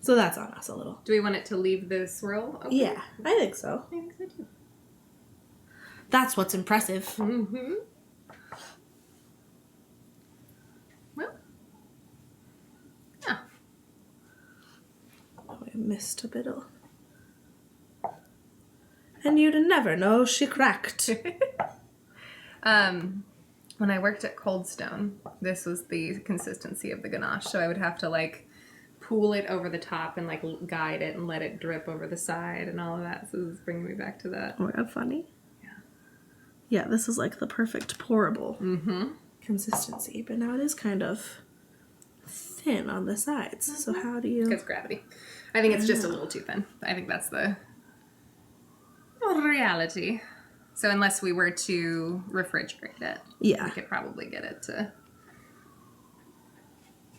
So that's on us a little. Do we want it to leave the swirl open? Yeah, I think so. I think so too. That's what's impressive. Mm-hmm. Well. Yeah. Oh, I missed a bit of... And you'd never know she cracked. When I worked at Cold Stone, this was the consistency of the ganache. So I would have to like pool it over the top and like guide it and let it drip over the side and all of that. So this is bringing me back to that. Oh my god, funny. Yeah. Yeah, this is like the perfect pourable consistency, but now it is kind of thin on the sides. So how do you... It's gravity. I think it's just a little too thin. I think that's the reality. So unless we were to refrigerate it, we could probably get it to...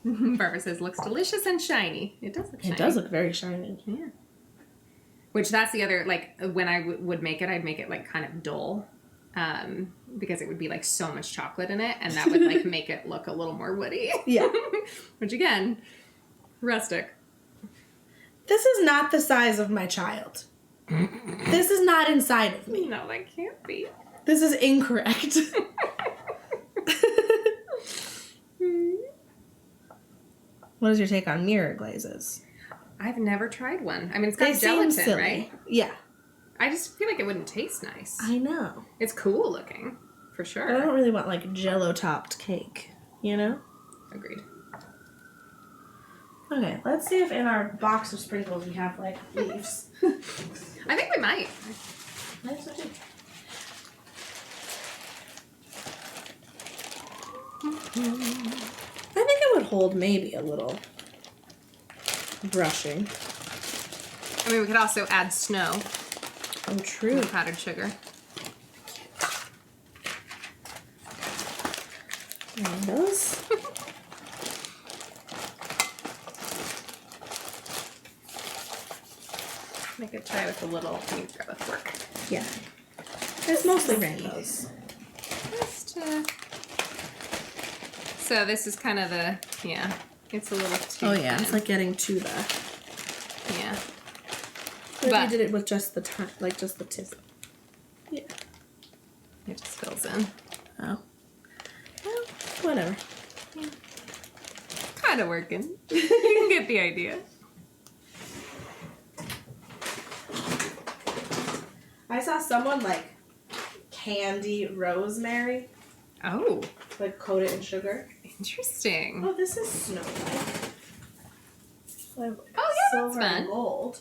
Barbara says, looks delicious and shiny. It does look shiny. It does look very shiny. Yeah. Which that's the other, like, when I would make it, I'd make it, like, kind of dull. Because it would be, like, so much chocolate in it. And that would, like, make it look a little more woody. Yeah. Which, again, rustic. This is not the size of my child. This is not inside of me. No, that can't be. This is incorrect. What is your take on mirror glazes? I've never tried one. I mean, it's got They gelatin, seem silly. right? Yeah. I just feel like it wouldn't taste nice. I know. It's cool looking, for But I sure. don't really want like Jell-O-topped cake, you know? Agreed. Okay, let's see if in our box of sprinkles we have like leaves. I think we might. I think so too. I think it would hold maybe a little brushing. I mean, we could also add snow. Oh, true. And powdered sugar. Those. I could try with a little. Let me grab a fork. Yeah. It's mostly rainbows. So this is kind of the, yeah, it's a little too Oh yeah, thin. it's like getting to the... Yeah. But But- if you did it with just the like just the tip. Yeah. It just fills in. Oh. Well, whatever. Kind of working. You can get the idea. I saw someone like candy rosemary, Oh, like coat it in sugar. interesting. Oh, this is snow like. Oh, yeah, that's Silver and fun. gold.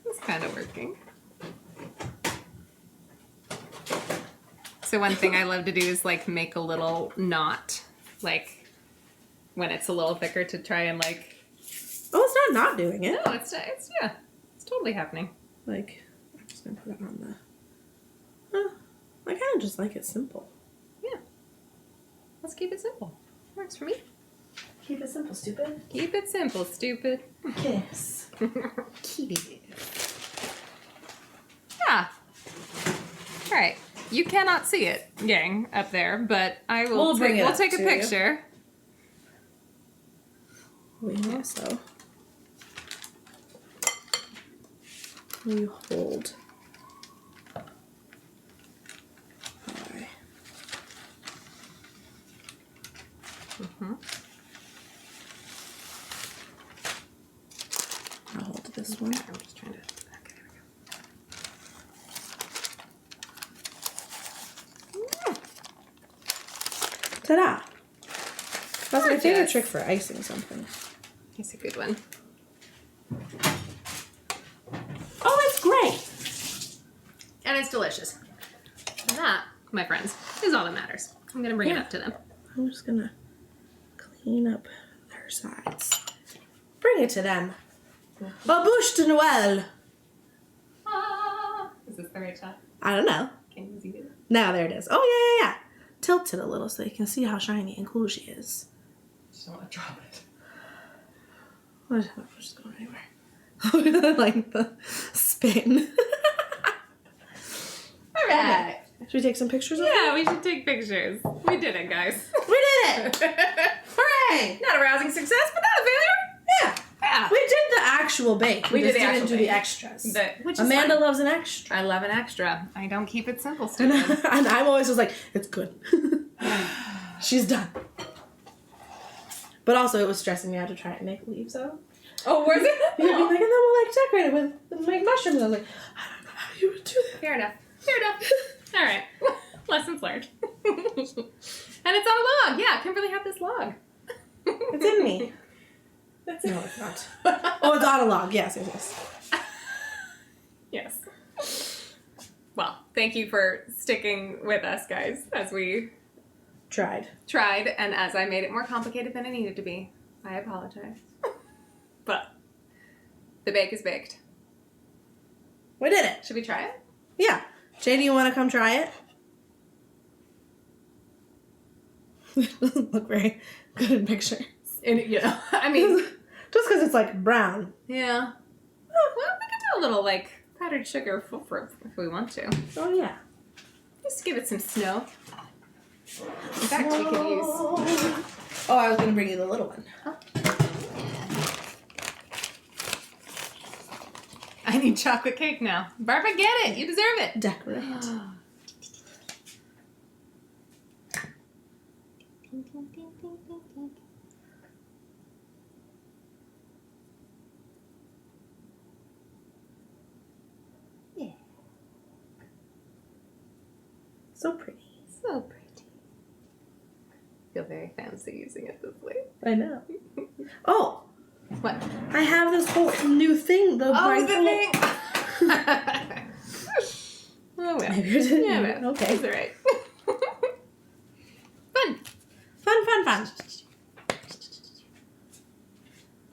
It's kind of working. So one thing I love to do is like make a little knot, like when it's a little thicker to try and like. Oh, it's not doing it. No, it's yeah, it's totally happening. Like, I'm just gonna put it on the. I kind of just like it simple. Yeah. Let's keep it simple. Works for me. Keep it simple, stupid. Keep it simple, stupid. Yes. Keep it. Yeah. All right. You cannot see it, gang, up there, but I will. We'll bring it We'll up take a to you. picture. We also. We hold. Hi. Mm-hmm. one. I'm just trying to. Okay, there we go. Ta-da! That's my favorite Gorgeous. trick for icing something. It's a good one. Oh, it's great! And it's delicious. And that, my friends, is all that matters. I'm going to bring it up to them. I'm just gonna clean up their sides. Bring it to them. A bûche de Noël. Ah, is this the right shot? I don't know. Can you see it? Now there it is. Oh, yeah. Tilt it a little so you can see how shiny and cool she is. Just don't want to drop it. What? I'm just going anywhere. Like the spin. All right. Should we take some pictures of it? Yeah, we should take pictures. We did it, guys. We did it! Hooray! Not a rousing success, but not a failure. Yeah. Yeah. We did the actual bake. We did just the actual didn't do the bake. extras. Which is Amanda fine. loves an extra. I love an extra. I don't keep it simple, And, stupid. and I'm always just like, it's good. She's done. But also, it was stressing me out to try and make leaves out. Oh, was it? Yeah, be like, and then we'll like decorate it with make mushrooms. I was like, I don't know how you would do that. Fair enough. All right. Lessons learned. And it's on a log. Yeah, Kimberly had this log. It's in me. That's No, it's not. Oh, it's on a log. Yes. Yes. Well, thank you for sticking with us, guys, as we Tried. tried and as I made it more complicated than it needed to be. I apologize. But the bake is baked. We did it. Should we try it? Yeah. Jay, do you want to come try it? Doesn't look very good in pictures. Yeah. I mean, Just because it's like brown. yeah. Oh, well, we could do a little, like, powdered sugar for if we want to. Oh, yeah. Just to give it some snow. In fact, we could use... Oh, I was going to bring you the little one. I need chocolate cake now. Barbara, get it. You deserve it. Decorate. Yeah. So pretty. So pretty. Feel very fancy using it this way. I know. Oh, What? I have this whole new thing. The Oh, the whole- thing! Oh, well. Maybe you didn't. Yeah, need it. well. Okay. It's alright. Fun. Fun.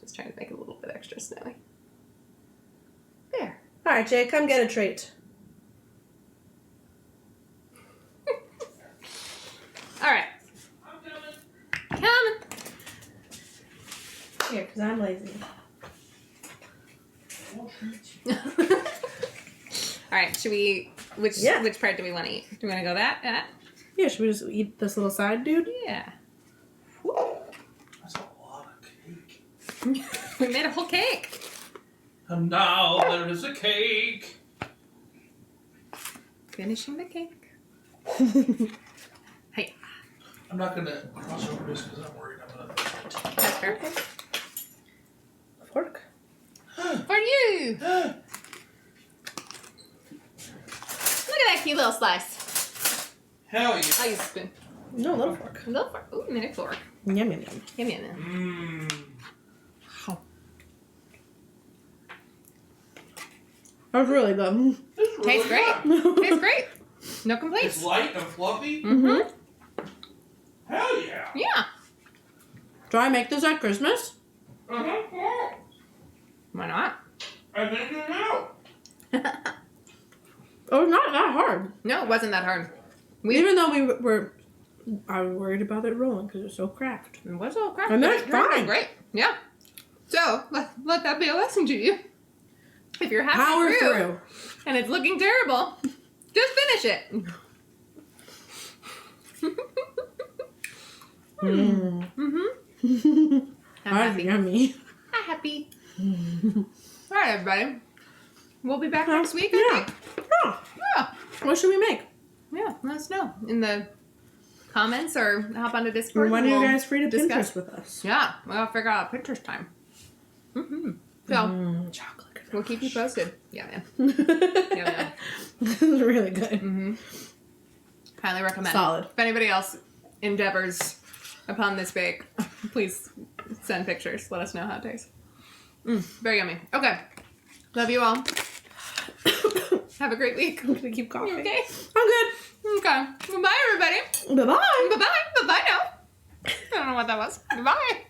Just trying to make it a little bit extra snowy. There. All right, Jay, come get a treat. Alright. Coming. Here, because I'm lazy. Alright, should we... Which part do we want to eat? Do we want to go that? Yeah, should we just eat this little side dude? Yeah. That's a lot of cake. We made a whole cake. And now there is a cake. Finishing the cake. Hey. I'm not going to cross over this because I'm worried I'm going to... That's fair. Fork. For you! Look at that cute little slice. Hell yeah. I'll use a spoon. No, little fork. A little fork. Ooh, mini fork. Yum, yum, yum. Give me a minute. Mmm. That's really good. Tastes great. Tastes great. No It's complaints. light and fluffy. Mm-hmm. Hell yeah. Yeah. Do I make this at Christmas? Uh-huh. Why not? I think you know. Oh, not that hard. No, it wasn't that hard. Even though I was worried about it rolling because it's so cracked. It was a little cracked. And but that's it turned out fine. great. Yeah. So, let that be a lesson to you. If you're halfway Power through through. and it's looking terrible, just finish it. Mm-hmm. I'm That's happy. yummy. I'm happy. All right, everybody. We'll be back next week, I Yeah. think. Oh, Yeah. what should we make? Yeah, let us know in the comments or hop onto Discord. When and are you we'll guys free to discuss. Pinterest with us? Yeah, we gotta figure out Pinterest time. Mm-hmm. So, Chocolate. We'll keep you posted. Yeah, man. Yeah, man. Really good. Mm-hmm. Highly recommend. Solid. If anybody else endeavors upon this bake, please send pictures. Let us know how it tastes. Very yummy. Okay. Love you all. Have a great week. I'm gonna keep coughing. Okay. I'm good. Okay. Well, bye, everybody. Bye-bye. Bye-bye. Bye-bye now. I don't know what that was. Goodbye.